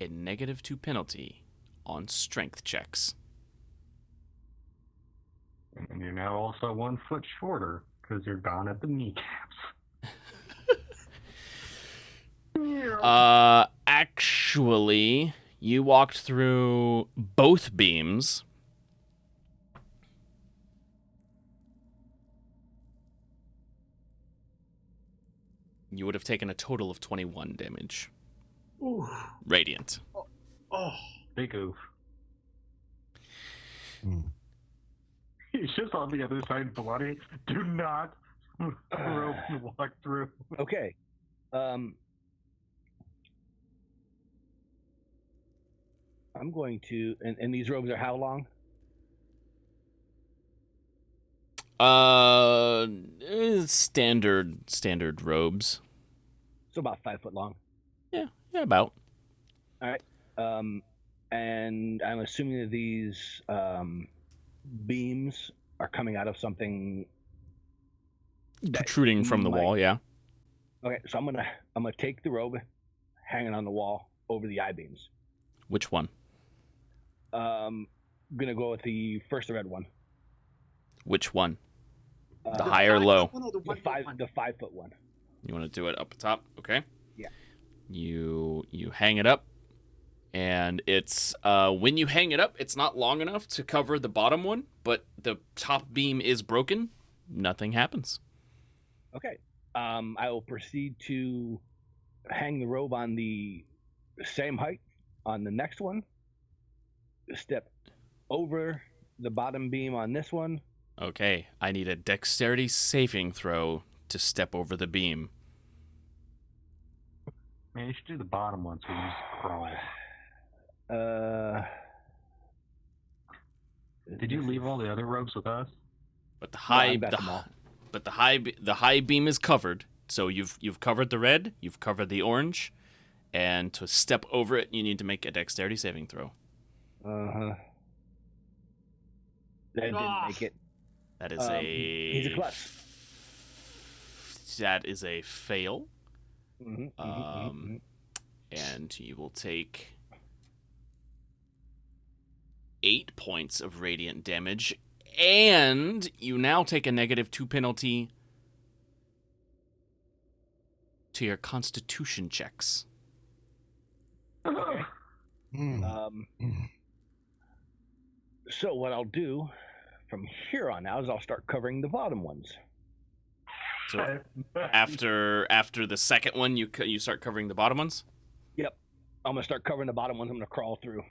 a -2 penalty on strength checks. And you're now also 1 foot shorter because you're gone at the kneecaps. Actually, you walked through both beams. You would have taken a total of 21 damage. Ooh. Radiant. Oh. Big oof. He's just on the other side, bloody. Do not rope and walk through. Okay. I'm going to, and these robes are how long? Standard robes. So about 5 foot long. Yeah, about. All right. And I'm assuming that these beams are coming out of something Protruding from the wall, yeah. Okay, so I'm gonna take the robe hanging on the wall over the I-beams. Which one? Gonna go with the first red one. Which one? The high or low? The 5 foot one. You want to do it up top? Okay. Yeah. You hang it up, And it's when you hang it up, it's not long enough to cover the bottom one, but the top beam is broken. Nothing happens. Okay. I will proceed to hang the robe on the same height on the next one. Step over the bottom beam on this one. Okay, I need a dexterity saving throw to step over the beam. Man, you should do the bottom one so you just crawl. Did you leave all the other ropes with us? But the No, high, I've got them all. but the high beam is covered. So you've covered the red, you've covered the orange, and to step over it, you need to make a dexterity saving throw. That didn't make it. That is He's a plus. That is a fail. Mm-hmm. And you will take 8 points of radiant damage, and you now take a -2 penalty to your Constitution checks. Okay. So what I'll do from here on out is I'll start covering the bottom ones. So after the second one, you start covering the bottom ones. Yep, I'm gonna start covering the bottom ones. I'm gonna crawl through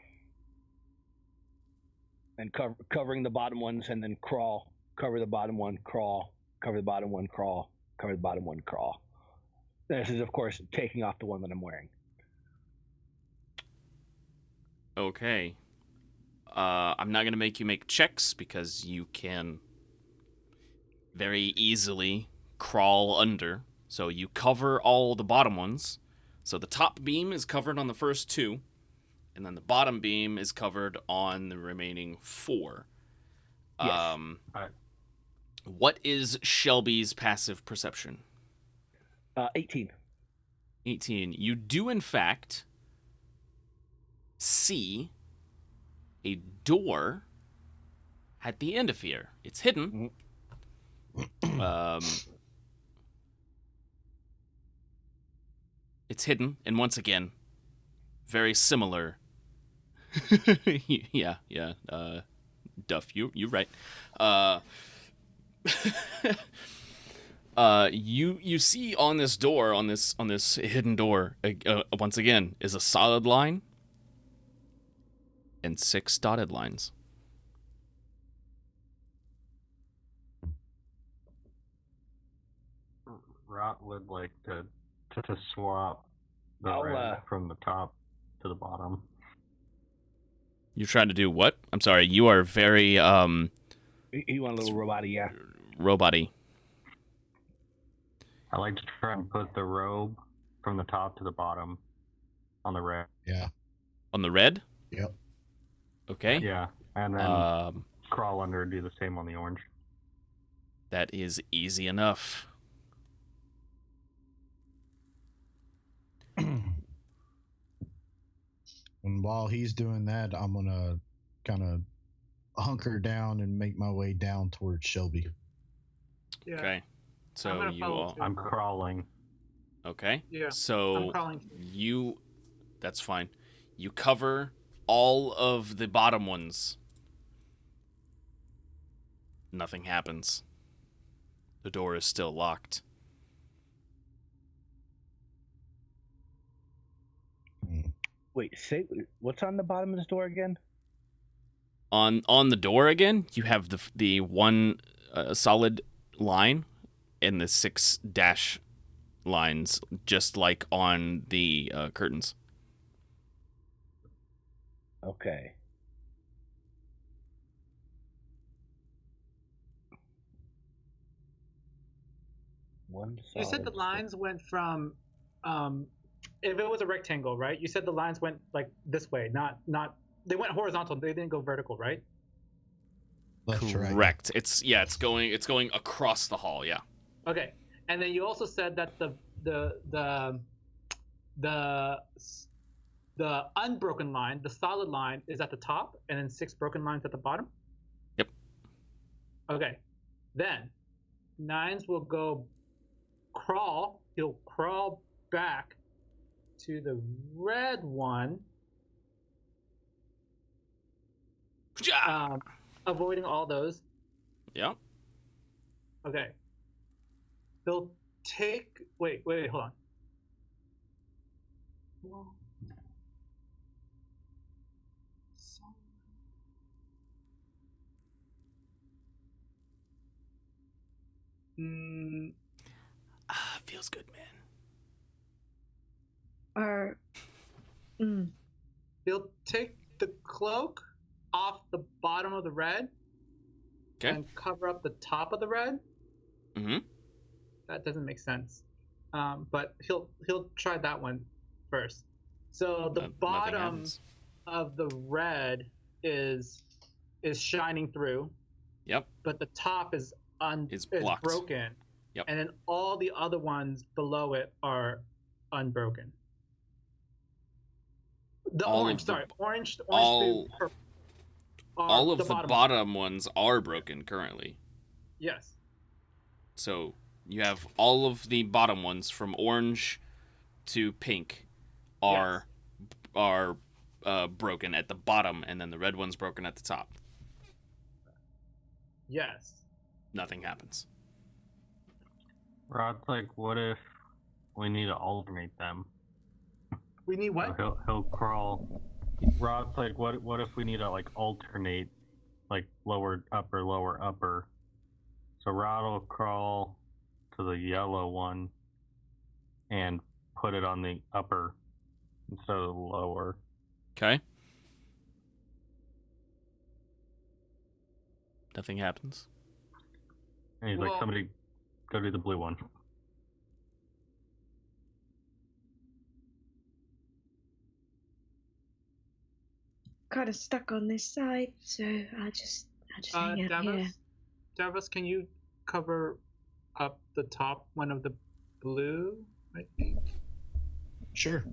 and covering the bottom ones, and then crawl, cover the bottom one, crawl, cover the bottom one, crawl, cover the bottom one, crawl. This is, of course, taking off the one that I'm wearing. Okay. I'm not going to make you make checks because you can very easily crawl under. So you cover all the bottom ones. So the top beam is covered on the first 2, and then the bottom beam is covered on the remaining 4. Yes. What is Shelby's passive perception? 18. 18. You do, in fact, see a door at the end of here. It's hidden. It's hidden, and once again, very similar. yeah. Duff, you're right. You see on this door, on this hidden door, once again, is a solid line and 6 dotted lines. Rot would like to swap the red from the top to the bottom. You're trying to do what? I'm sorry, you are very You want a little robot-y, yeah. Robot-y. I like to try and put the robe from the top to the bottom on the red. Yeah. On the red? Yep. Okay. Yeah, and then crawl under and do the same on the orange. That is easy enough. And while he's doing that, I'm gonna kind of hunker down and make my way down towards Shelby. Yeah. Okay. So you all. I'm crawling. Okay. Yeah. So I'm crawling. That's fine. You cover all of the bottom ones. Nothing happens. The door is still locked. Wait, say what's on the bottom of this door again? On the door again, you have the one solid line and the 6 dash lines, just like on the curtains. Okay. You said the lines went from, if it was a rectangle, right? You said the lines went like this way, not they went horizontal. They didn't go vertical, right? Left to right. Correct. It's going across the hall. Yeah. Okay. And then you also said that the unbroken line, the solid line, is at the top, and then 6 broken lines at the bottom. Yep. Okay. Then Nines will go He'll crawl back to the red one, avoiding all those. Yep. Okay. They'll take. Wait, hold on. Well, Feels good, man. They'll take the cloak off the bottom of the red and cover up the top of the red. Mm-hmm. That doesn't make sense. But he'll try that one first. So the bottom of the red is shining through. Yep. But the top is blocked. broken. Yep. And then all the other ones below it are unbroken. Orange, through purple. All of the bottom ones are broken currently. Yes. So you have all of the bottom ones from orange to pink are broken at the bottom, and then the red one's broken at the top. Yes. Nothing happens. Rod's like, what if we need to alternate them? We need what? So he'll crawl. Rod's like, what if we need to like alternate, like lower upper. So Rod will crawl to the yellow one and put it on the upper instead of the lower. Okay. Nothing happens. And he's like, somebody go to the blue one. Kind of stuck on this side, so I just hang out here. Davos, can you cover up the top one of the blue? I think. Sure.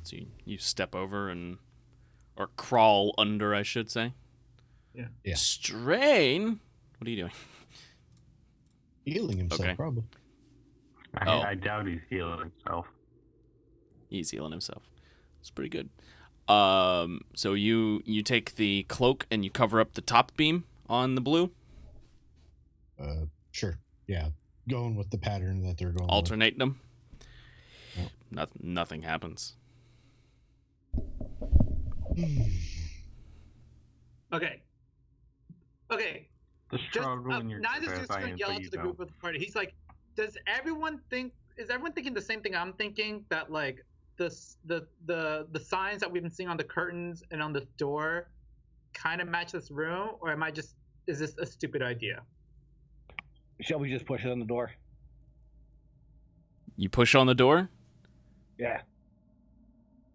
So you step over or crawl under, I should say. Yeah. Strain. What are you doing? Healing himself, probably. I doubt he's healing himself. He's healing himself. It's pretty good. So you take the cloak and you cover up the top beam on the blue? Sure. Yeah. Going with the pattern that they're going Alternating them? Yep. Nothing happens. Okay. The struggle in your Neither's just going to yell out to the group of the party. He's like, is everyone thinking the same thing I'm thinking? That like the signs that we've been seeing on the curtains and on the door kind of match this room, or is this a stupid idea? Shall we just push it on the door? You push on the door? Yeah.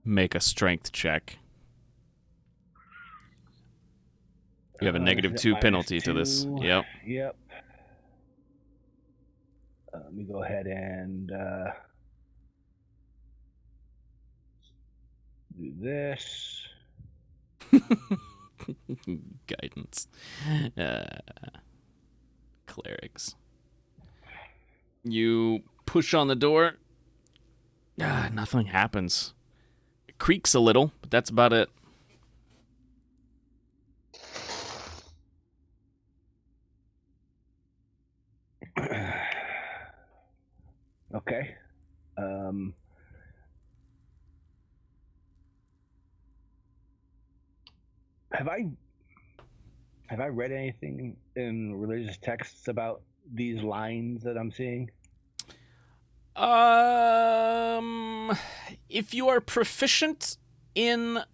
Make a strength check. You have a -2 penalty to this. Yep. Yep. Let me go ahead and do this. Guidance. Clerics. You push on the door. Nothing happens. It creaks a little, but that's about it. Okay. Have I read anything in religious texts about these lines that I'm seeing? If you are proficient in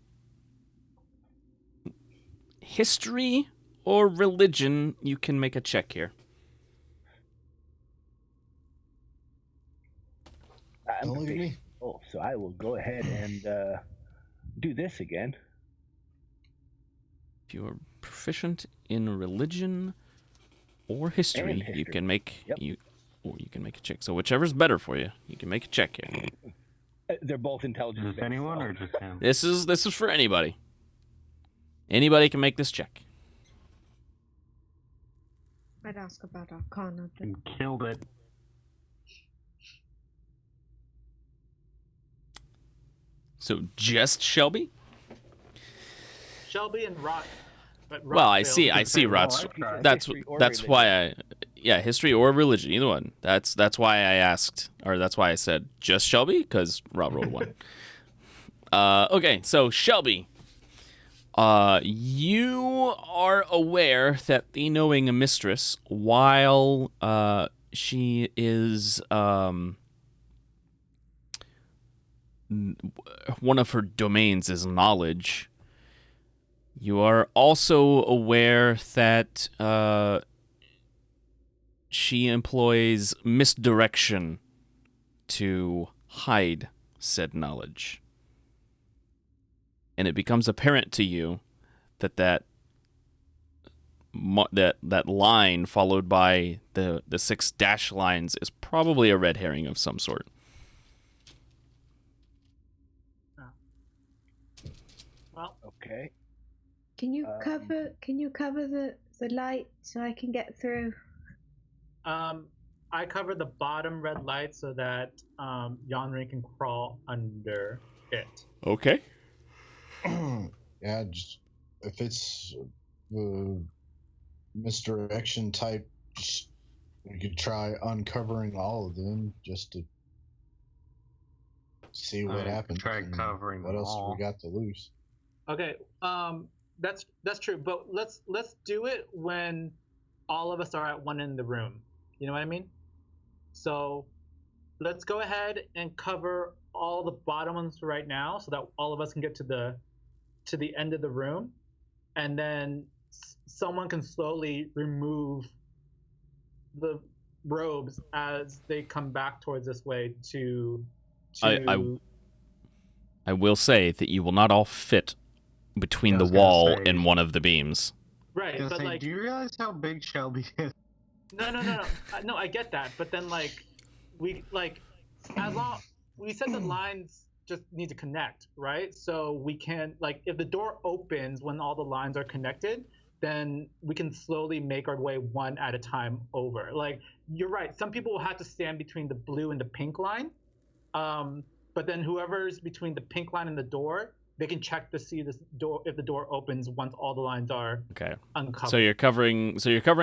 history or religion, you can make a check here. Don't look at me. Oh, so I will go ahead and do this again. If you are proficient in religion or history, you can make you can make a check. So whichever's better for you, you can make a check here. They're both intelligence. Is this anyone or just him? This is for anybody. Anybody can make this check. I'd ask about Arcana. But... You killed it. So just Shelby? Shelby and Rot. Well, I see Rot's. That's why history or religion, either one. That's why I asked, or that's why I said just Shelby, because Rot rolled 1. Okay, so Shelby, you are aware that the knowing mistress, while she is one of her domains is knowledge. You are also aware that she employs misdirection to hide said knowledge. And it becomes apparent to you that line followed by the 6 dash lines is probably a red herring of some sort. Well, Okay. Can you cover the light so I can get through? I cover the bottom red light so that Yanri can crawl under it. Okay. Yeah, just if it's the misdirection type, we could try uncovering all of them just to see what happens. Try covering what else all. we got to lose. Okay, that's true, but let's do it when all of us are at one end of the room. You know what I mean? So let's go ahead and cover all the bottom ones right now, so that all of us can get to the end of the room, and then someone can slowly remove the robes as they come back towards this way to I will say that you will not all fit between the wall and one of the beams. Right, but like, do you realize how big Shelby is? No, no, I get that, but then we said the lines just need to connect, right? So we can, if the door opens when all the lines are connected, then we can slowly make our way one at a time over. You're right, some people will have to stand between the blue and the pink line, but then whoever's between the pink line and the door, they can check to see this door if the door opens once all the lines are uncovered. So you're covering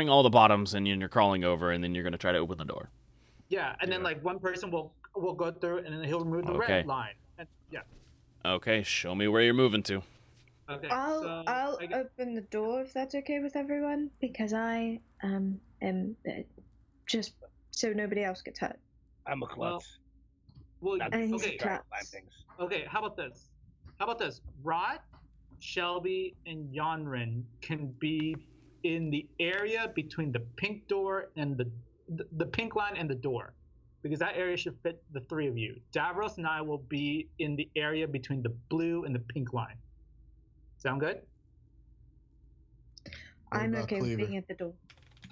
all the bottoms, and you're crawling over, and then you're going to try to open the door. Yeah, and then one person will go through, and then he'll remove the red line. And, yeah. Okay, show me where you're moving to. Okay. I'll open the door if that's okay with everyone, because I am just so nobody else gets hurt. I'm a klutz. Okay, how about this? Rot, Shelby, and Yanrin can be in the area between the pink door and the pink line and the door, because that area should fit the 3 of you. Davros and I will be in the area between the blue and the pink line. Sound good? I'm okay with being at the door.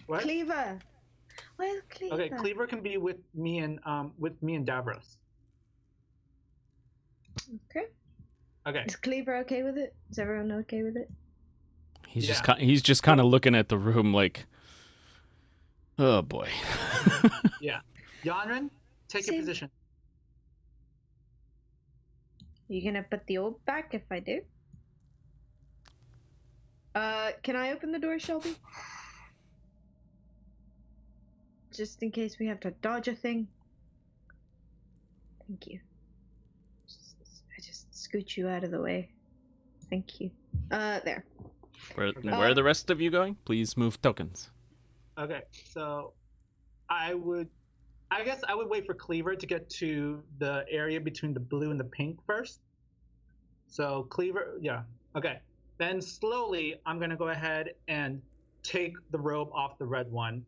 What? Cleaver. Where's Cleaver? Okay, Cleaver can be with me and Davros. Okay. Okay. Is Cleaver okay with it? Is everyone okay with it? He's just kind of looking at the room like, oh boy. Yeah. Yanrin, take your position. You gonna put the orb back if I do? Can I open the door, Shelby? Just in case we have to dodge a thing. Thank you. I just scoot you out of the way. Thank you. There. Where are the rest of you going? Please move tokens. Okay, so I guess I would wait for Cleaver to get to the area between the blue and the pink first. So Cleaver, yeah. Okay. Then slowly, I'm going to go ahead and take the robe off the red one.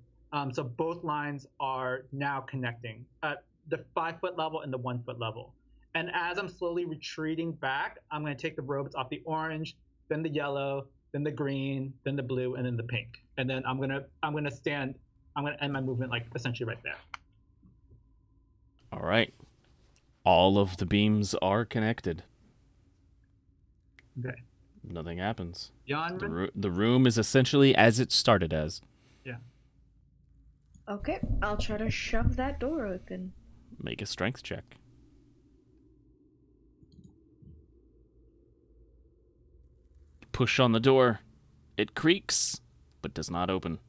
So both lines are now connecting at the 5-foot level and the 1-foot level. And as I'm slowly retreating back, I'm going to take the robes off the orange, then the yellow, then the green, then the blue, and then the pink. And then I'm going to end my movement essentially right there. All right. All of the beams are connected. Okay. Nothing happens. The room is essentially as it started as. Yeah. Okay, I'll try to shove that door open. Make a strength check. push on the door. It creaks, but does not open.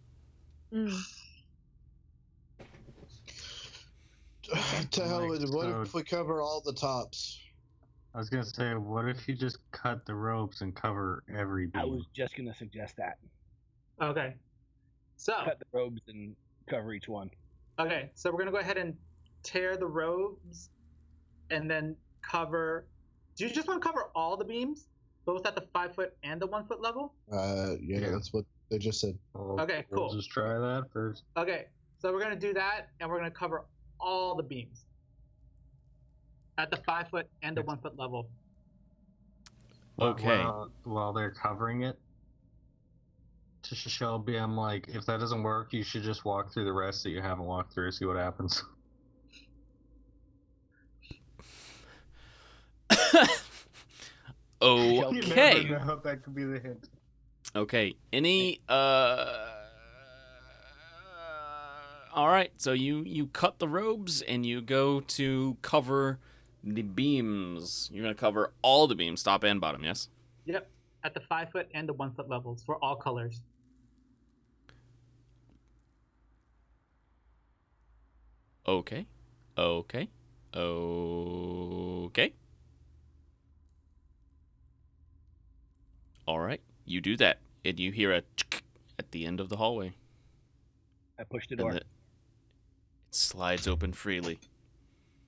Mm. To hell with it. What if we cover all the tops? I was gonna say, what if you just cut the ropes and cover every beam? I was just gonna suggest that. Okay. So Cut the robes and cover each one. okay, so we're gonna go ahead and tear the robes, and then cover. Do you just want to cover all the beams, both at the 5 foot and the 1 foot level? Yeah, that's what they just said. Okay, We'll cool. just try that first. Okay, so we're gonna do that, and we're gonna cover all the beams at the 5 foot and the 1 foot level. Okay. While they're covering it, to Shelby, I'm like, if that doesn't work, you should just walk through the rest that you haven't walked through, see what happens. Okay. You never know, that could be the hint. Okay. Any all right. So you cut the robes and you go to cover the beams. You're going to cover all the beams, top and bottom, yes? Yep, at the 5 foot and the 1 foot levels for all colors. Okay. Okay. Okay. All right. You do that, and you hear a at the end of the hallway. I pushed the And door. it slides open freely.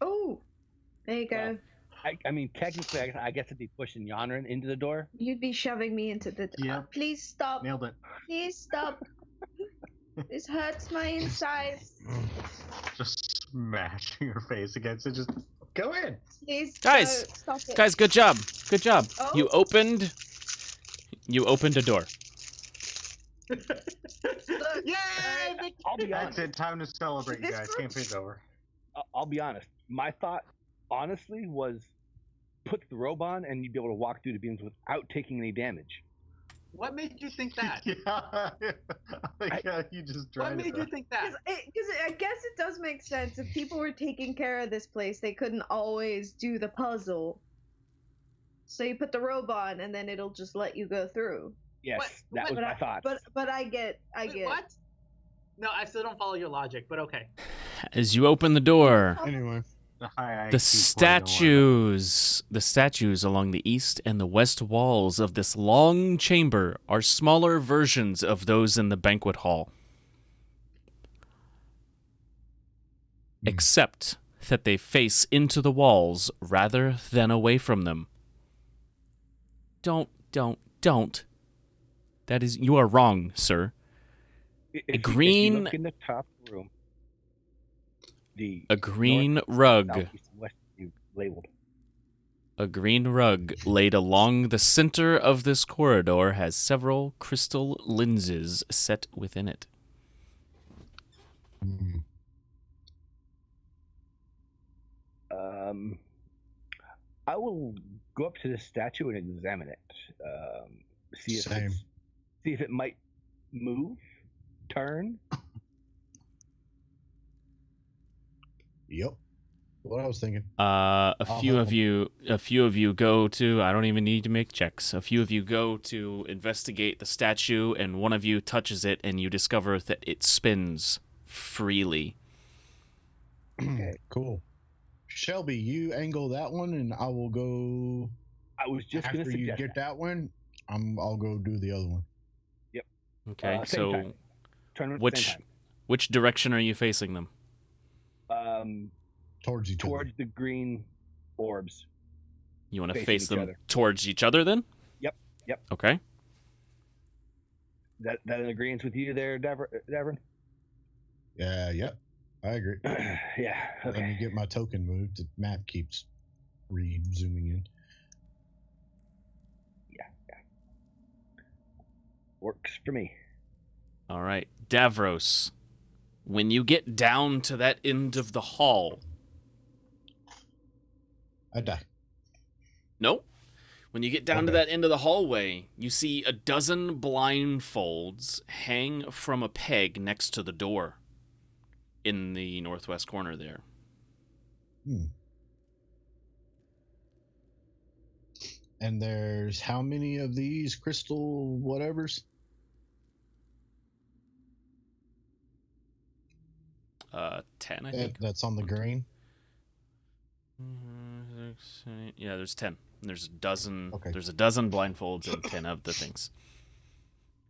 Oh, there you go. I mean, technically, I guess it'd be pushing Yonrin into the door. You'd be shoving me into the. Yep. Please stop. Nailed it. Please stop. This hurts my insides. Just smashing your face against it. Just go in. Please, Guys, stop it. Guys, good job. Good job. Oh. You opened a door. Look, Yay! I'll be That's honest. it. Time to celebrate, you This guys. looks- Campaign's over. I'll be honest. My thought, honestly, was put the robe on and you'd be able to walk through the beams without taking any damage. What made you think that? Yeah. You just tried What made you think that? Because I guess it does make sense. If people were taking care of this place, they couldn't always do the puzzle. So you put the robe on, and then it'll just let you go through. Yes, that was But my thought. But I get. Wait, what? No, I still don't follow your logic, but okay. As you open the door, Anyway, the statues along the east and the west walls of this long chamber are smaller versions of those in the banquet hall. Except that they face into the walls rather than away from them. Don't. That is, you are wrong, sir. If green- you look in the top room, A green north, rug. south, east, and west you labeled. A green rug laid along the center of this corridor has several crystal lenses set within it. I will go up to this statue and examine it. See if it might move, turn. Yep. What I was thinking. A few of you go to, I don't even need to make checks. A few of you go to investigate the statue, and one of you touches it, and you discover that it spins freely. Okay. Cool. Shelby, you angle that one, and I will go. I was just going to After you suggest get that one, I'll go do the other one. Okay, same so time. Turn them at the same which direction are you facing them? time. Towards each Towards the green orbs. You want to Facing face each them other. towards each other then? Yep. Okay. That in agreement with you there, Davern? other. Yep. I agree. Yeah. Let me Okay. get my token moved. The map keeps zooming in. Yeah. Works for me. All right. Davros, when you get down to that end of the hall, I die. nope. When you get down to Okay. that end of the hallway, you see a dozen blindfolds hang from a peg next to the door in the northwest corner there. And there's how many of these crystal whatevers? 10, I think. That's on the green. Yeah, there's 10. There's a dozen. Okay. There's a dozen blindfolds and 10 of the things.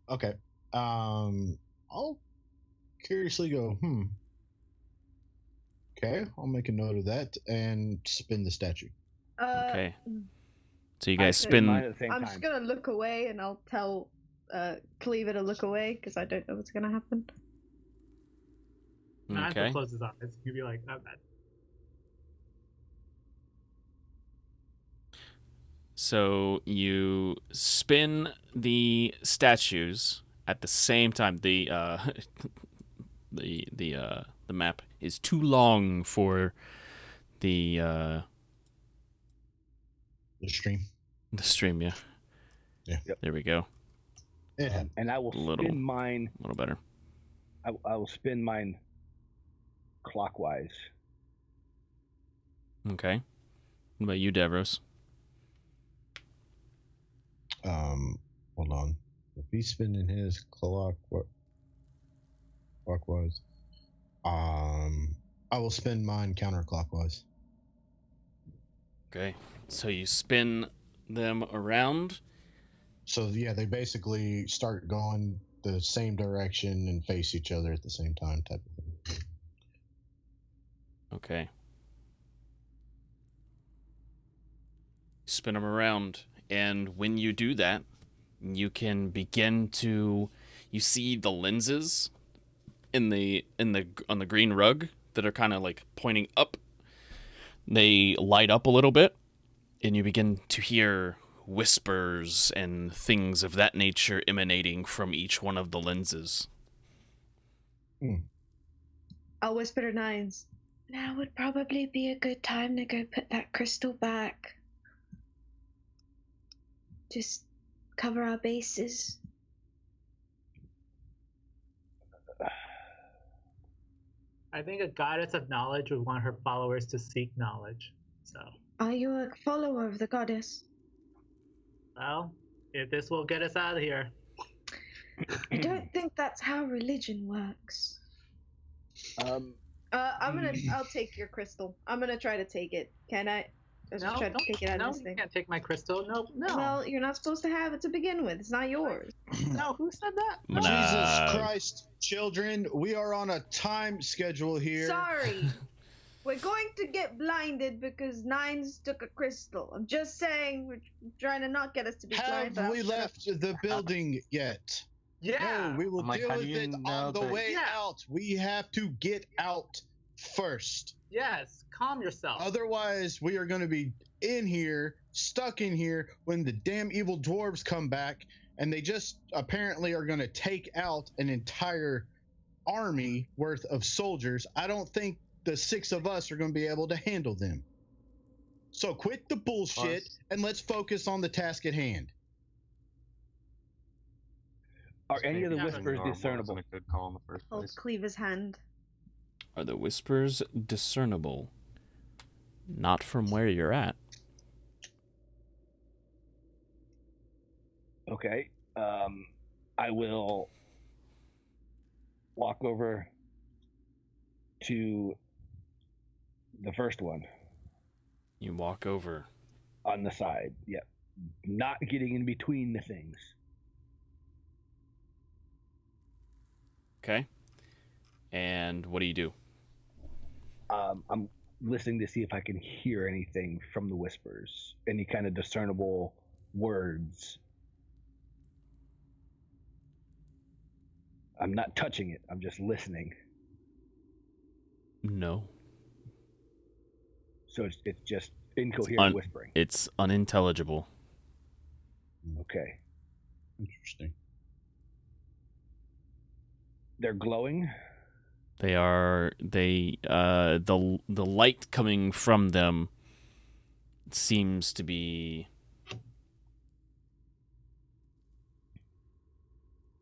Okay. I'll curiously go, Okay, I'll make a note of that and spin the statue. Okay. So you I guys spin mine spin. at the same I'm time. just gonna look away, and I'll tell Cleaver to look away because I don't know what's gonna happen. Nines Okay. will close his eyes. He'll be like, "I'm bad." So you spin the statues at the same time. The the map is too long for the stream. The stream, yeah. Yeah. Yep. There we go. And I will spin mine. A little better. I will spin mine clockwise. Okay. What about you, Davros? Hold on. If he's spinning his clockwise, I will spin mine counterclockwise. Okay. So you spin them around. So yeah, they basically start going the same direction and face each other at the same time, type of thing. Okay. Spin them around, and when you do that, you can begin to. You see the lenses on the green rug that are kind of like pointing up. They light up a little bit, and you begin to hear whispers and things of that nature emanating from each one of the lenses. I'll whisper to Nines. Now would probably be a good time to go put that crystal back. Just cover our bases. I think a goddess of knowledge would want her followers to seek knowledge. So, Are you a follower of the goddess? well, if this will get us out of here. I don't think that's how religion works. I'll take your crystal. I'm gonna try to take it. Can I? No, try to take it out of this you thing. can't take my crystal. No. Well, you're not supposed to have it to begin with. It's not yours. No, who said that? Nah. Jesus Christ, children, we are on a time schedule here. Sorry. We're going to get blinded because Nines took a crystal. I'm just saying, we're trying to not get us to be blind. Have we left the building yet? Yeah. No, we will deal how do with you it know on the that- way Yeah. out. We have to get out first. Yes. Calm yourself. Otherwise, we are going to be in here, stuck in here, when the damn evil dwarves come back, and they just apparently are going to take out an entire army worth of soldiers. I don't think the 6 of us are going to be able to handle them. So quit the bullshit and let's focus on the task at hand. Are any of the Yeah, whispers Wasn't discernible? a good call in the first Hold place. Cleaver's hand. Are the whispers discernible? Not from where you're at. Okay. I will walk over to the first one You walk over. on the side. Yep. Not getting in between the things. Okay. And what do you do? I'm listening to see if I can hear anything from the whispers. Any kind of discernible words. I'm not touching it. I'm just listening. No. So it's just incoherent whispering. It's unintelligible. Okay. Interesting. They're glowing. They are the light coming from them seems to be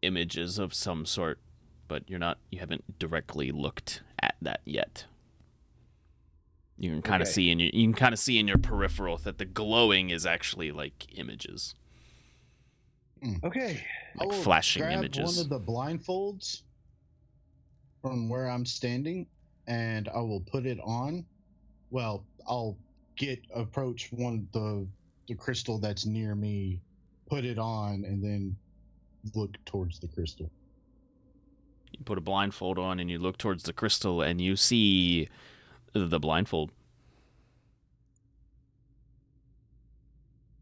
images of some sort, but you haven't directly looked at that yet. You can kind of see in your peripheral that the glowing is actually like images, Okay. like flashing grab images. one of the blindfolds from where I'm standing, and I will put it on. Well, I'll approach one of the crystal that's near me, put it on, and then look towards the crystal. You put a blindfold on and you look towards the crystal and you see the blindfold.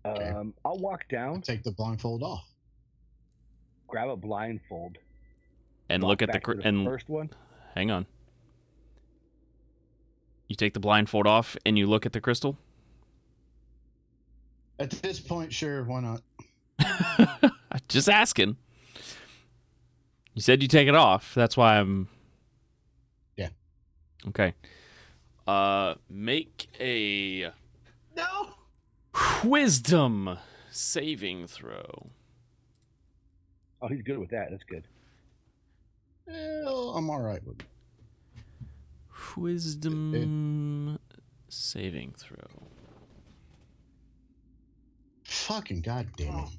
Okay. I'll walk down, Take the blindfold off. grab a blindfold, And walk look at back to the first one. Hang on. You take the blindfold off and you look at the crystal? At this point, sure, why not? Just asking. You said you take it off. That's why I'm... Yeah. Okay. Make a... No. Wisdom saving throw. Oh, he's good with that. That's good. Well, I'm all right with it. Wisdom saving throw. Fucking goddamn it.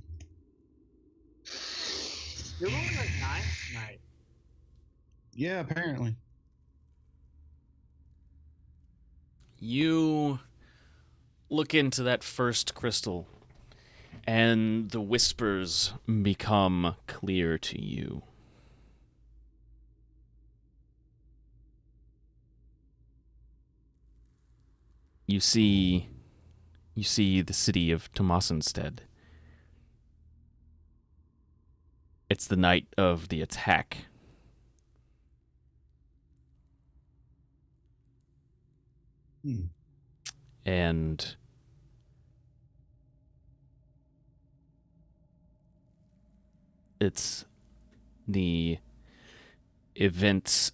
You're rolling like 9? Nice. Yeah, apparently. You look into that first crystal, and the whispers become clear to you. You see the city of Tomasenstead. It's the night of the attack. And it's the events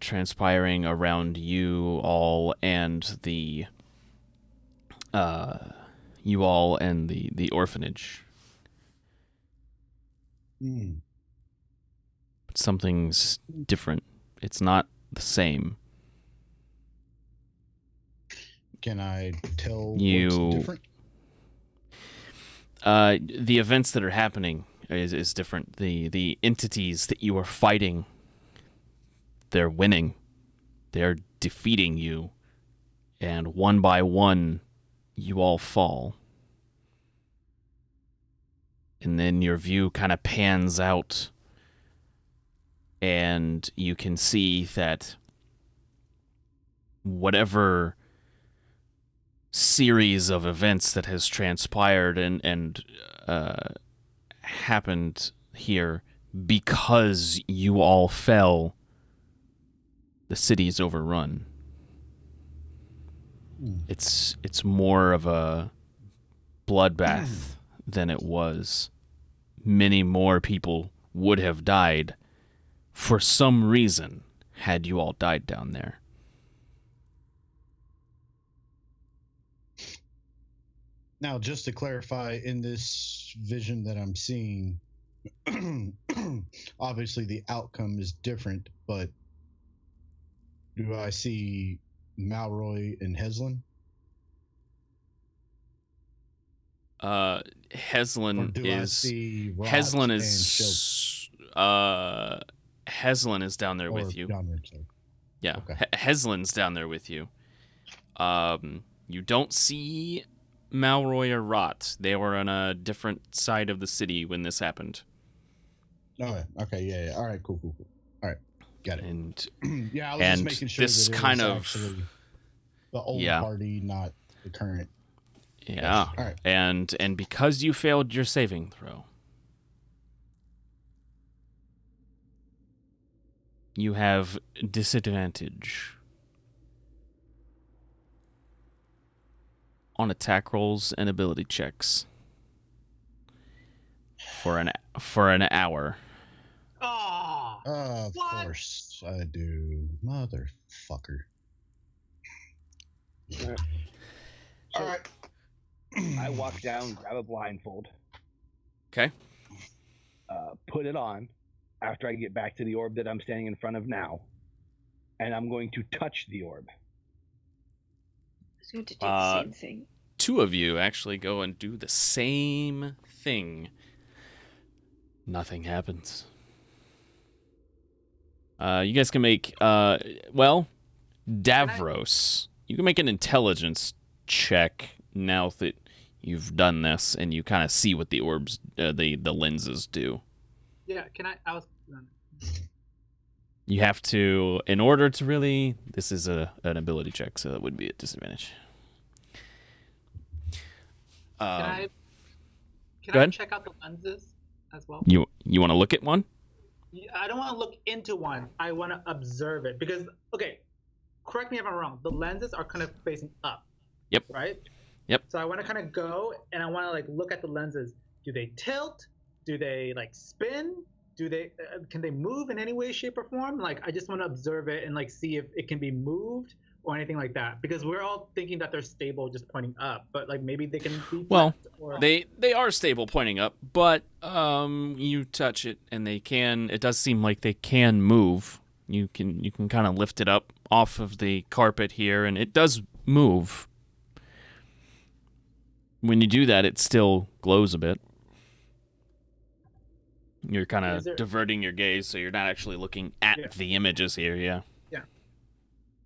transpiring around you all and the orphanage. But something's different. It's not the same. Can I tell what's different? The events that are happening is different. The entities that you are fighting, they're winning. They're defeating you. And one by one, you all fall. And then your view kind of pans out, and you can see that whatever series of events that has transpired and happened here, because you all fell, the city's overrun. It's more of a bloodbath than it was. Many more people would have died for some reason had you all died down there. Now, just to clarify, in this vision that I'm seeing, obviously the outcome is different, but do I see Malroy and Heslin? Heslin is down there with you. Yeah, okay. Heslin's down there with you. You don't see Malroy or Rot. They were on a different side of the city when this happened. Oh, okay, yeah. All right, cool. All right, got it. And yeah, I was just making sure this that it kind was of actually the old party, not the current. Yeah. All right. And because you failed your saving throw, you have disadvantage on attack rolls and ability checks for an hour. Oh, Of course I do, motherfucker. All right. I walk down, grab a blindfold. Okay. Put it on after I get back to the orb that I'm standing in front of now, and I'm going to touch the orb. was going to do the same thing. Two of you actually go and do the same thing. Nothing happens. You guys can make, Davros, you can make an intelligence check now that you've done this and you kind of see what the orbs, the lenses do. Yeah, can I was... You have to, in order to really, this is an ability check, so that would be a disadvantage. Can go I ahead. check out the lenses as well? You want to look at one? I don't want to look into one. I want to observe it because, okay, correct me if I'm wrong. The lenses are kind of facing up. Yep. Right? Yep. So I want to kind of go and I want to like look at the lenses. Do they tilt? Do they like spin? Do they can they move in any way, shape, or form? Like I just want to observe it and like see if it can be moved or anything like that. Because we're all thinking that they're stable, just pointing up, but like maybe they can be. Well, or... they are stable pointing up, but you touch it and they can. It does seem like they can move. You can kind of lift it up off of the carpet here, and it does move. When you do that, it still glows a bit. You're kind of diverting your gaze, so you're not actually looking at the images here, yeah. Yeah.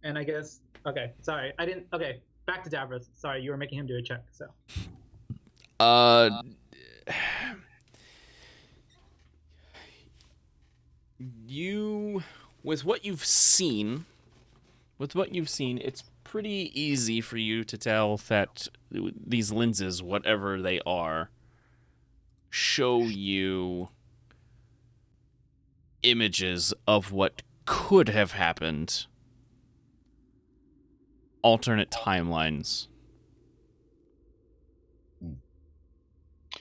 And I guess, okay, sorry, I didn't, okay, back to Davros. Sorry, you were making him do a check, so. With what you've seen, it's pretty easy for you to tell that these lenses, whatever they are, show you images of what could have happened, alternate timelines.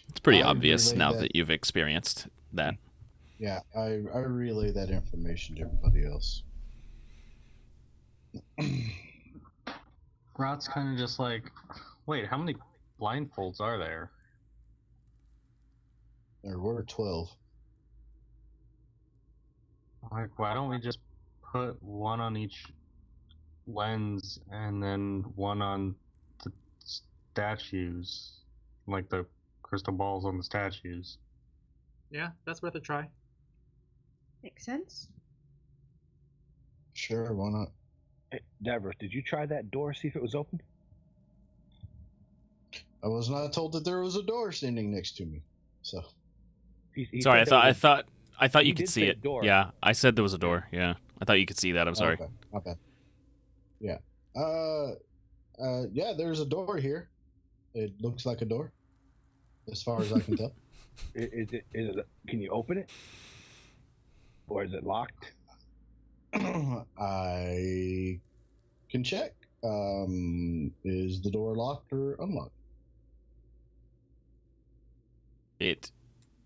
It's pretty obvious now that you've experienced that. Yeah, I relay that information to everybody else. Rot's kind of just like, wait, how many blindfolds are there? There were 12. Like, why don't we just put one on each lens and then one on the statues, like the crystal balls on the statues? Yeah, that's worth a try. Makes sense. Sure, why not? Hey, Davros, did you try that door, see if it was open? I was not told that there was a door standing next to me, so. Sorry, I thought you could see it. Door. Yeah, I said there was a door. Yeah, I thought you could see that. I'm sorry. Okay, not bad. Yeah. Yeah, there's a door here. It looks like a door, as far as I can tell. Can you open it? Or is it locked? I can check. Is the door locked or unlocked? It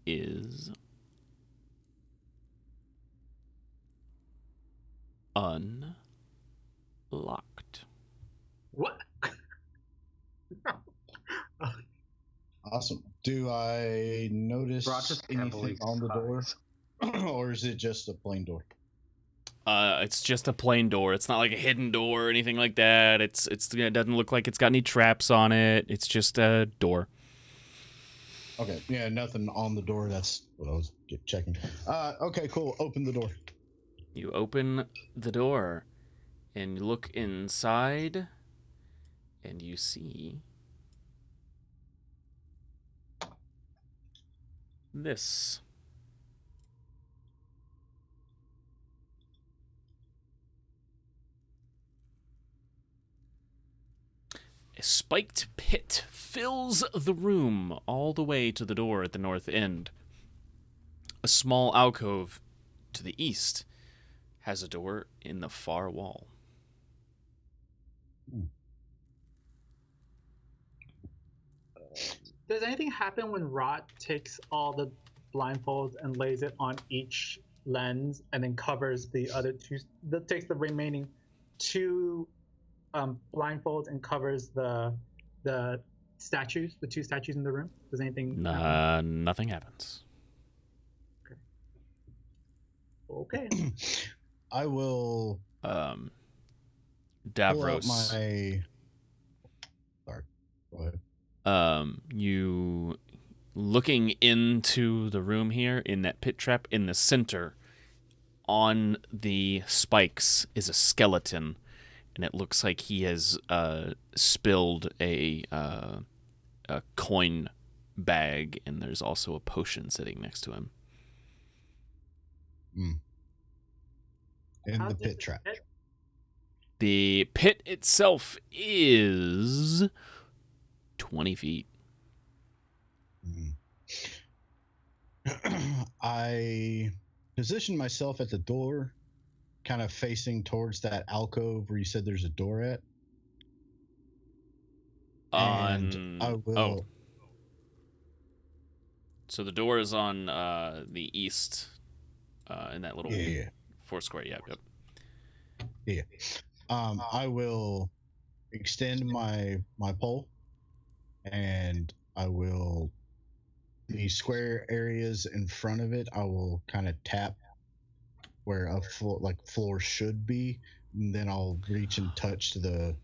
is unlocked. What? Awesome. Do I notice anything heavily on the door? surprised. Or is it just a plain door? It's just a plain door. It's not like a hidden door or anything like that. It doesn't look like it's got any traps on it. It's just a door. Okay, yeah, nothing on the door. That's what I was checking. Okay, cool. Open the door. You open the door and you look inside and you see this. A spiked pit fills the room all the way to the door at the north end. A small alcove to the east has a door in the far wall. Does anything happen when Rot takes all the blindfolds and lays it on each lens and then covers the other two, takes the remaining two blindfolds and covers the statues, the two statues in the room? Does anything happen? Nothing happens. Okay. I will Davros. pull out my Go ahead. You looking into the room here in that pit trap in the center. On the spikes is a skeleton, and it looks like he has spilled a coin bag, and there's also a potion sitting next to him. In How the deep pit is trap. the pit? The pit itself is 20 feet. I position myself at the door, kind of facing towards that alcove where you said there's a door at. And I will. Oh. So the door is on the east, in that little four square. Yep. Yeah. I will extend my pole, and I will the square areas in front of it. I will kind of tap where a floor should be, and then I'll reach and touch the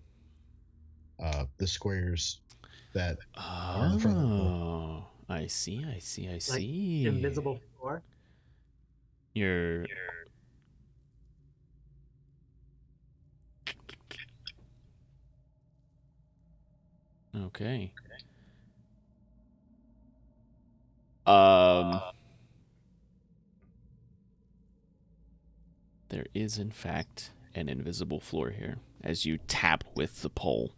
squares that are in front of the door. Oh, I see. Like invisible floor. You're okay. There is in fact an invisible floor here as you tap with the pole.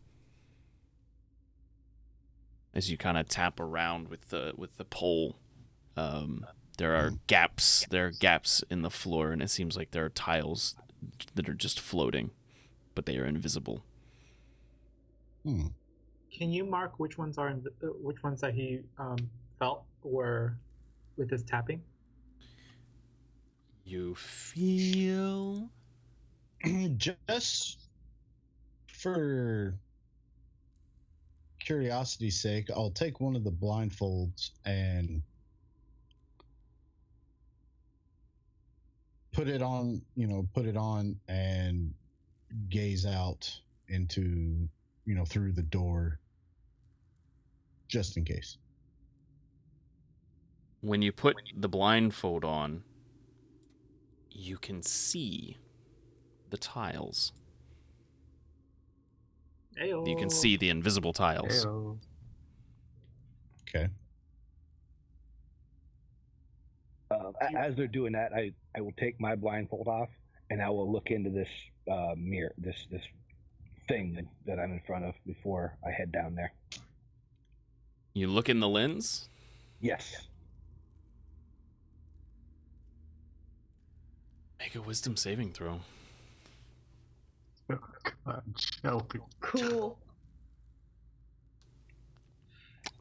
As you kind of tap around with the pole, there are gaps. There are gaps in the floor, and it seems like there are tiles that are just floating, but they are invisible. Can you mark which ones are which ones that he felt were with his tapping? You feel just for curiosity's sake, I'll take one of the blindfolds and put it on and gaze out into, through the door, just in case. when you put the blindfold on, you can see the tiles. Ayo. You can see the invisible tiles. Ayo. Okay. As they're doing that, I will take my blindfold off and I will look into this mirror, this thing that I'm in front of before I head down there. You look in the lens? Yes. Make a wisdom saving throw. Oh, God, Shelby. Cool.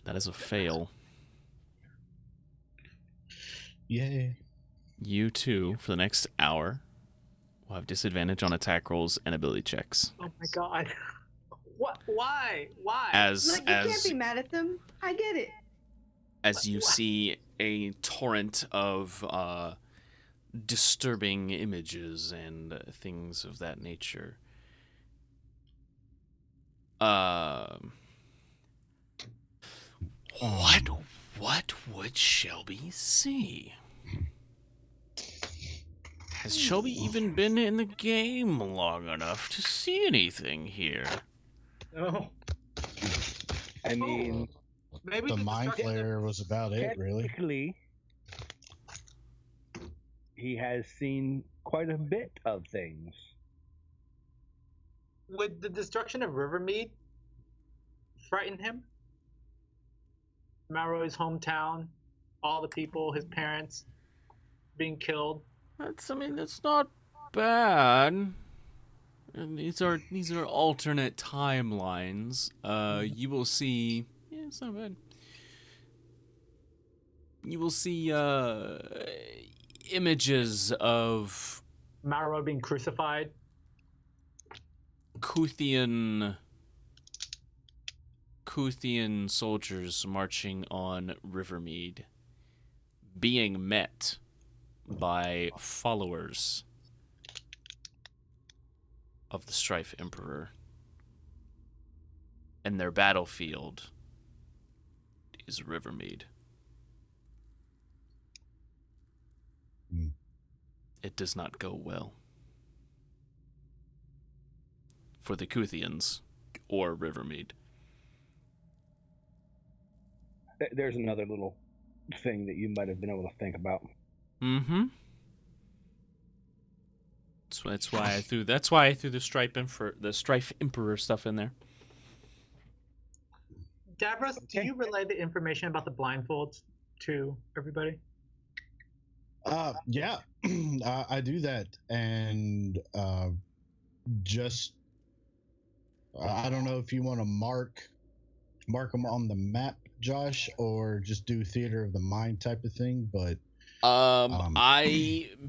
That is a fail. Yay. You too, for the next hour, will have disadvantage on attack rolls and ability checks. Oh my God. What? Why? As Look, you can't be mad at them. I get it. as you What? see a torrent of disturbing images and things of that nature. What would Shelby see? Has Shelby even been in the game long enough to see anything here? No. I mean, Maybe The the mind destruction of- flayer was about it, really. technically, he has seen quite a bit of things. Would the destruction of Rivermead frighten him? Malroy's hometown, all the people, his parents being killed. That's not bad. And these are alternate timelines. You will see. Yeah, it's not bad. You will see images of Malroy being crucified. Kuthian soldiers marching on Rivermead, being met by followers of the Strife Emperor. and their battlefield is Rivermead. It does not go well for the Kuthians or Rivermead. There's another little thing that you might have been able to think about. Mm-hmm. That's why I threw the Strife Emperor stuff in there. Davros, do you relay the information about the blindfolds to everybody? Yeah, I do that, and just I don't know if you want to mark them on the map, Josh, or just do theater of the mind type of thing. But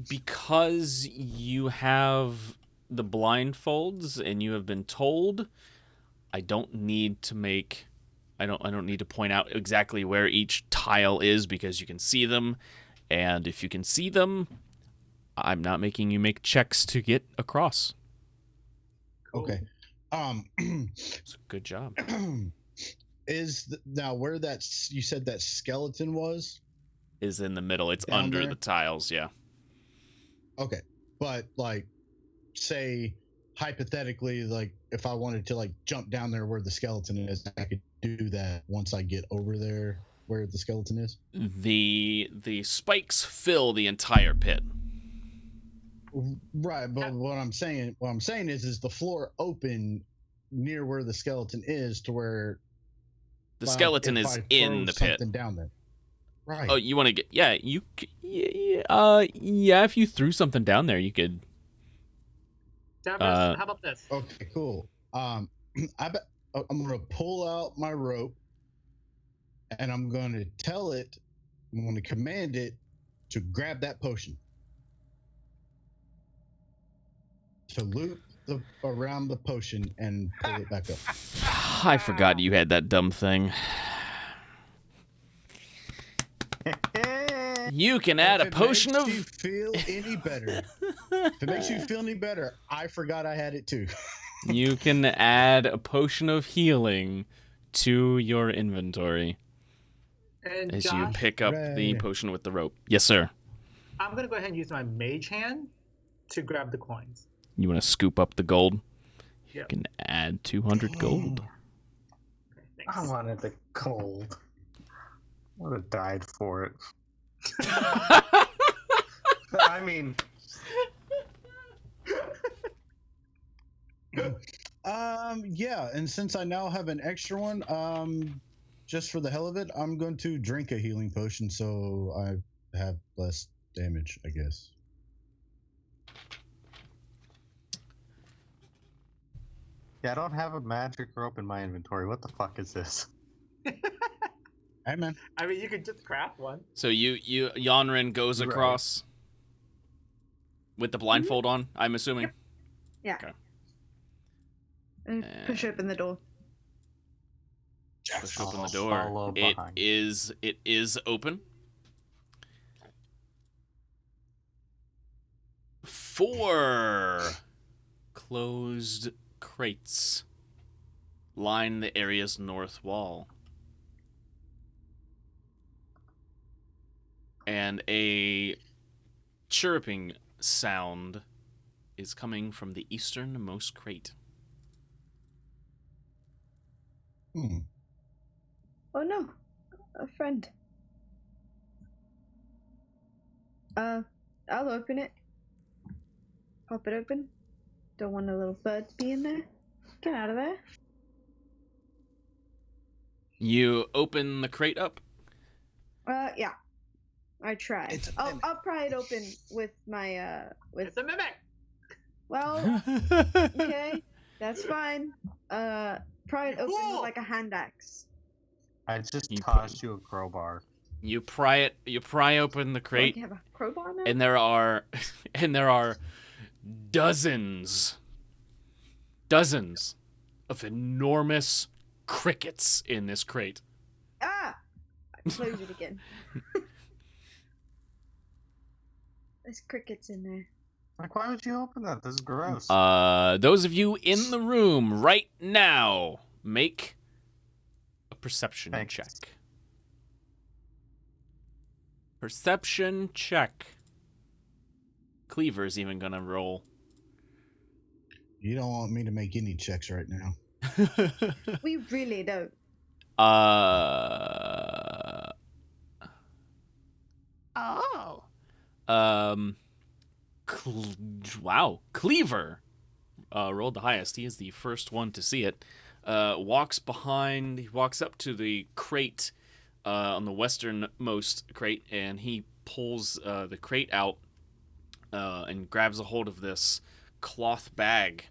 because you have the blindfolds and you have been told, I don't need to point out exactly where each tile is because you can see them. And if you can see them, I'm not making you make checks to get across. Okay. It's a good job. Now where you said that skeleton was? Is in the middle. It's Down under there? the tiles, yeah. Okay. But like, say hypothetically, like if I wanted to like jump down there where the skeleton is, I could do that once I get over there where the skeleton is. The spikes fill the entire pit. Right, but what I'm saying is the floor open near where the skeleton is to where the skeleton is in the pit. Something down there. Right. Oh, you want to get? Yeah, you. Yeah. If you threw something down there, you could. Davros, how about this? Okay, cool. I'm gonna pull out my rope, and I'm gonna command it to grab that potion. To loop around the potion and pull it back up. I forgot you had that dumb thing. You can add a potion of. If it makes you feel any better, I forgot I had it too. You can add a potion of healing to your inventory And as Josh, you pick up the potion with the rope. Yes, sir. I'm going to go ahead and use my mage hand to grab the coins. You want to scoop up the gold? You Yep. can add 200 gold. Okay, thanks. I wanted the gold. I would have died for it. I mean, yeah, and since I now have an extra one, just for the hell of it, I'm going to drink a healing potion so I have less damage, I guess. yeah, I don't have a magic rope in my inventory. What the fuck is this? Hey, man. I mean, you could just craft one. So Yonrin goes Right. across with the blindfold on, I'm assuming? Yeah. Okay. And push open the door. Push open the I'll door. follow It behind. is open. 4 closed crates line the area's north wall. And a chirping sound is coming from the easternmost crate. Oh no, a friend. I'll open it. Pop it open. Don't want the little birds be in there. Get out of there. You open the crate up. Yeah. I try. It's a I'll mimic. pry it open with my with. It's a mimic. Well, okay, that's fine. Pry it open with like a hand axe. I just You tossed you a crowbar. You pry open the Do crate, I have a crowbar now? and there are dozens of enormous crickets in this crate. Ah! I close it again. There's crickets in there. Like, why would you open that? This is gross. Those of you in the room right now, make perception Thanks. check. Perception check. Cleaver's even gonna roll. You don't want me to make any checks right now. We really don't. Oh. Wow. Cleaver rolled the highest. He is the first one to see it. He walks up to the crate on the westernmost crate, and he pulls the crate out and grabs a hold of this cloth bag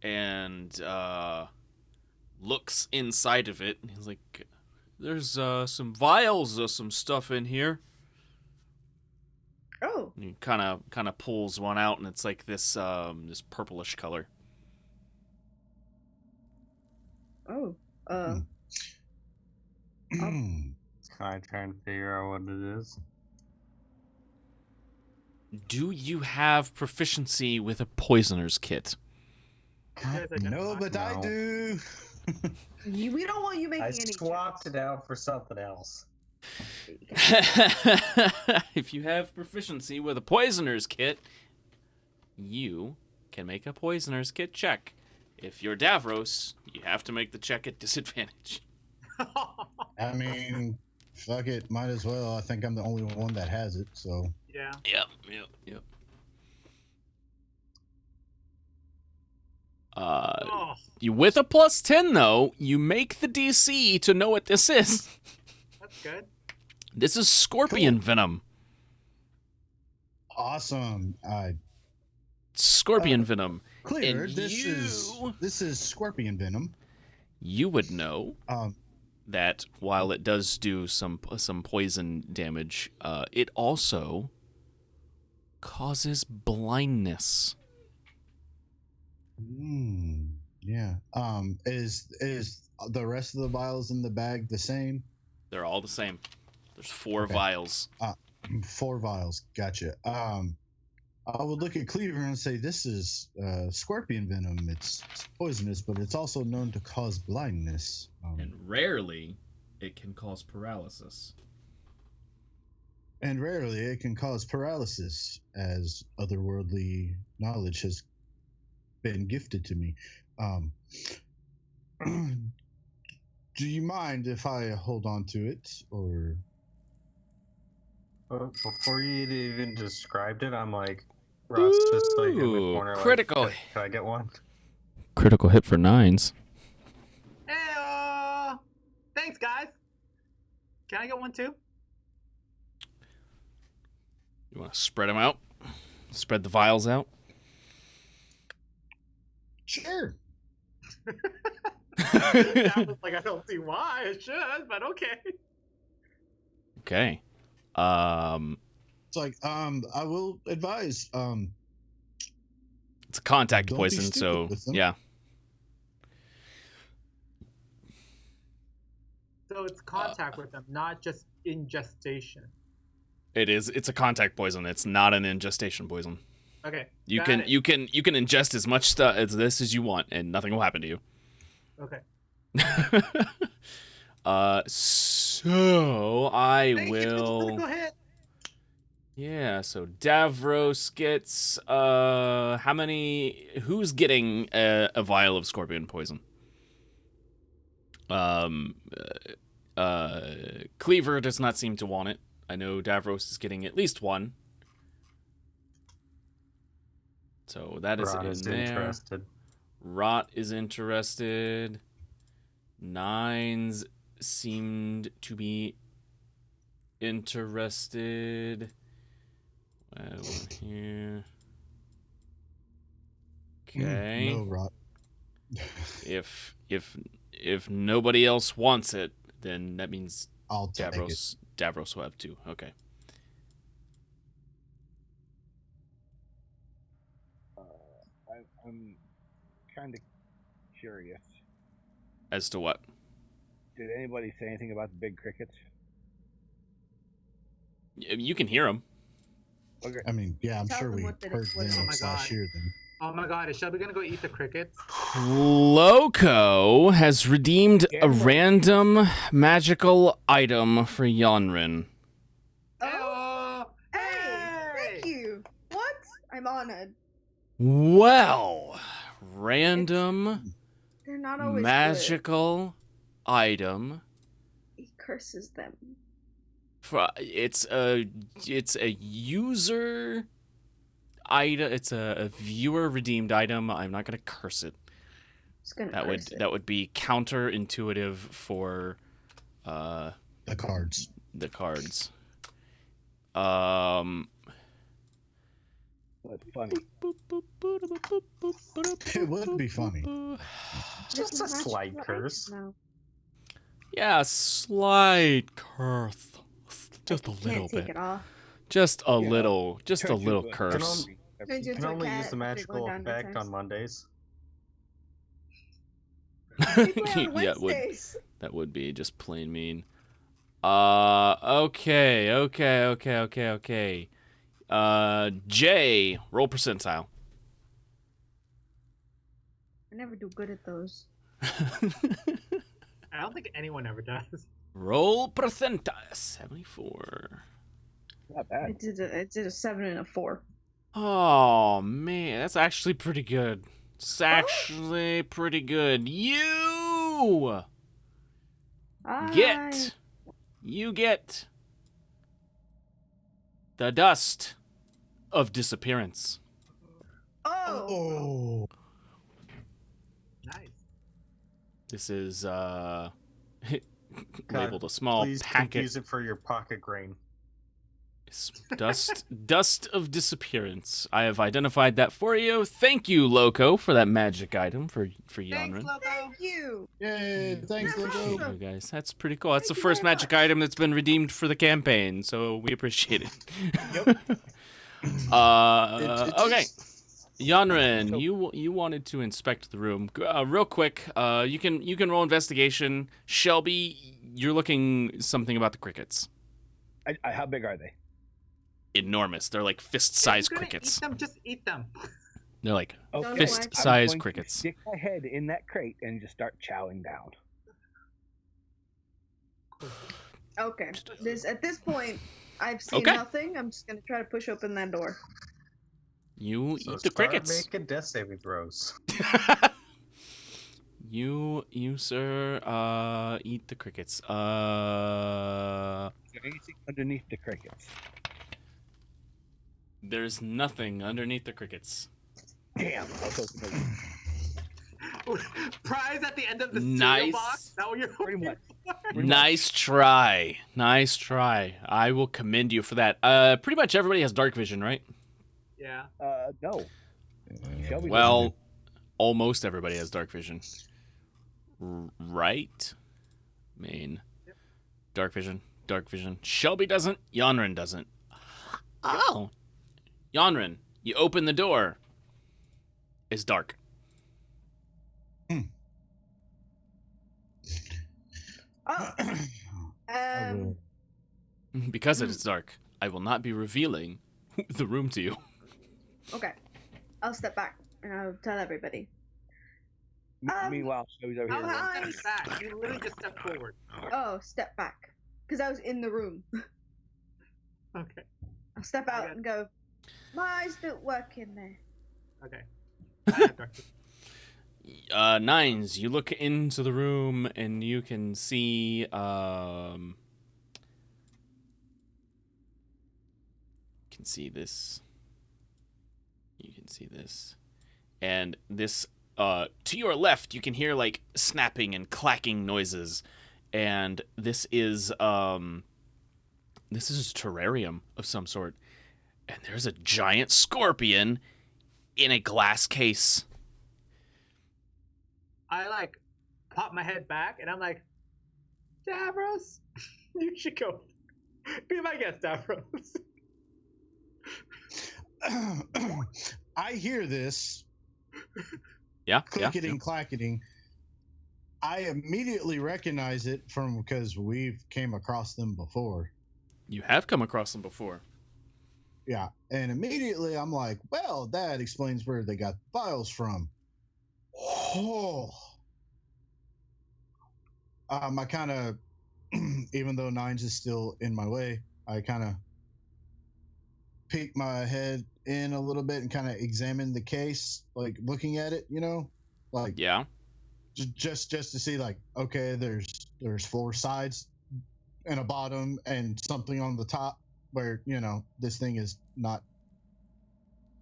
and looks inside of it. And he's like, there's some vials of some stuff in here. Oh. And he kind of pulls one out, and it's like this this purplish color. Oh. Kind of trying to figure out what it is. Do you have proficiency with a poisoner's kit? No, but I No. do. We don't want you making I any swapped it out for something else. If you have proficiency with a poisoner's kit, you can make a poisoner's kit check. If you're Davros, you have to make the check at disadvantage. I mean, fuck it, might as well. I think I'm the only one that has it, so. Yeah. Yep. Oh, You with a plus 10 though, you make the DC to know what this is. that's good. This is scorpion venom. Awesome. Scorpion venom. Clear. And This is scorpion venom. You would know that while it does do some poison damage, it also causes blindness. Yeah. Is the rest of the vials in the bag the same? They're all the same. There's 4 Okay. vials. 4 vials. Gotcha. I would look at Cleaver and say, this is scorpion venom. It's poisonous, but it's also known to cause blindness. And rarely, it can cause paralysis. And rarely it can cause paralysis, as otherworldly knowledge has been gifted to me. Do you mind if I hold on to it, or? Before you even described it, I'm like, Ross just like in the Ooh, corner. critical. Like, can I get one? Critical hit for 9s. Hey, thanks, guys. Can I get one too? You want to spread them out? Spread the vials out? Sure. I was like, I don't see why it should, but okay. Okay. It's like, I will advise, It's a contact Don't be poison, stupid so with them. yeah. So it's contact with them, not just ingestation. It is. It's a contact poison. It's not an ingestation poison. Okay. You got can it. you can ingest as much stuff as this as you want, and nothing will happen to you. Okay. So I Thank you, will. go ahead. Yeah. So Davros gets how many? Who's getting a vial of scorpion poison? Cleaver does not seem to want it. I know Davros is getting at least one. So that is Rod in is there. interested. Rot is interested. 9s seemed to be interested. One here. Okay. no rot. If nobody else wants it, then that means I'll take it. Davros will have 2. Okay. I'm kind of curious. As to what? Did anybody say anything about the big crickets? You can hear them. Okay. I mean, yeah, I'm Tell sure them we what the- heard what- them Oh my God. /hear them. Oh my god, is Shelby gonna go eat the crickets? Loco has redeemed a Damn right. random magical item for Yonrin. Oh, hey, Hey! thank you. What? I'm honored. Well, random They're not always magical item. good. He curses them. It's a user item. It's a viewer redeemed item. I'm not gonna curse it. Just gonna That curse it. would be counterintuitive for The cards. the cards. That's funny. It would be funny. Just a There's slight magical curse. items now. Yeah, slight curse. Just a Like, you little can't take bit. it off. Just a Yeah. little. Just a Turns little into curse. Turns You into can a only cat use the after going magical down effect times. on Mondays. We play on Yeah, it would. Wednesdays. That would be just plain mean. Okay. Jay, roll percentile. I never do good at those. I don't think anyone ever does. Roll percentile. 74. Not I bad. did a 7 and a 4. Oh man, that's actually pretty good. It's actually pretty good. You get the dust of disappearance. Oh. Nice. This is God, labeled a small Please packet. confuse it for your pocket grain. Dust of disappearance. I have identified that for you. Thank you, Loco, for that magic item for Thanks, Yonrin. Loco. Thank you. Yay! Thanks, You're Logo. welcome. You guys, that's pretty cool. That's Thank the you first very magic much. item that's been redeemed for the campaign, so we appreciate it. Yep. Okay. Yonrin, So- you wanted to inspect the room. Real quick, you can roll investigation. Shelby, you're looking something about the crickets. How big are they? Enormous. They're like If fist-sized you're gonna crickets. Eat them, just eat them. They're like Don't Okay. fist-sized I'm going to crickets. Stick my head in that crate and just start chowing down. Okay. At this point, I've seen Okay. nothing. I'm just gonna try to push open that door. You So eat the start crickets. making death saving throws. you sir, eat the crickets. Is there anything underneath the crickets? There's nothing underneath the crickets. Damn. I was hoping Prize at the end of the Nice. cereal box. Is that what you're pretty much. Nice try. Nice try. I will commend you for that. Pretty much everybody has dark vision, right? Yeah. No. Shelby Well, almost everybody has dark vision. Right? Main. Dark vision. Shelby doesn't. Yonrin doesn't. Oh. Yonrin, you open the door. It's dark. Oh. I will. Because it is dark, I will not be revealing the room to you. Okay. I'll step back and I'll tell everybody. Meanwhile, Shelby's over how here. high? Step back. You literally just step forward. Oh, step back. Because I was in the room. Okay. I'll step out Okay. and go, my eyes don't work in there. Okay. I have dark vision. Nines, you look into the room and you can see, you can see this. You can see this. And this, to your left, you can hear, like, snapping and clacking noises. And this is a terrarium of some sort. And there's a giant scorpion in a glass case. I like pop my head back and I'm like, Davros, you should go. Be my guest, Davros. I hear this Yeah, clicketing, clacketing. I immediately recognize it because we've came across them before. You have come across them before. Yeah, and immediately I'm like, well, that explains where they got the files from. Oh. I kind of, even though Nines is still in my way, I kind of peek my head in a little bit and kind of examine the case, like looking at it, like Yeah. just to see, like, okay, there's 4 sides and a bottom and something on the top where this thing is not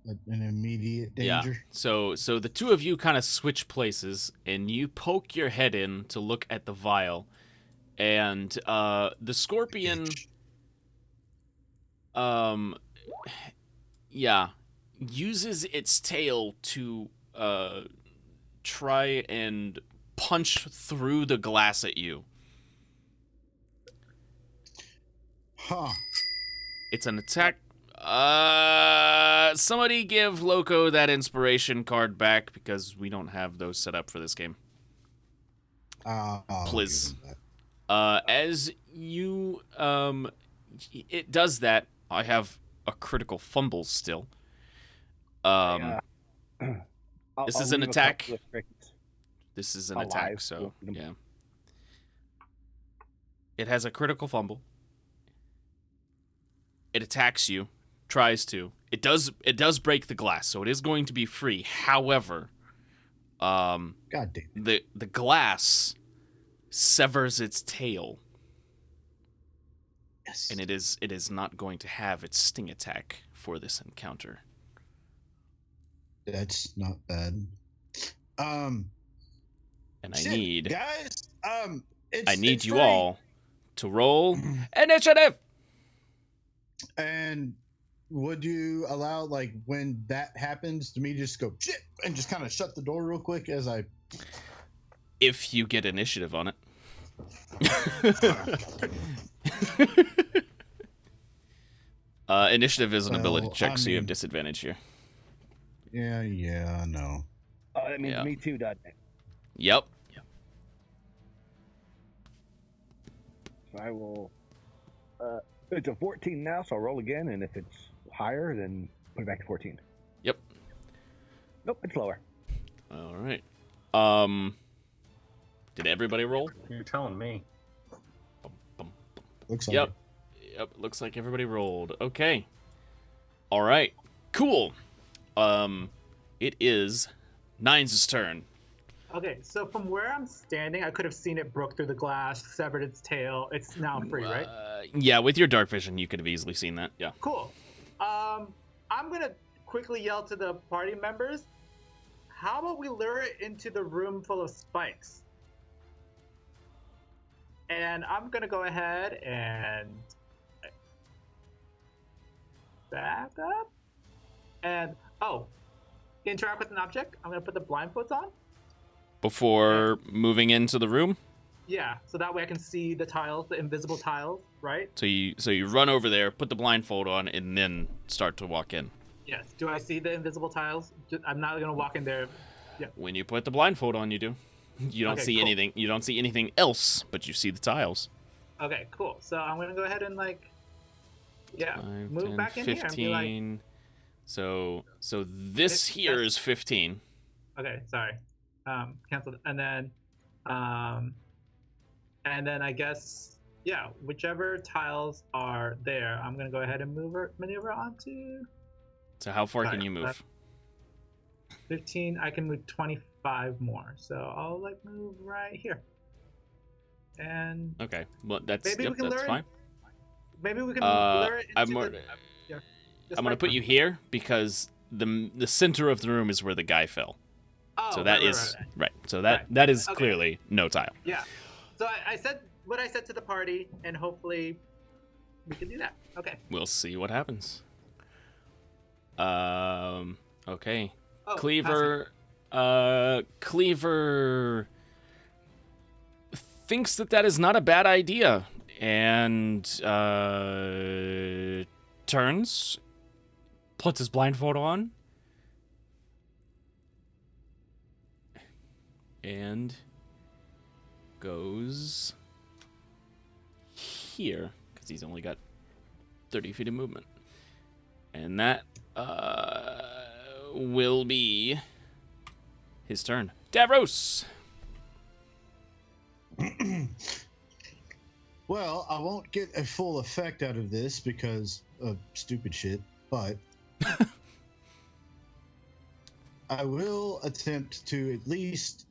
an immediate danger. Yeah. So the two of you kind of switch places, and you poke your head in to look at the vial, and the scorpion, yeah, uses its tail to try and punch through the glass at you. Huh. It's an attack. Somebody give Loco that inspiration card back because we don't have those set up for this game. Please. As you, it does that. I have a critical fumble still. I'll This is an leave a attack. couple of crickets This is an alive. attack, so We'll feed 'em. yeah. It has a critical fumble. It attacks you, tries to. It does break the glass, so it is going to be free. However, God damn it. the glass severs its tail, Yes. and it is not going to have its sting attack for this encounter. That's not bad. And I Shit, need guys. you free. all to roll initiative. And would you allow, like, when that happens, to me just go shit and just kind of shut the door real quick as I? If you get initiative on it. Initiative is an ability Well, check, I so you have mean- disadvantage here. Yeah, I know. Oh, that means Yeah. me too, doesn't it? Yep. So I will. It's a 14 now, so I'll roll again, and if it's higher, then put it back to 14. Yep. Nope, it's lower. All right. Did everybody roll? You're telling me. Looks like Yep. Yep. Looks like everybody rolled. Okay. All right. Cool. It is Nines' turn. Okay, so from where I'm standing, I could have seen it broke through the glass, severed its tail. It's now free, right? Yeah, with your dark vision, you could have easily seen that. Yeah. Cool. I'm gonna quickly yell to the party members. How about we lure it into the room full of spikes? And I'm gonna go ahead and back up. And interact with an object. I'm gonna put the blindfolds on. Before moving into the room, Yeah, so that way I can see the tiles, the invisible tiles, right? so you run over there, put the blindfold on, and then start to walk in. Yes. Do I see the invisible tiles? I'm not gonna walk in there. When you put the blindfold on, you do. You don't Okay, see cool. anything. You don't see anything else, but you see the tiles. Okay, cool. So I'm gonna go ahead and 5, move 10, back in here and be like, 15. So this here is 15. okay, sorry, cancel, and then I guess whichever tiles are there, I'm gonna go ahead and maneuver onto. So how far can Sorry, you move? 15. I can move 25 more, so I'll move right here. And Okay, well that's maybe we can that's lure it- fine. maybe we can lure it into I'm the gonna put you here because the center of the room is where the guy fell. Oh, So that right, is right. So Right. that is Okay. clearly no tile. Yeah. So I said what I said to the party, and hopefully we can do that. Okay. We'll see what happens. Okay. Oh, Cleaver thinks that is not a bad idea and turns, puts his blindfold on, and goes here because he's only got 30 feet of movement. And that will be his turn. Davros! Well, I won't get a full effect out of this because of stupid shit, but I will attempt to at least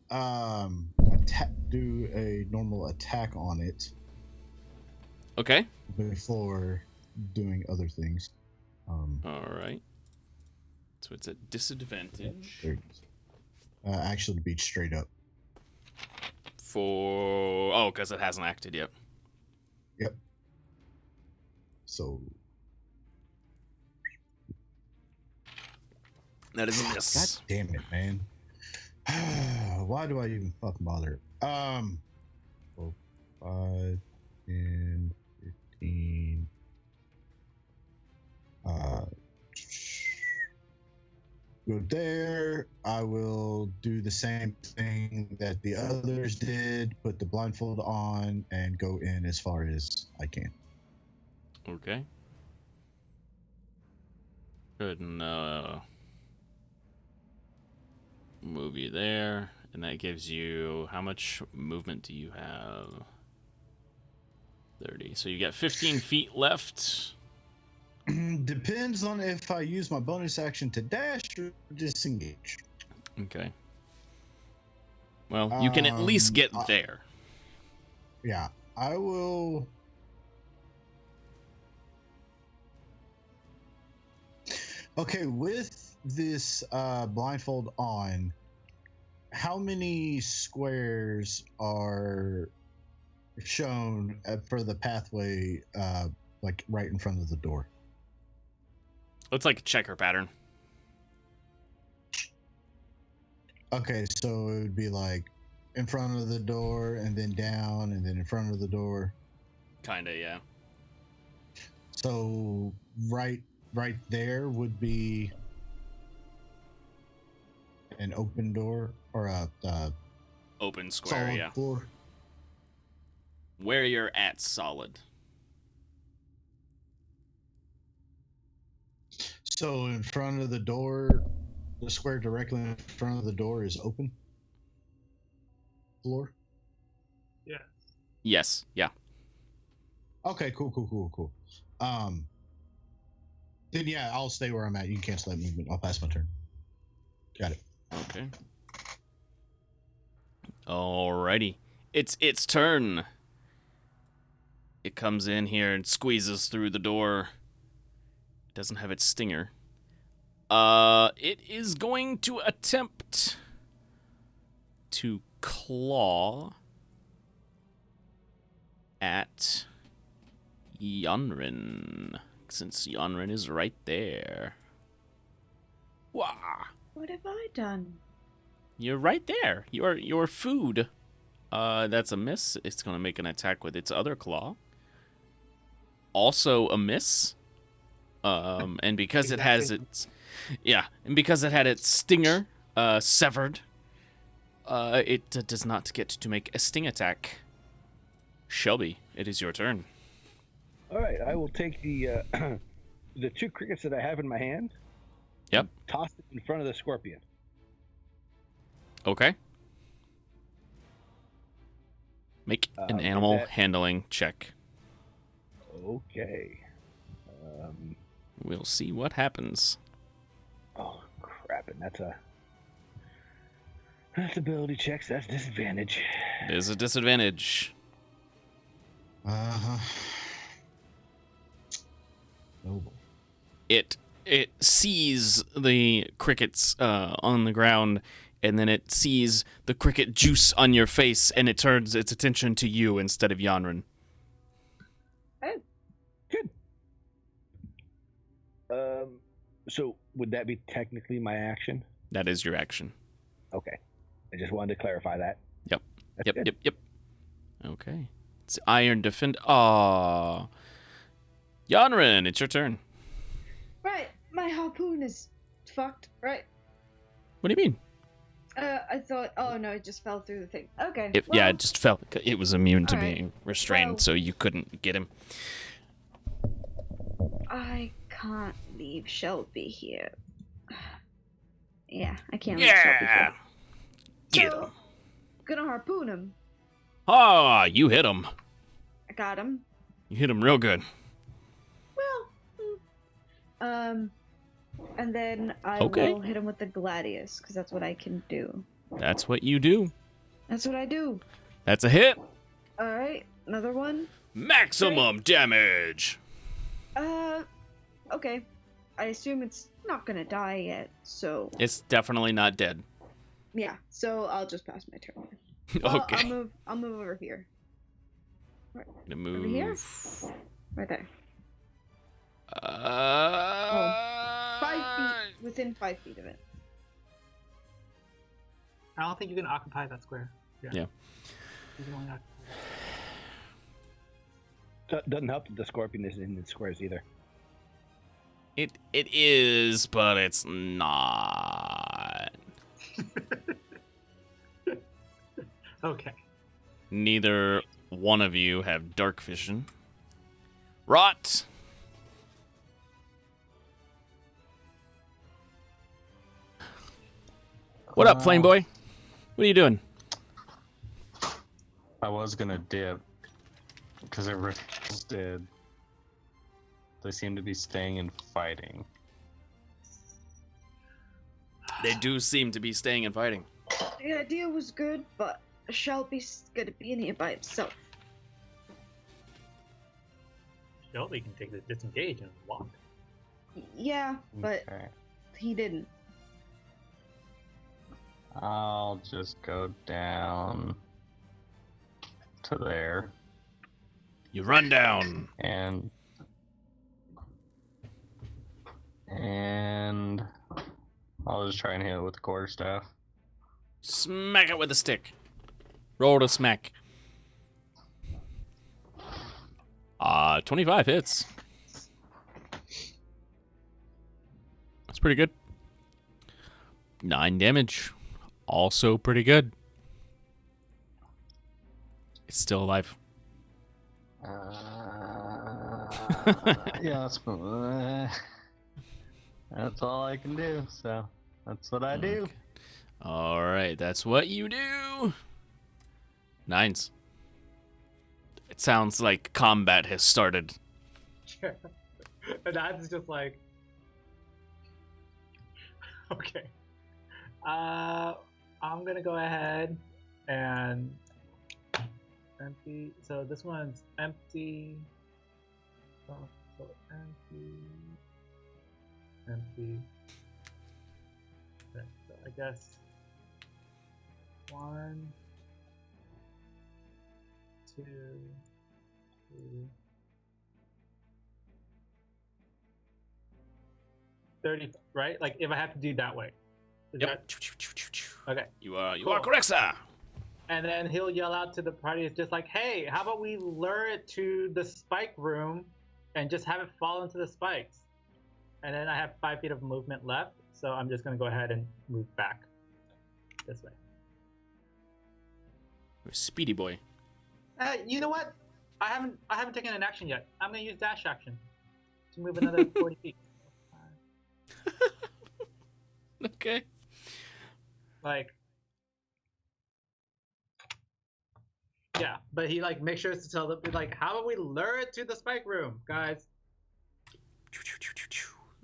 do a normal attack on it. Okay. Before doing other things. All right. So it's at disadvantage. There it is. Actually, to be straight up. Because it hasn't acted yet. Yep. So that is a miss. God damn it, man. Why do I even fucking bother? 4, 5, 10, 15. Go there. I will do the same thing that the others did, put the blindfold on, and go in as far as I can. Okay. Good, and move you there, and that gives you, how much movement do you have? 30. So you got 15 feet left. Depends on if I use my bonus action to dash or disengage. Okay. Well, you can at least get there. Yeah, I will. Okay, with this blindfold on, how many squares are shown for the pathway, like right in front of the door? It's like a checker pattern. Okay, so it would be like in front of the door and then down and then in front of the door. Kinda, yeah. So right there would be an open door or a open square, solid yeah. floor. Where you're at solid. So in front of the door, the square directly in front of the door is open floor? Yeah. Yes, yeah. Okay, cool. Then yeah, I'll stay where I'm at. You can cancel that movement. I'll pass my turn. Got it. Okay. Alrighty. It's its turn. It comes in here and squeezes through the door. It doesn't have its stinger. It is going to attempt to claw at Yonrin, since Yonrin is right there. Wah! What have I done? You're right there. Your food. That's a miss. It's gonna make an attack with its other claw. Also a miss. And because it has its, and because it had its stinger severed, it does not get to make a sting attack. Shelby, it is your turn. All right, I will take the the 2 crickets that I have in my hand. Yep. Toss it in front of the scorpion. Okay. Make an animal handling check. Okay. We'll see what happens. Oh crap! And that's ability checks. That's disadvantage. It is a disadvantage. Noble. It sees the crickets on the ground, and then it sees the cricket juice on your face, and it turns its attention to you instead of Yonrin. Oh, good. So would that be technically my action? That is your action. Okay. I just wanted to clarify that. Yep. That's good. Yep. Okay. It's Iron Defend. Aww. Yonrin, it's your turn. right. My harpoon is fucked. Right. What do you mean? I thought. Oh no, it just fell through the thing. Okay. It just fell. It was immune to Alright. being restrained, Well- so you couldn't get him. I can't leave Shelby here. Yeah, I can't leave Shelby here. Get So, him. gonna harpoon him. Ah, you hit him. I got him. You hit him real good. Well, and then I Okay. will hit him with the Gladius, because that's what I can do. That's what you do. That's what I do. That's a hit. Alright, another one. Maximum damage. Okay. I assume it's not gonna die yet, so It's definitely not dead. yeah, so I'll just pass my turn. Well, Okay. I'll move over here. Gonna move. Over here? Right there. 5 feet, within 5 feet of it. I don't think you can occupy that square. Yeah. You can only occupy Doesn't help that the scorpion isn't in the squares either. It is, but it's not. Okay. Neither one of you have dark vision. Rot. What up, Flame Boy? What are you doing? I was gonna dip because everybody else did. They seem to be staying and fighting. They do seem to be staying and fighting. The idea was good, but Shelby's gonna be in here by himself. Shelby can take the disengage and walk. Yeah, but Okay. he didn't. I'll just go down to there You run down. and I'll just try and hit it with the quarterstaff. Smack it with a stick. Roll to smack. 25 hits. That's pretty good. 9 damage. Also pretty good. It's still alive. Yeah, that's all I can do. So that's what I do. Okay. All right, that's what you do. 9s. It sounds like combat has started. And that's just like, okay. I'm gonna go ahead and empty. So this one's empty. So empty. Okay, so I guess 1, 2, 3, 30, right? Like if I have to do that way. Is Yep. that okay? You are Cool. correct, sir. And then he'll yell out to the party, it's just like, hey, how about we lure it to the spike room and just have it fall into the spikes? And then I have 5 feet of movement left, so I'm just gonna go ahead and move back this way. Speedy boy. You know what? I haven't taken an action yet. I'm gonna use dash action to move another 40 feet. Okay. Like, yeah, but he like makes sure to tell them like, how about we lure it to the spike room, guys?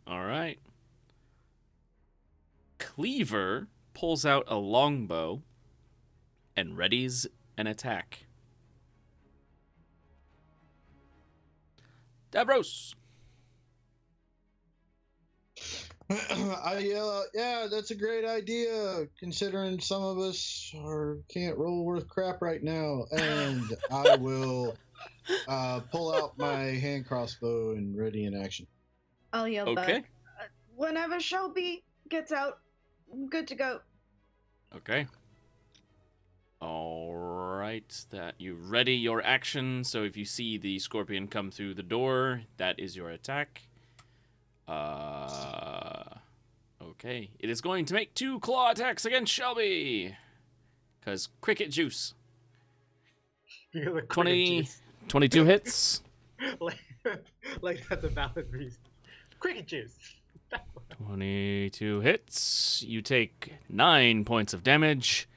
All right. Cleaver pulls out a longbow and readies an attack. Davros. I yell out, yeah, that's a great idea, considering some of us can't roll worth crap right now. And I will pull out my hand crossbow and ready in action. I'll yell Okay. back. Whenever Shelby gets out, I'm good to go. Okay. All right. That you ready your action. So if you see the scorpion come through the door, that is your attack. Okay. It is going to make 2 claw attacks against Shelby. Because cricket juice. You're the 20, juice. 22 hits. like that's a valid reason. Cricket juice. 22 hits. You take 9 points of damage,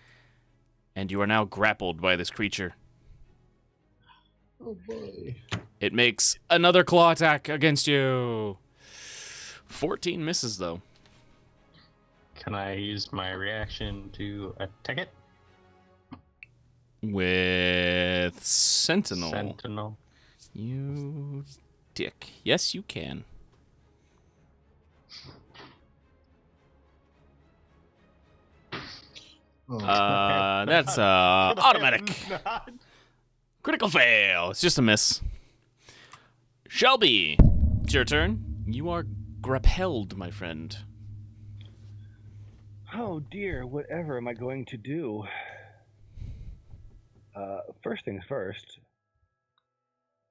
and you are now grappled by this creature. Oh boy. It makes another claw attack against you. 14 misses, though. Can I use my reaction to attack it? With Sentinel. Sentinel. You dick. Yes, you can. Oh, That's automatic. Not. Critical fail. It's just a miss. Shelby, it's your turn. You are grappled, my friend. Oh dear, whatever am I going to do? First things first,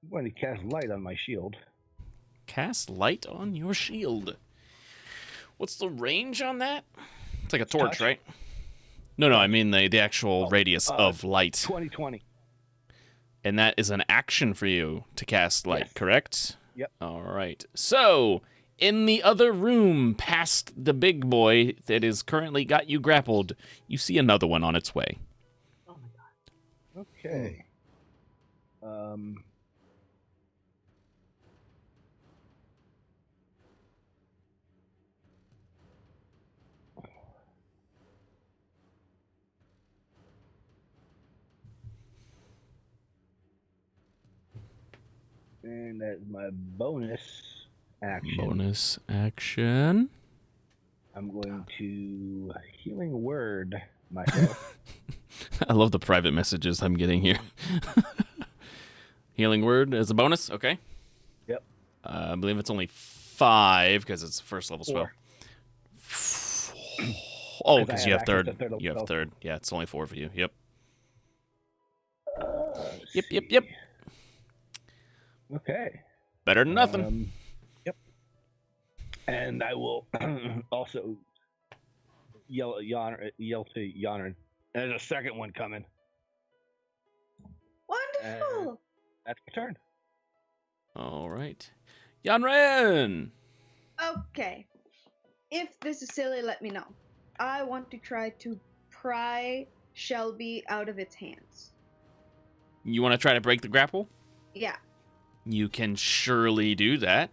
I'm going to cast light on my shield. Cast light on your shield. What's the range on that? It's like a torch, Touch? right? No, I mean the actual radius of light. 2020. And that is an action for you to cast light, Yes. correct? Yep. All right. So, in the other room, past the big boy that is currently got you grappled, you see another one on its way. Oh my god. Okay. And that's my bonus action. Bonus action. I'm going to healing word myself. I love the private messages I'm getting here. Healing word as a bonus? Okay. Yep. I believe it's only 5 because it's a first level spell. 4. Oh, Because I because you have have access third. to third level You have spells. third. Yeah, it's only 4 for you. Yep. Let's Yep. see. Okay. Better than nothing. Yep. And I will also yell to Yonner. There's a second one coming. Wonderful. That's my turn. All right. Yanren! Okay. If this is silly, let me know. I want to try to pry Shelby out of its hands. You want to try to break the grapple? Yeah. You can surely do that.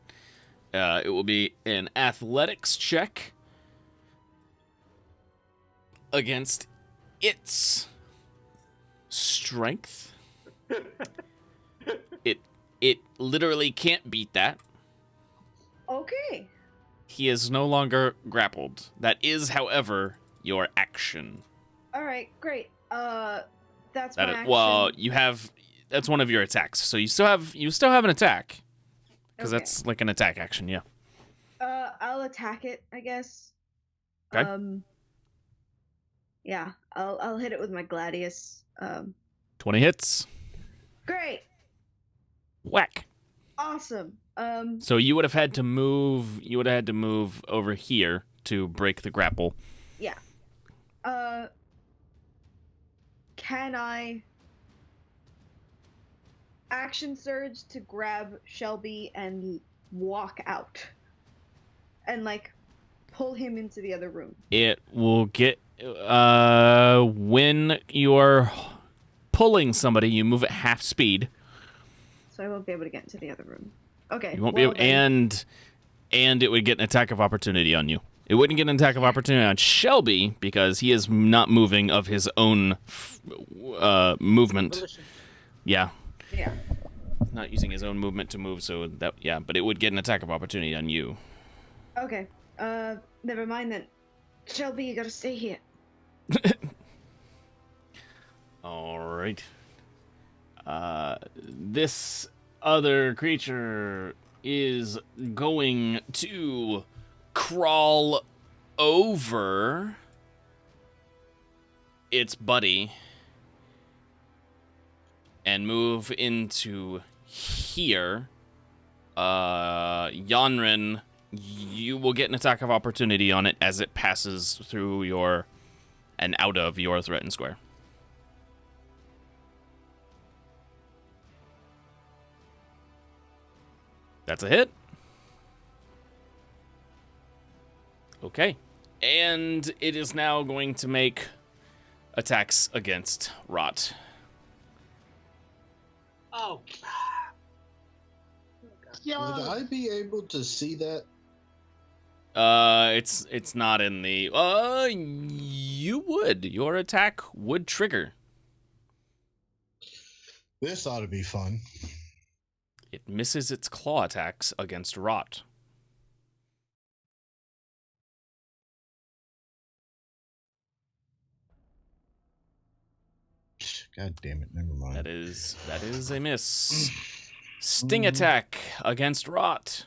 It will be an athletics check against its strength. It literally can't beat that. Okay. He is no longer grappled. That is, however, your action. All right. Great. That's That my is, action. well, you have. That's one of your attacks. So you still have an attack because Okay. that's like an attack action. Yeah. I'll attack it, I guess. Okay. Yeah. I'll hit it with my gladius. 20 hits. Great. Whack. Awesome. So you would have had to move. You would have had to move over here to break the grapple. Yeah. Can I action surge to grab Shelby and walk out? And like pull him into the other room. It will get when you're pulling somebody, you move at half speed. So I won't be able to get into the other room. Okay. You won't be able, and it would get an attack of opportunity on you. It wouldn't get an attack of opportunity on Shelby because he is not moving of his own movement. Volition. Yeah, Yeah. not using his own movement to move. So that but it would get an attack of opportunity on you. Okay. Never mind then. Shelby, you gotta stay here. All right. This other creature is going to crawl over its buddy and move into here. Yanrin, you will get an attack of opportunity on it as it passes through your and out of your threatened square. That's a hit. Okay. And it is now going to make attacks against Rot. Oh. Would I be able to see that? It's not in the. You would. Your attack would trigger. This ought to be fun. It misses its claw attacks against Rot. God damn it! Never mind. That is a miss. Sting attack against Rot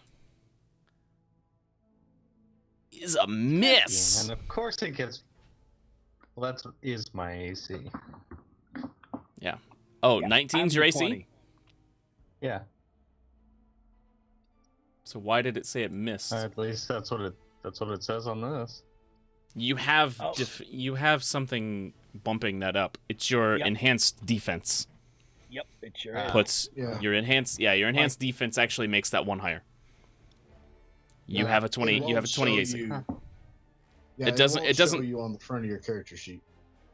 is a miss. And of course it gets. Well, that is my AC. Yeah. Oh, Yeah, 19's your AC? 20. Yeah. So why did it say it missed? At least that's what it says on this. You have Oh. you have something bumping that up. It's your Yep. enhanced defense. Yep, it sure is. Puts Yeah. your enhanced defense actually makes that one higher. You have a 20 It you have a won't 20 show AC. you- Yeah, It doesn't- won't it doesn't- show you on the front of your character sheet.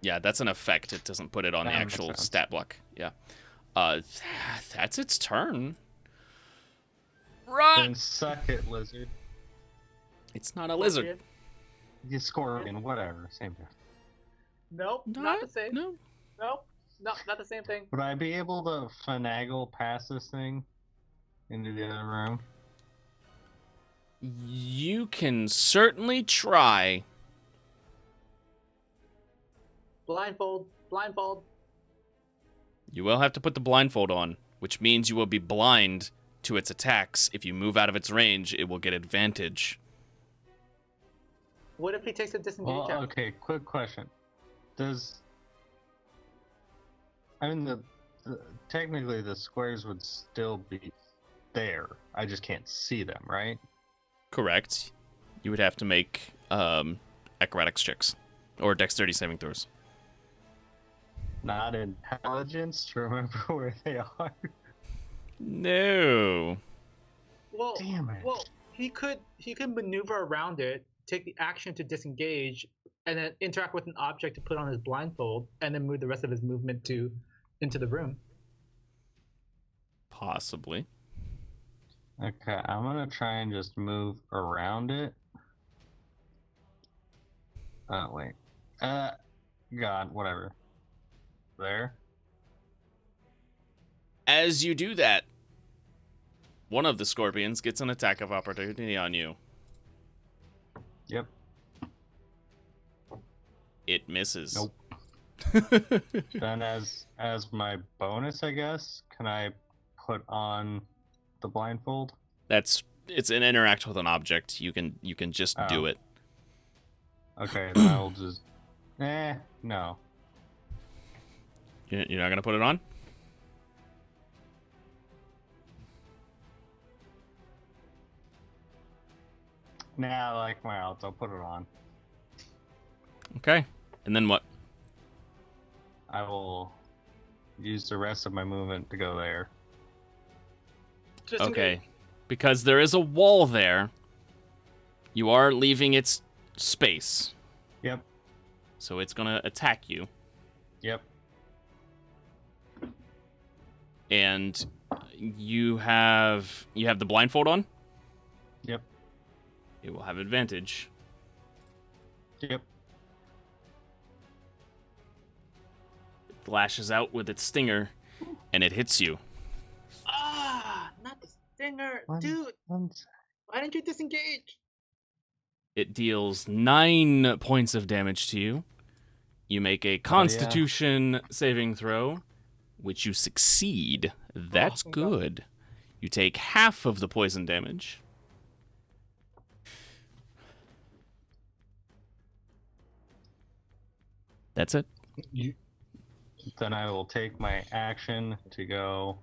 Yeah, that's an effect. It doesn't put it on the That makes actual sense. stat block. Yeah. That's its turn. Then Run. suck it, lizard. It's not a lizard. You scorpion, whatever, same thing. Nope, not the same. No. Nope, no, not the same thing. Would I be able to finagle past this thing into the other room? You can certainly try. Blindfold, blindfold. You will have to put the blindfold on, which means you will be blind to its attacks. If you move out of its range, it will get advantage. What if he takes a disengage Well, action? okay, quick question. Technically the squares would still be there. I just can't see them, right? Correct. You would have to make acrobatics checks or dexterity saving throws. Not intelligence to remember where they are. No. Well, Damn it. well, he could maneuver around it, take the action to disengage, and then interact with an object to put on his blindfold, and then move the rest of his movement into the room. Possibly. Okay, I'm gonna try and just move around it. Oh, wait. God, whatever. There? As you do that, one of the scorpions gets an attack of opportunity on you. Yep. It misses. Nope. Then as my bonus, I guess, can I put on the blindfold? It's an interact with an object. You can just do Oh. it. Okay, then I will just... no. You're not gonna put it on? Nah, I like my odds. I'll put it on. Okay. And then what? I will use the rest of my movement to go there. Disengage. Okay. Because there is a wall there, you are leaving its space. Yep. So it's gonna attack you. Yep. And you have the blindfold on? Yep. It will have advantage. Yep. It lashes out with its stinger, and it hits you. Ah, not the stinger, One- dude. one Why didn't you disengage? It deals 9 points of damage to you. You make a Constitution saving throw, which you succeed. That's Oh, good. You take half of the poison damage. That's it. Then I will take my action to go.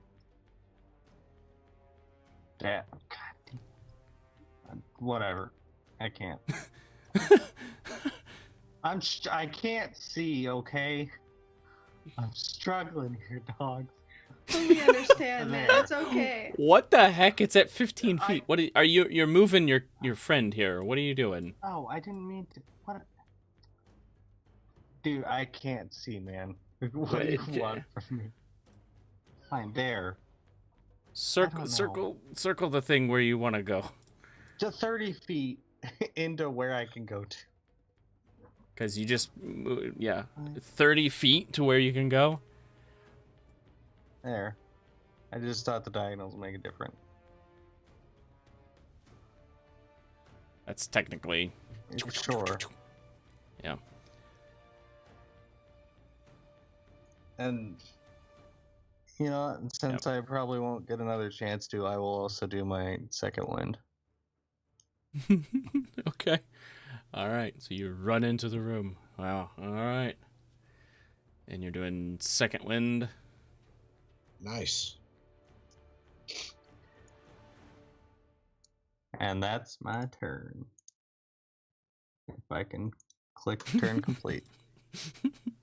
That. Whatever. I can't. I can't see. Okay. I'm struggling here, dogs. fully understand, man. It's okay. What the heck? It's at 15 I- feet. What are you? You're moving your friend here. What are you doing? Oh, I didn't mean to. What? Dude, I can't see, man. What do you want from me? Fine, there. Circle, know. circle the thing where you want to go. To 30 feet into where I can go to. Because you just, 30 feet to where you can go. There. I just thought the diagonals make it different. That's technically. Sure. Yeah. And you know, since I probably won't get another chance to, I will also do my second wind. Okay. All right. So you run into the room. Wow. All right. And you're doing second wind. Nice. And that's my turn. If I can click turn complete.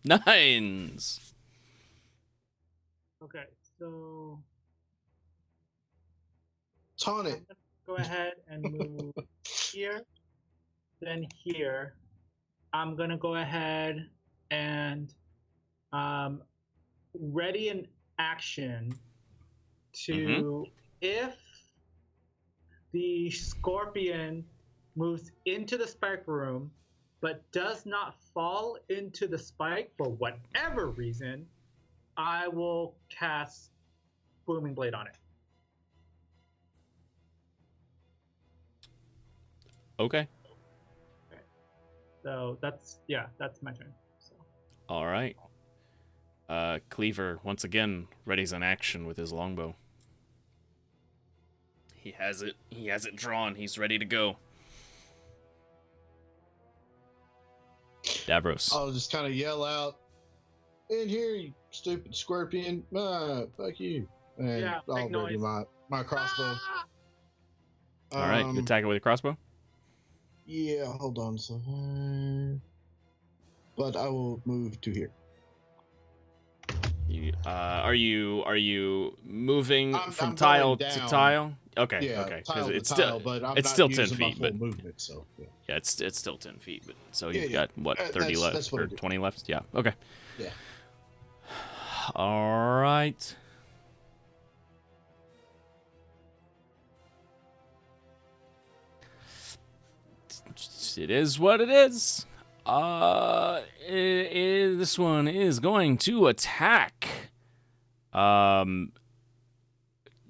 Nines. Okay, so Taunt I'm it. gonna go ahead and move here, then here. I'm gonna go ahead and ready an action to if the scorpion moves into the spike room but does not fall into the spike for whatever reason, I will cast Booming Blade on it. Okay. So that's my turn. So. All right. Cleaver once again readies an action with his longbow. He has it. He has it drawn. He's ready to go. Davros. I'll just kind of yell out, "In here, you stupid scorpion! Fuck you!" And Yeah, I'll make ready noise. my crossbow. All right. You attack it with a crossbow. Yeah, hold on. So, but I will move to here. Are you moving from I'm tile going to down. tile? Okay. Yeah, okay. tile to it's tile, still but I'm it's not still 10 using my feet, full but movement. So yeah. it's still 10 feet. But so Yeah, you've yeah. got what 30 left that's what I or do. 20 left? Yeah. Okay. Yeah. All right. It is what it is. This one is going to attack.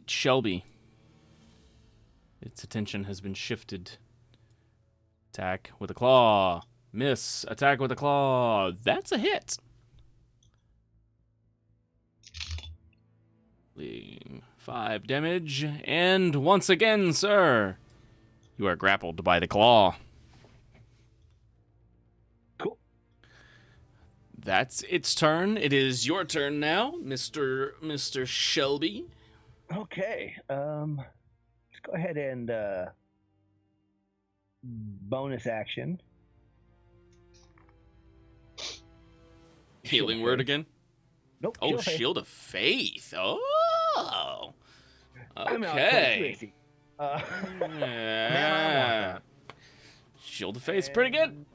Shelby. Its attention has been shifted. Attack with a claw. Miss. Attack with a claw. That's a hit. 5 damage. And once again, sir, you are grappled by the claw. Cool. That's its turn. It is your turn now, Mr. Shelby. Okay. Let's go ahead and bonus action. Healing Shield word of Faith. again? Nope. Oh, of Faith. Shield of Faith. Oh. I'm out Okay. 22 AC. Yeah. Shield of Faith's pretty good.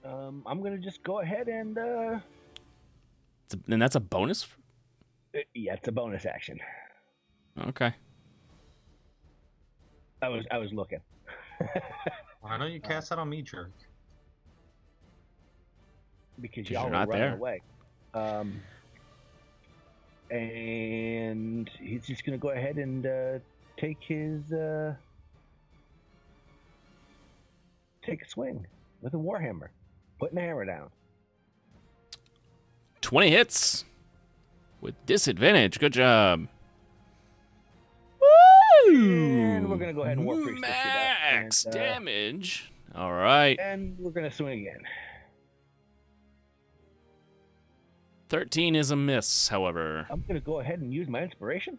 I'm gonna just go ahead and And that's a bonus? yeah, it's a bonus action. Okay. I was looking. Why don't you cast that on me, jerk? Because 'Cause y'all you're were not running there. away. And he's just gonna go ahead and take a swing with a warhammer, putting the hammer down. 20 hits with disadvantage. Good job. And we're gonna go ahead and war priest this shit up, Max and, damage. All right. And we're gonna swing again. 13 is a miss, however. I'm gonna go ahead and use my inspiration.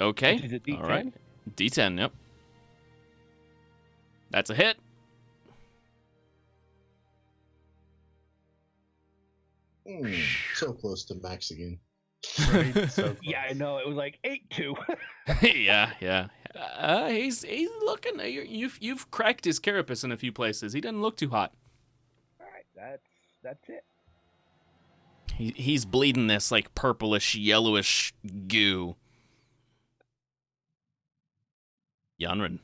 Okay. Which is a D10. All right. D10, yep. That's a hit. So close to max again. Right, so Yeah, I close. know. It was like 8-2. yeah. He's looking. You've cracked his carapace in a few places. He doesn't look too hot. All right, that's it. He's bleeding this like purplish, yellowish goo. Yanrin.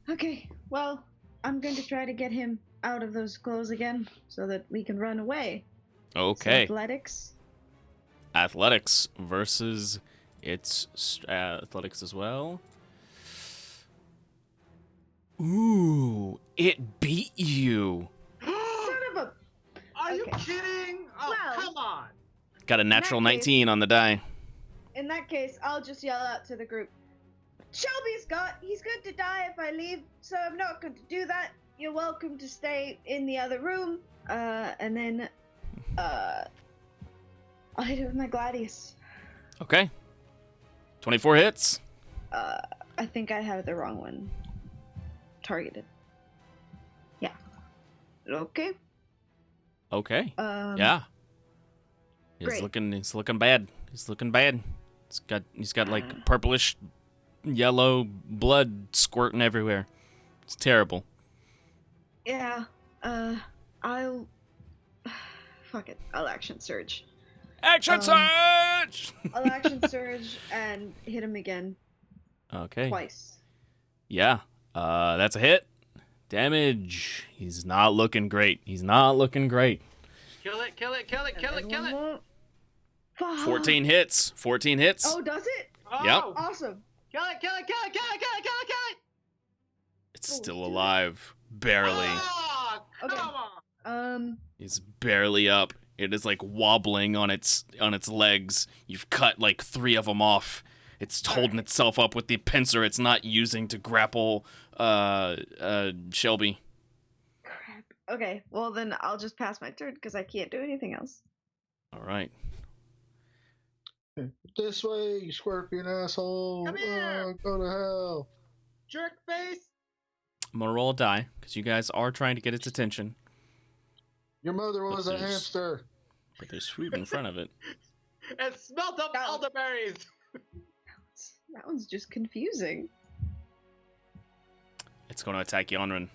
Okay, well, I'm going to try to get him out of those clothes again so that we can run away. So Okay. athletics. Athletics versus its athletics as well. Ooh, it beat you. Son of a. Are you Okay. kidding? Oh, Well- come on. Got a natural In that case- 19 on the die. In that case, I'll just yell out to the group. He's going to die if I leave, so I'm not going to do that. You're welcome to stay in the other room. And then, I'll hit it with my gladius. Okay. 24 hits. I think I have the wrong one targeted. Yeah. Okay. Okay. Um, Yeah. He's great. looking bad. He's got like purplish yellow blood squirting everywhere. It's terrible. Yeah. I'll. Fuck it. I'll action surge. Action surge! I'll action surge and hit him again Okay. twice. Yeah. That's a hit. Damage. He's not looking great. Kill it. Fuck. 14 hits. 14 hits. Oh, does it? Oh, Yep. Awesome. Kill it. It's Oh, still dude. alive. Barely. Oh, Okay. come on. It's barely up. It is like wobbling on its legs. You've cut like 3 of them off. It's holding itself up with the pincer it's not using to grapple Shelby. Crap. Okay, well then I'll just pass my turn because I can't do anything else. All right. This way, you scorpion asshole. Come here. Go to hell. Jerk face. I'm gonna roll a die because you guys are trying to get its attention, Your mother was a there's- hamster. but there's food in front of it. And smelt up No. elderberries. That one's just confusing. It's going to attack Yonrin.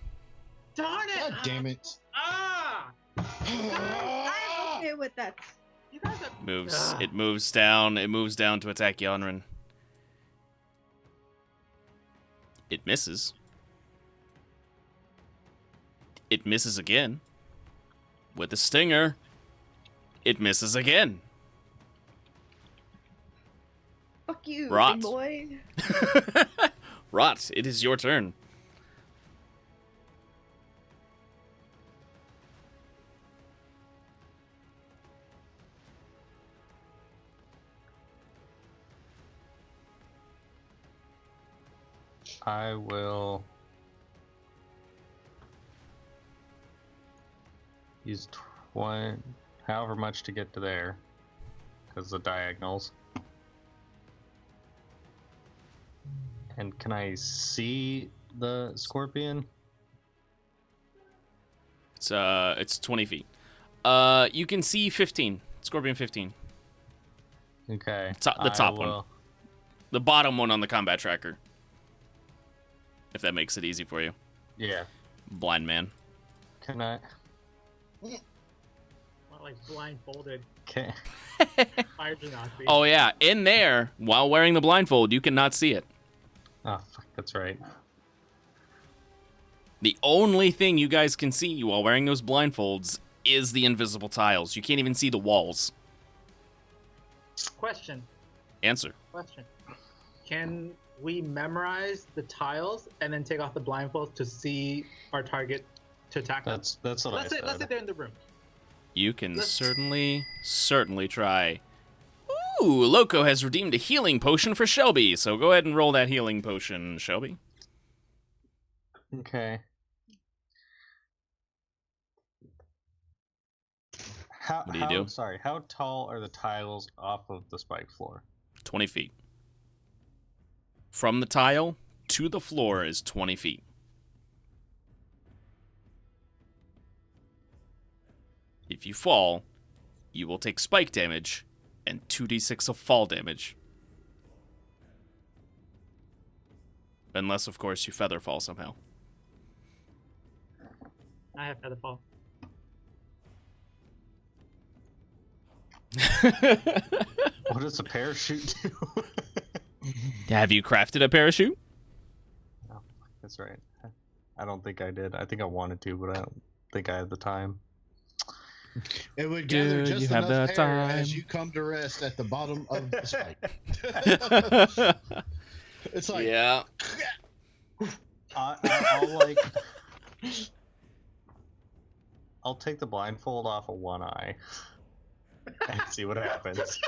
Darn it. God damn it. Ah. I'm okay with that. You guys are. Moves. Ah. It moves down. It moves down to attack Yonrin. It misses. It misses again. With a stinger. It misses again. Fuck you, Rot. big boy. Rot, it is your turn. I will use 20, however much to get to there, because the diagonals. And can I see the scorpion? It's 20 feet. You can see 15. Scorpion 15. Okay. The top one. will- The bottom one on the combat tracker. If that makes it easy for you. Yeah. Blind man. Can I? Not like blindfolded. Can, Fire Genasi. Oh yeah, in there, while wearing the blindfold, you cannot see it. oh, fuck, that's right. The only thing you guys can see while wearing those blindfolds is the invisible tiles. You can't even see the walls. Question. Answer. Can we memorize the tiles and then take off the blindfolds to see our target to attack them? That's what I Let's say said. they're in the room. You can Let's- certainly try. Ooh, Loco has redeemed a healing potion for Shelby, so go ahead and roll that healing potion, Shelby. Okay. How, What do you do? Sorry, how tall are the tiles off of the spike floor? 20 feet. From the tile to the floor is 20 feet. If you fall, you will take spike damage and 2d6 of fall damage. Unless, of course, you feather fall somehow. I have feather fall. What does a parachute do? Have you crafted a parachute? Oh, that's right. I don't think I did. I think I wanted to, but I don't think I had the time. It would Do gather you just have enough the air time? as you come to rest at the bottom of the spike. It's like, Yeah. I'll take the blindfold off of one eye and see what happens.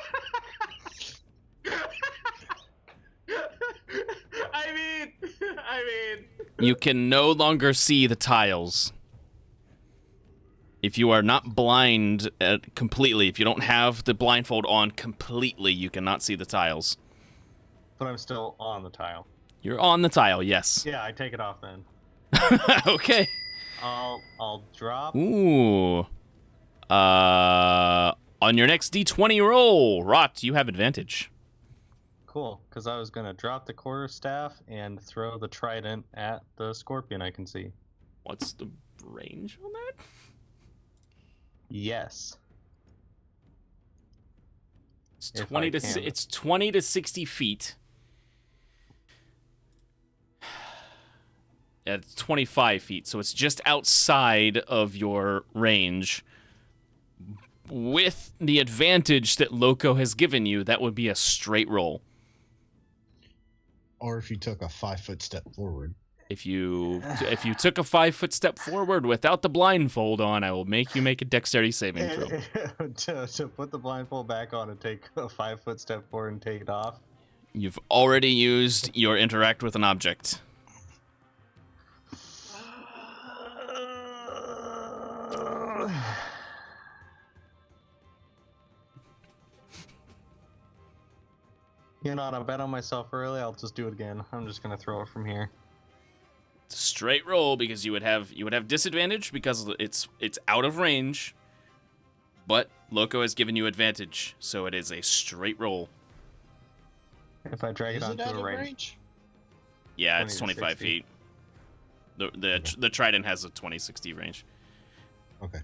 I mean, You can no longer see the tiles. If you are not blind completely, if you don't have the blindfold on completely, you cannot see the tiles. But I'm still on the tile. You're on the tile, yes. Yeah, I take it off then. Okay. I'll drop. Ooh. On your next D20 roll, Rot, you have advantage. Cool, because I was gonna drop the quarterstaff and throw the trident at the scorpion I can see. What's the range on that? Yes. It's If 20 I to can. it's 20 to 60 feet. Yeah, it's 25 feet, so it's just outside of your range. With the advantage that Loco has given you, that would be a straight roll. or if you took a 5-foot step forward. If you took a 5-foot step forward without the blindfold on, I will make you make a dexterity saving throw. to put the blindfold back on and take a 5-foot step forward and take it off. You've already used your interact with an object. You know what? I bet on myself early. I'll just do it again. I'm just gonna throw it from here. It's a straight roll because you would have disadvantage because it's out of range. But Loco has given you advantage, so it is a straight roll. If I drag Is it it onto out a of range. range? Yeah, it's 20 to 25 60. feet. The trident has a 20-60 range. Okay.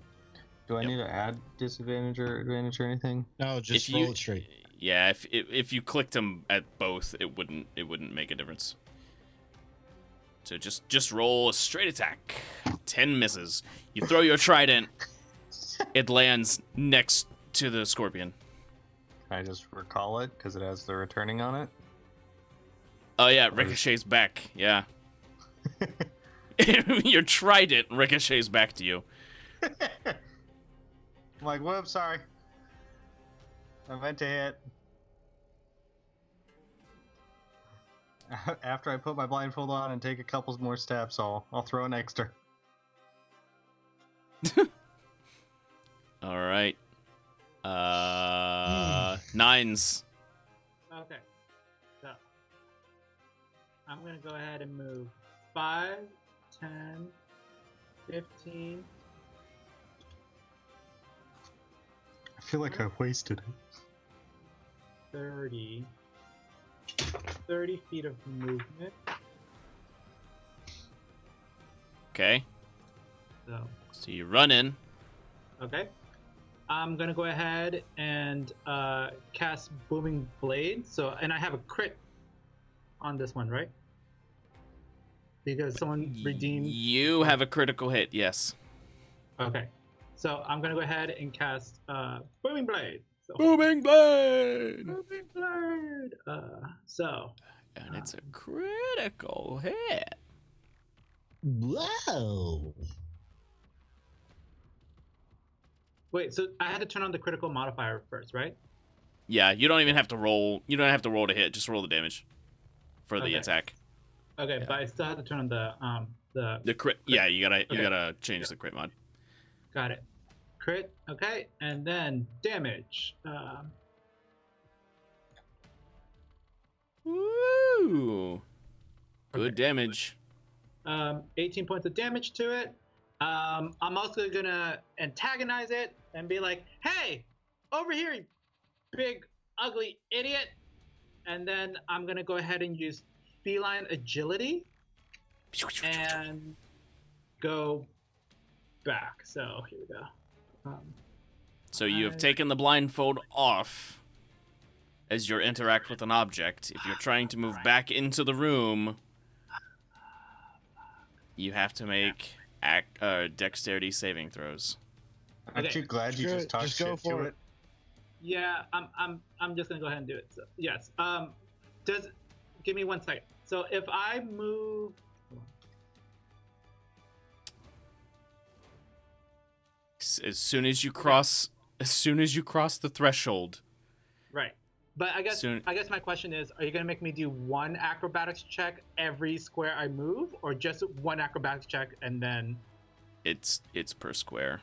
Do I Yep. need to add disadvantage or advantage or anything? No, just If roll you- it straight. Yeah, if you clicked them at both, it wouldn't make a difference. So just roll a straight attack. 10 misses. You throw your trident. It lands next to the scorpion. Can I just recall it because it has the returning on it? Oh yeah, it ricochets back. Yeah. Your trident ricochets back to you. I'm like, whoops, sorry. I meant to hit. After I put my blindfold on and take a couple more steps, I'll throw an extra. All right. Nines. okay. So I'm gonna go ahead and move 5, 10, 15. I feel like I wasted it. 30 feet of movement. Okay. So you run in. Okay. I'm gonna go ahead and cast Booming Blade. So, and I have a crit on this one, right? Because someone redeemed. You have a critical hit. Yes. Okay. So I'm gonna go ahead and cast Booming Blade. So, Booming blade. Booming Blade. And it's a critical hit. Whoa! Wait. So I had to turn on the critical modifier first, right? Yeah, you don't even have to roll. You don't have to roll to hit. Just roll the damage for the Okay. attack. Okay, Yeah. but I still have to turn on the The crit. Yeah, you Okay. gotta change the crit mod. Got it. Crit. Okay, and then damage. Woo! Good Okay. damage. 18 points of damage to it. I'm also gonna antagonize it and be like, "Hey, over here, you big, ugly idiot. And then I'm going to go ahead and use feline agility and go back. So here we go. So you have taken the blindfold off as you interact with an object. If you're trying to move back into the room, you have to make dexterity saving throws. Aren't Okay. you glad you just talked Just go shit for to it. it? Yeah, I'm just gonna go ahead and do it. So, yes. Give me 1 second. So if I move, As soon as you cross the threshold, right? But I guess Soon- my question is: are you gonna make me do 1 acrobatics check every square I move, or just 1 acrobatics check and then? it's per square.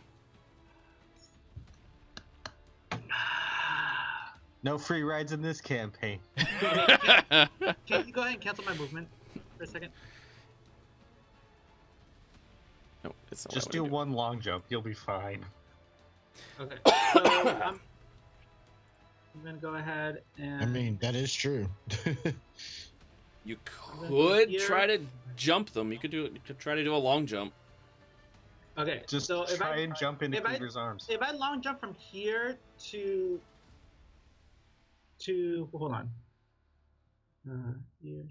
No free rides in this campaign. Can you go ahead and cancel my movement for a second? No, it's not Just what I do wanna one long jump. You'll be fine. Okay. So I'm gonna go ahead and. I mean, that is true. You Then could here- try to jump them. You could try to do a long jump. Okay. Just so if try I and jump into if I- Cleaver's arms. if I long jump from here to hold on. Here.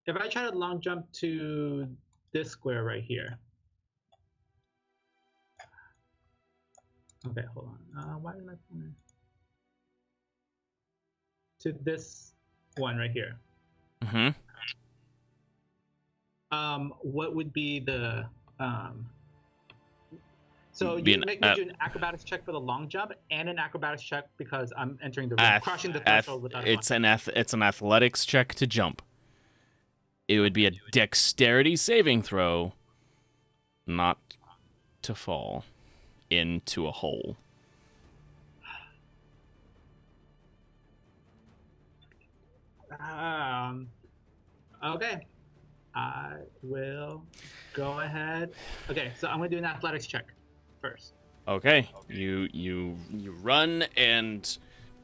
If I try to long jump to this square right here. Okay, hold on. Why did I point to this one right here? Mm-hmm. What would be the So Be you an make me do an acrobatics check for the long jump and an acrobatics check because I'm entering the room, crossing the threshold without a it's an athletics check to jump. It would be a dexterity saving throw, not to fall into a hole. Okay. I will go ahead. Okay, so I'm gonna do an athletics check first. Okay, you run and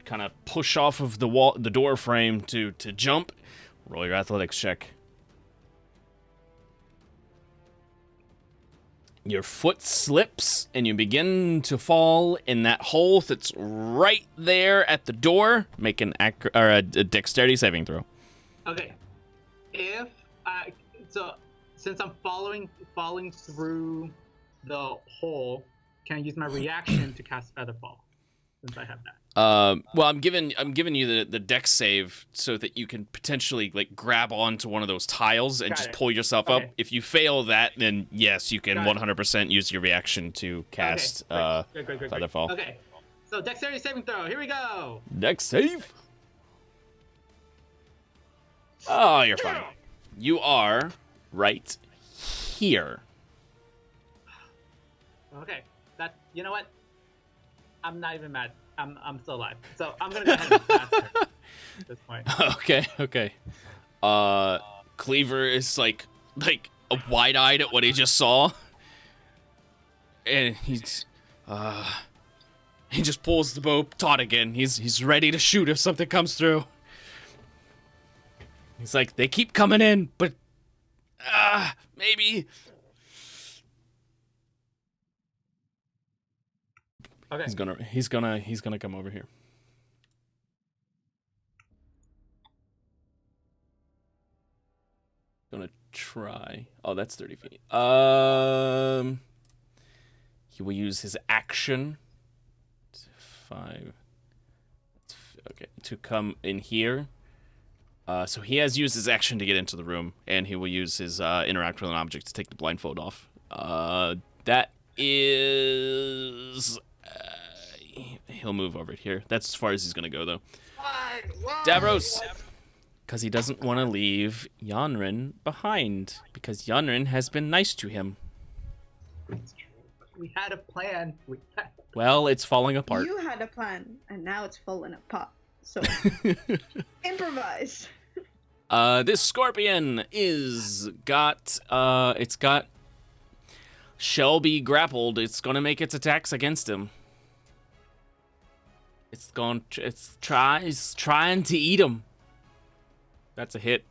kind of push off of the door frame to jump. Roll your athletics check. Your foot slips and you begin to fall in that hole that's right there at the door. Make a dexterity saving throw. Okay. Since I'm falling through the hole, can I use my reaction to cast Featherfall? Since I have that. Well, I'm giving you the dex save so that you can potentially like grab onto one of those tiles and Got just it. pull yourself up. Okay. If you fail that, then yes, you can Got it. 100% use your reaction to cast Great. Featherfall. Okay. So dexterity saving throw. Here we go. Dex save. Oh, you're fine. You are right here. Okay. You know what? I'm not even mad. I'm still alive. So I'm gonna go ahead and pass her at this point. Okay. Cleaver is like wide-eyed at what he just saw, and he just pulls the bow taut again. He's ready to shoot if something comes through. He's like, they keep coming in, but maybe. Okay. He's gonna come over here. Gonna try. Oh, that's 30 feet. He will use his action. 5. Okay, to come in here. So he has used his action to get into the room, and he will use his interact with an object to take the blindfold off. That is. He'll move over here. That's as far as he's gonna go, though. Davros! Because he doesn't want to leave Yanrin behind, because Yanrin has been nice to him. We had a plan. Well, it's falling apart. You had a plan, and now it's falling apart. So improvise. This scorpion it's got Shelby grappled. It's gonna make its attacks against him. It's trying to eat him. That's a hit.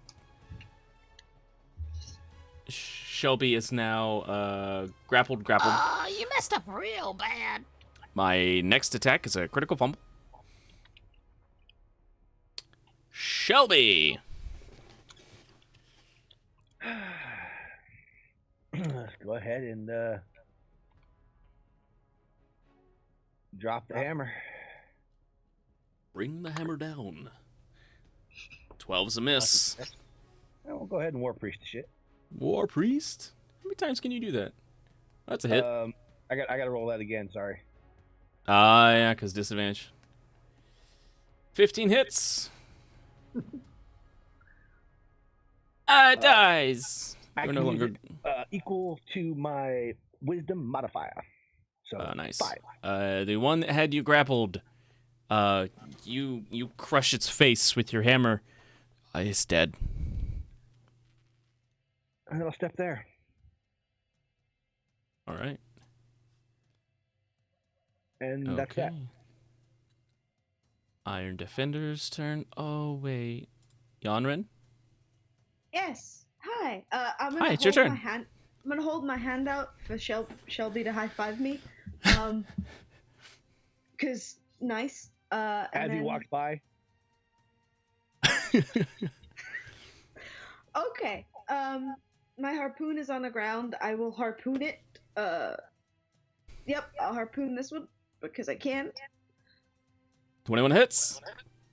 Shelby is now grappled. Oh, you messed up real bad. My next attack is a critical fumble. Shelby. Let's go ahead and drop the hammer. Bring the hammer down. 12's a miss. We'll go ahead and War Priest the shit. War Priest? How many times can you do that? That's a hit. I got to roll that again. Sorry. Yeah, because disadvantage. 15 hits. It dies. I We're can no use longer it, equal to my Wisdom modifier. So nice. 5. The one that had you grappled, you crush its face with your hammer. It's dead. And then I'll step there. All right. And that's that. Iron Defender's turn. Oh wait, Yonrin. Yes. Hi. I'm gonna Hi, it's your hold turn. my hand. I'm gonna hold my hand out for Shelby to high five me. Cause nice. As And he then, walks by. Okay. My harpoon is on the ground. I will harpoon it. Yep, I'll harpoon this one because I can. 21 hits.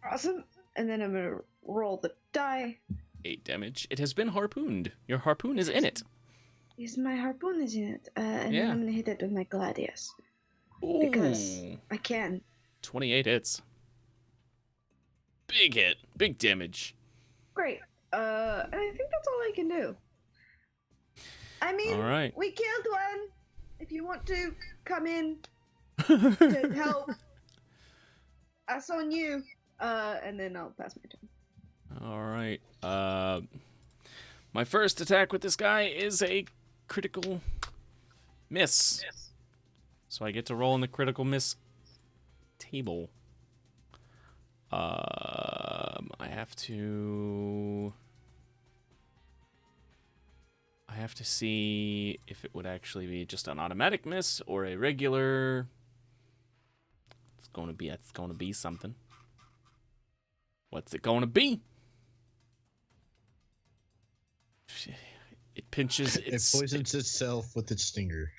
Awesome. And then I'm gonna roll the die. 8 damage. It has been harpooned. Your harpoon is in it. Yes, my harpoon is in it. And Yeah. then I'm gonna hit it with my gladius. Ooh. Because I can. 28 hits. Big hit. Big damage. Great. And I think that's all I can do. I mean, All right. we killed one. If you want to come in to help, that's on you. And then I'll pass my turn. All right. My first attack with this guy is a critical miss. So I get to roll in the critical miss table. I have to see if it would actually be just an automatic miss or a regular. It's gonna be something. What's it gonna be? It pinches its. It poisons itself with its stinger.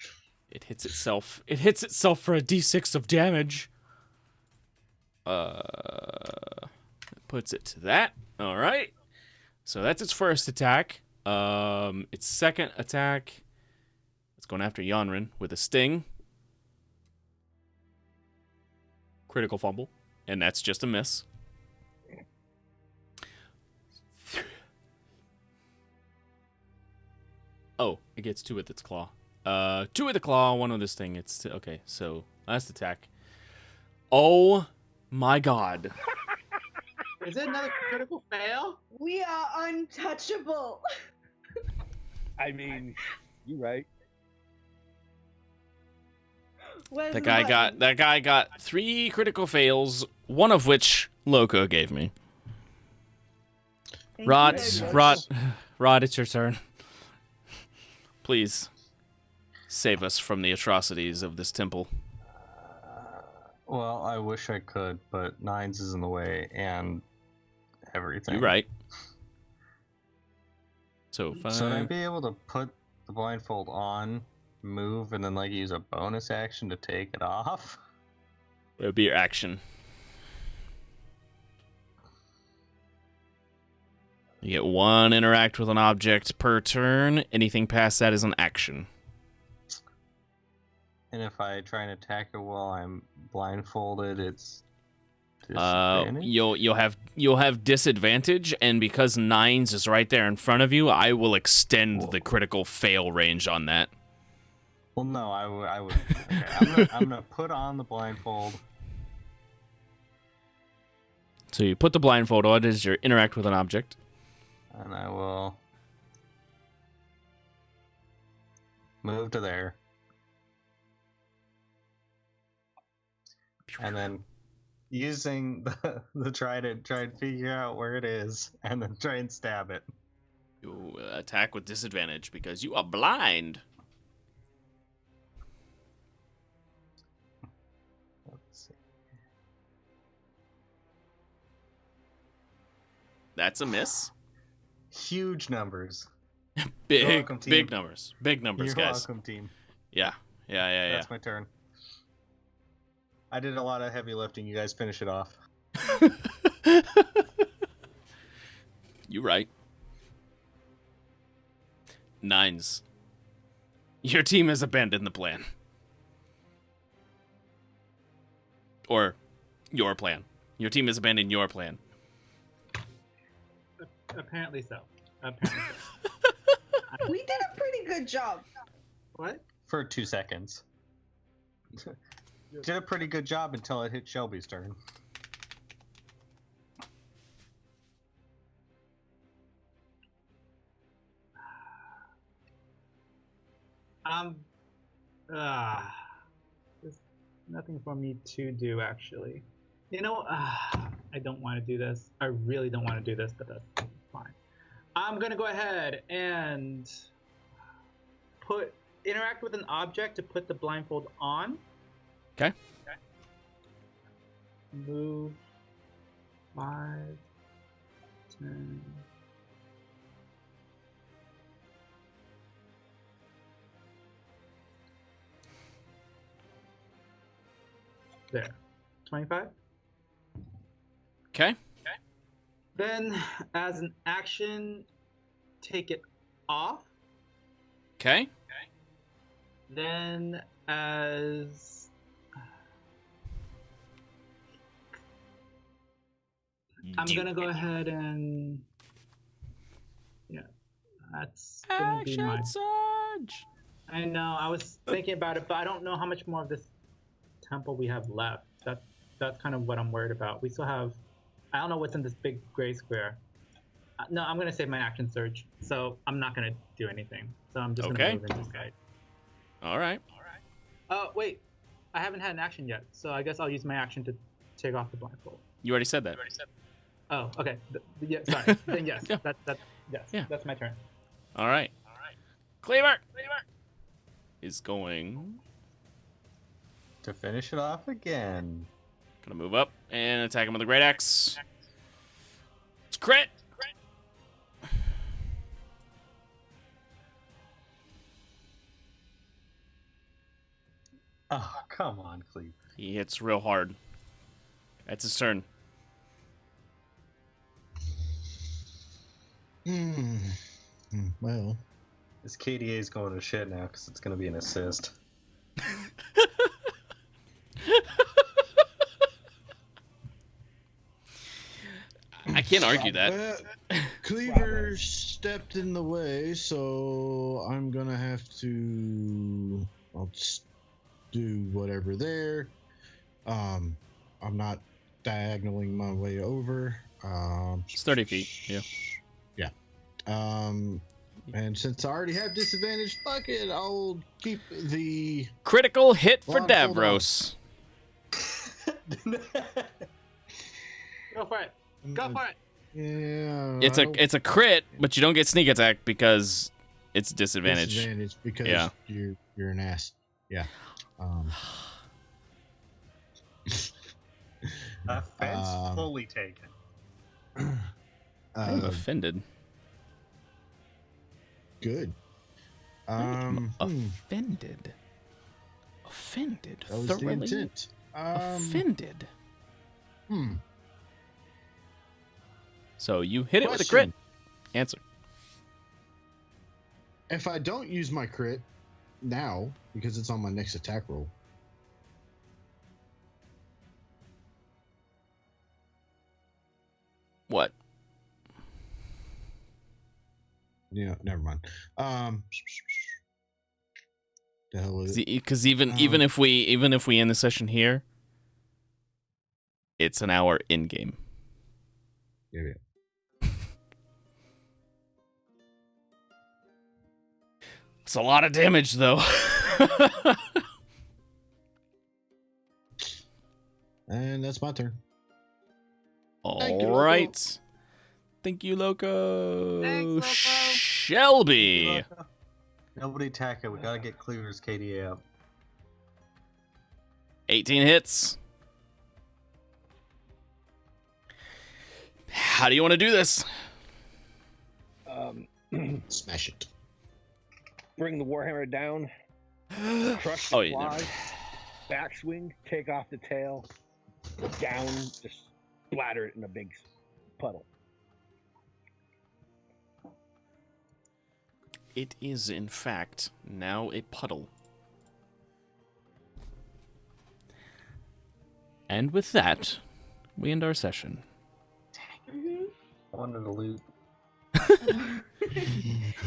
It hits itself. It hits itself for a d6 of damage. Puts it to that. All right. So that's its first attack. Its second attack. It's going after Yonrin with a sting. Critical fumble, and that's just a miss. Oh, it gets 2 with its claw. 2 with the claw, 1 with this thing. It's okay. So last attack. Oh my god! Is it another critical fail? We are untouchable. I mean, you're right. Where's That the guy button? got 3 critical fails, one of which Loco gave me. Thank Rod, you very much. Rod, it's your turn. Please save us from the atrocities of this temple. Well, I wish I could, but 9s is in the way and everything. You're right. So 5. So would I be able to put the blindfold on, move, and then like use a bonus action to take it off? It would be your action. You get 1 interact with an object per turn. Anything past that is an action. And if I try and attack it while I'm blindfolded, it's disadvantage? You'll have disadvantage, and because 9s is right there in front of you, I will extend the critical fail range on that. Well, no, I would. Okay, I'm gonna put on the blindfold. So you put the blindfold on as you interact with an object. And I will move to there. And then using the trident, try and figure out where it is, and then try and stab it. You attack with disadvantage because you are blind. Let's see. That's a miss. Huge numbers. Big, welcome, team. big numbers. Big numbers, You're guys. welcome, team. Yeah. That's my turn. I did a lot of heavy lifting. You guys finish it off. You right. 9s. Your team has abandoned the plan. Or your plan. Your team has abandoned your plan. Apparently so. Apparently so. We did a pretty good job. What? For 2 seconds. Did a pretty good job until it hit Shelby's turn. There's nothing for me to do actually. You know, I don't want to do this. I really don't want to do this, but that's fine. I'm gonna go ahead and interact with an object to put the blindfold on. Okay. Move 5, 10. There. 25. Okay. Then, as an action, take it off. Okay. Then, as I'm gonna go ahead and that's gonna be my. Surge. I know. I was thinking about it, but I don't know how much more of this temple we have left. That's kind of what I'm worried about. We still have. I don't know what's in this big gray square. No, I'm gonna save my action surge, so I'm not gonna do anything. So I'm just gonna move into this guy. All right. Oh wait, I haven't had an action yet, so I guess I'll use my action to take off the blindfold. You already said that. Oh, okay. Yeah, sorry. Then yes, Yeah. That's my turn. All right. Cleaver is going. To finish it off again. Gonna move up and attack him with a great axe. It's crit. Oh, come on, Cleve. He hits real hard. That's his turn. Well, This KDA is going to shit now because it's going to be an assist. I can't argue that. Cleaver stepped in the way, so I'm gonna have to. I'll just do whatever there. I'm not diagonaling my way over. It's 30 feet. Yeah. And since I already have disadvantage, fuck it. I'll keep the Critical hit for Blindfold on. Davros. Go for it. Go for it. Yeah. It's a crit, but you don't get sneak attack because it's disadvantage. disadvantage because Yeah. you're an ass. Yeah. Offense fully taken. I'm offended. Good. Offended. Offended. That was the Thoroughly intent. offended. Hmm. So you hit it with a crit. Question. Answer. If I don't use my crit now, because it's on my next attack roll, What? yeah, never mind. The hell with it? Because even if we end the session here, it's an hour in game. Yeah. It's a lot of damage though. And it's my turn. All you, right. Thank you, Loco. Thanks, Loco. Shelby. Nobody attack it. We gotta get Cleaver's KDA up. 18 hits. How do you want to do this? Smash it. Bring the warhammer down. Crush the claws. Backswing. Take off the tail. Down. Just splatter it in a big puddle. It is, in fact, now a puddle. And with that, we end our session. Mhm. I wanted to loot.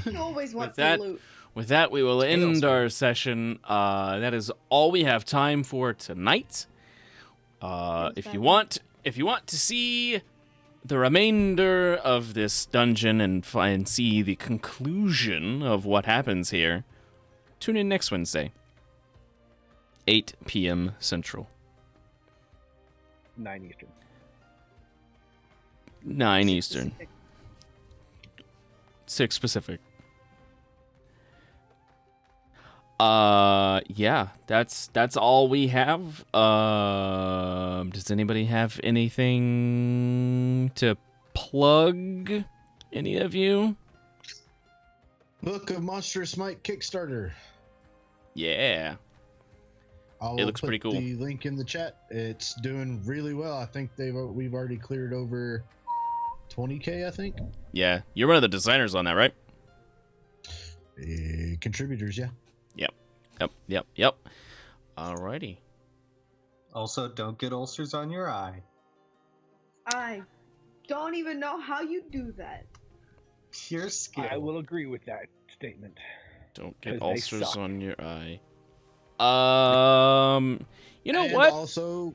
You always want With that- to loot. With that, we will end Tails. our session. That is all we have time for tonight. If you want to see the remainder of this dungeon and see the conclusion of what happens here, tune in next Wednesday, 8 p.m. Central, 9 Eastern. 9 Eastern, 6 Pacific. Yeah, that's all we have. Does anybody have anything to plug? Any of you? Book of Monstrous Might Kickstarter. Yeah. I'll It looks put pretty cool. the link in the chat. It's doing really well. I think we've already cleared over 20K, I think. Yeah. You're one of the designers on that, right? Contributors, yeah. Yep. Alrighty. Also, don't get ulcers on your eye. I don't even know how you do that. Pure skill. I will agree with that statement. Don't get 'Cause they ulcers suck. on your eye. You know And what? Also,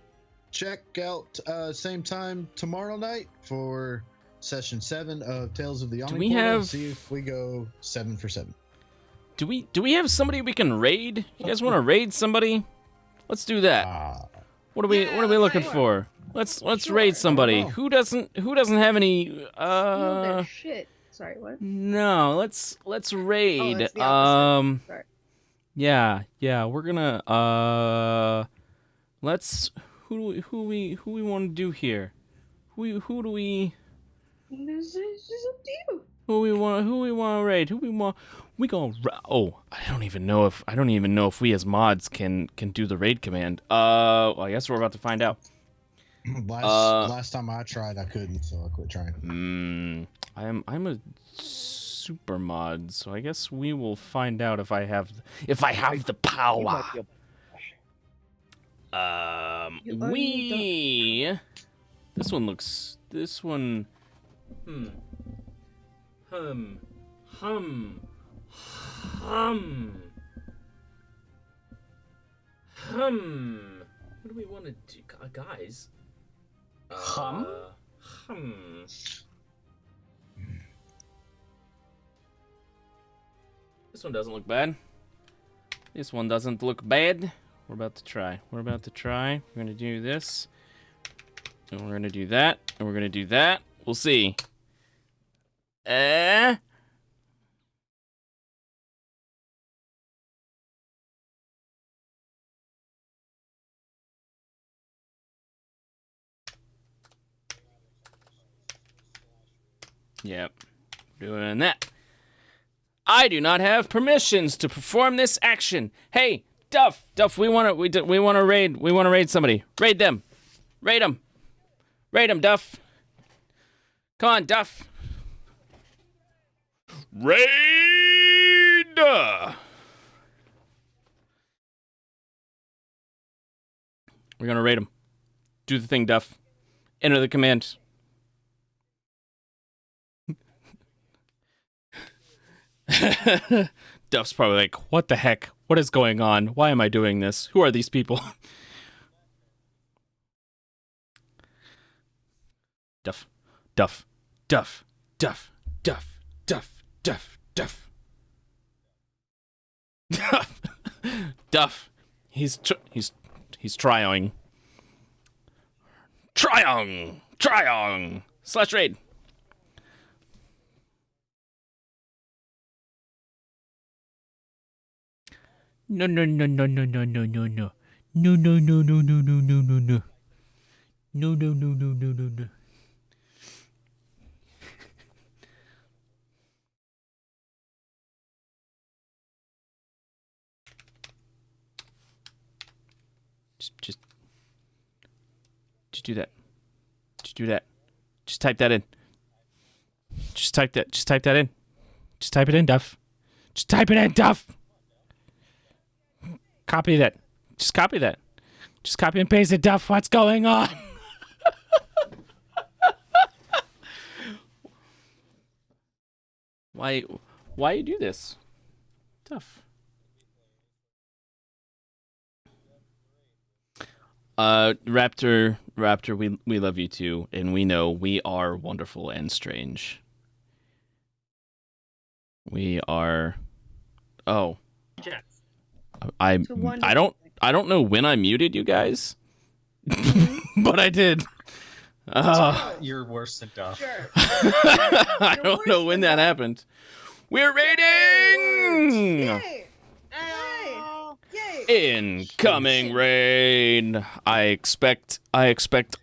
check out same time tomorrow night for session 7 of Tales of the Omni we Portal. have- See if we go 7 for 7. Do we have somebody we can raid? You guys want to raid somebody? Let's do that. What are we looking for? Let's Sure. raid somebody. know. Who doesn't have any Steal their shit. Sorry, what? No, let's raid. Oh, it's the opposite. Sorry. Yeah, we're gonna let's who we want to do here? Who do we This is up to you. who we want to raid? Oh, I don't even know if we as mods can do the raid command. Well, I guess we're about to find out. Last time I tried, I couldn't, so I quit trying. I'm a super mod, so I guess we will find out if I have the You power. might be able- You already This one. What do we want to do, guys? This one doesn't look bad. This one doesn't look bad. We're about to try. We're gonna do this. And we're gonna do that. And we're gonna do that. We'll see. Yep. Doing that. I do not have permissions to perform this action. Hey, Duff, we want to raid somebody. Raid them, Duff. Come on, Duff. Raid. We're gonna raid him. Do the thing, Duff. Enter the command. Duff's probably like, what the heck? What is going on? Why am I doing this? Who are these people? Duff. Duff. He's trying. Triong / raid. No. No. Just do that. Just do that. Just type that in. Just type that in. Just type it in, Duff. Just type it in, Duff. Copy that. Just copy that. Just copy and paste it, Duff. What's going on? Why you do this? Duff. Raptor, we love you too, and we know we are wonderful and strange. We are. Oh, I don't know when I muted you guys, but I did. You're worse than Duff. Sure. I don't know when that happened. We're raiding. Yay! Yay! Incoming raid. I expect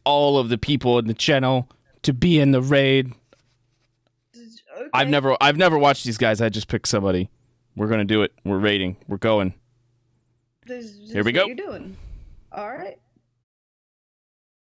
all of the people in the channel to be in the raid. Okay. I've never watched these guys. I just picked somebody. We're gonna do it. We're raiding. We're going. This is Here we what go. You're doing. All right.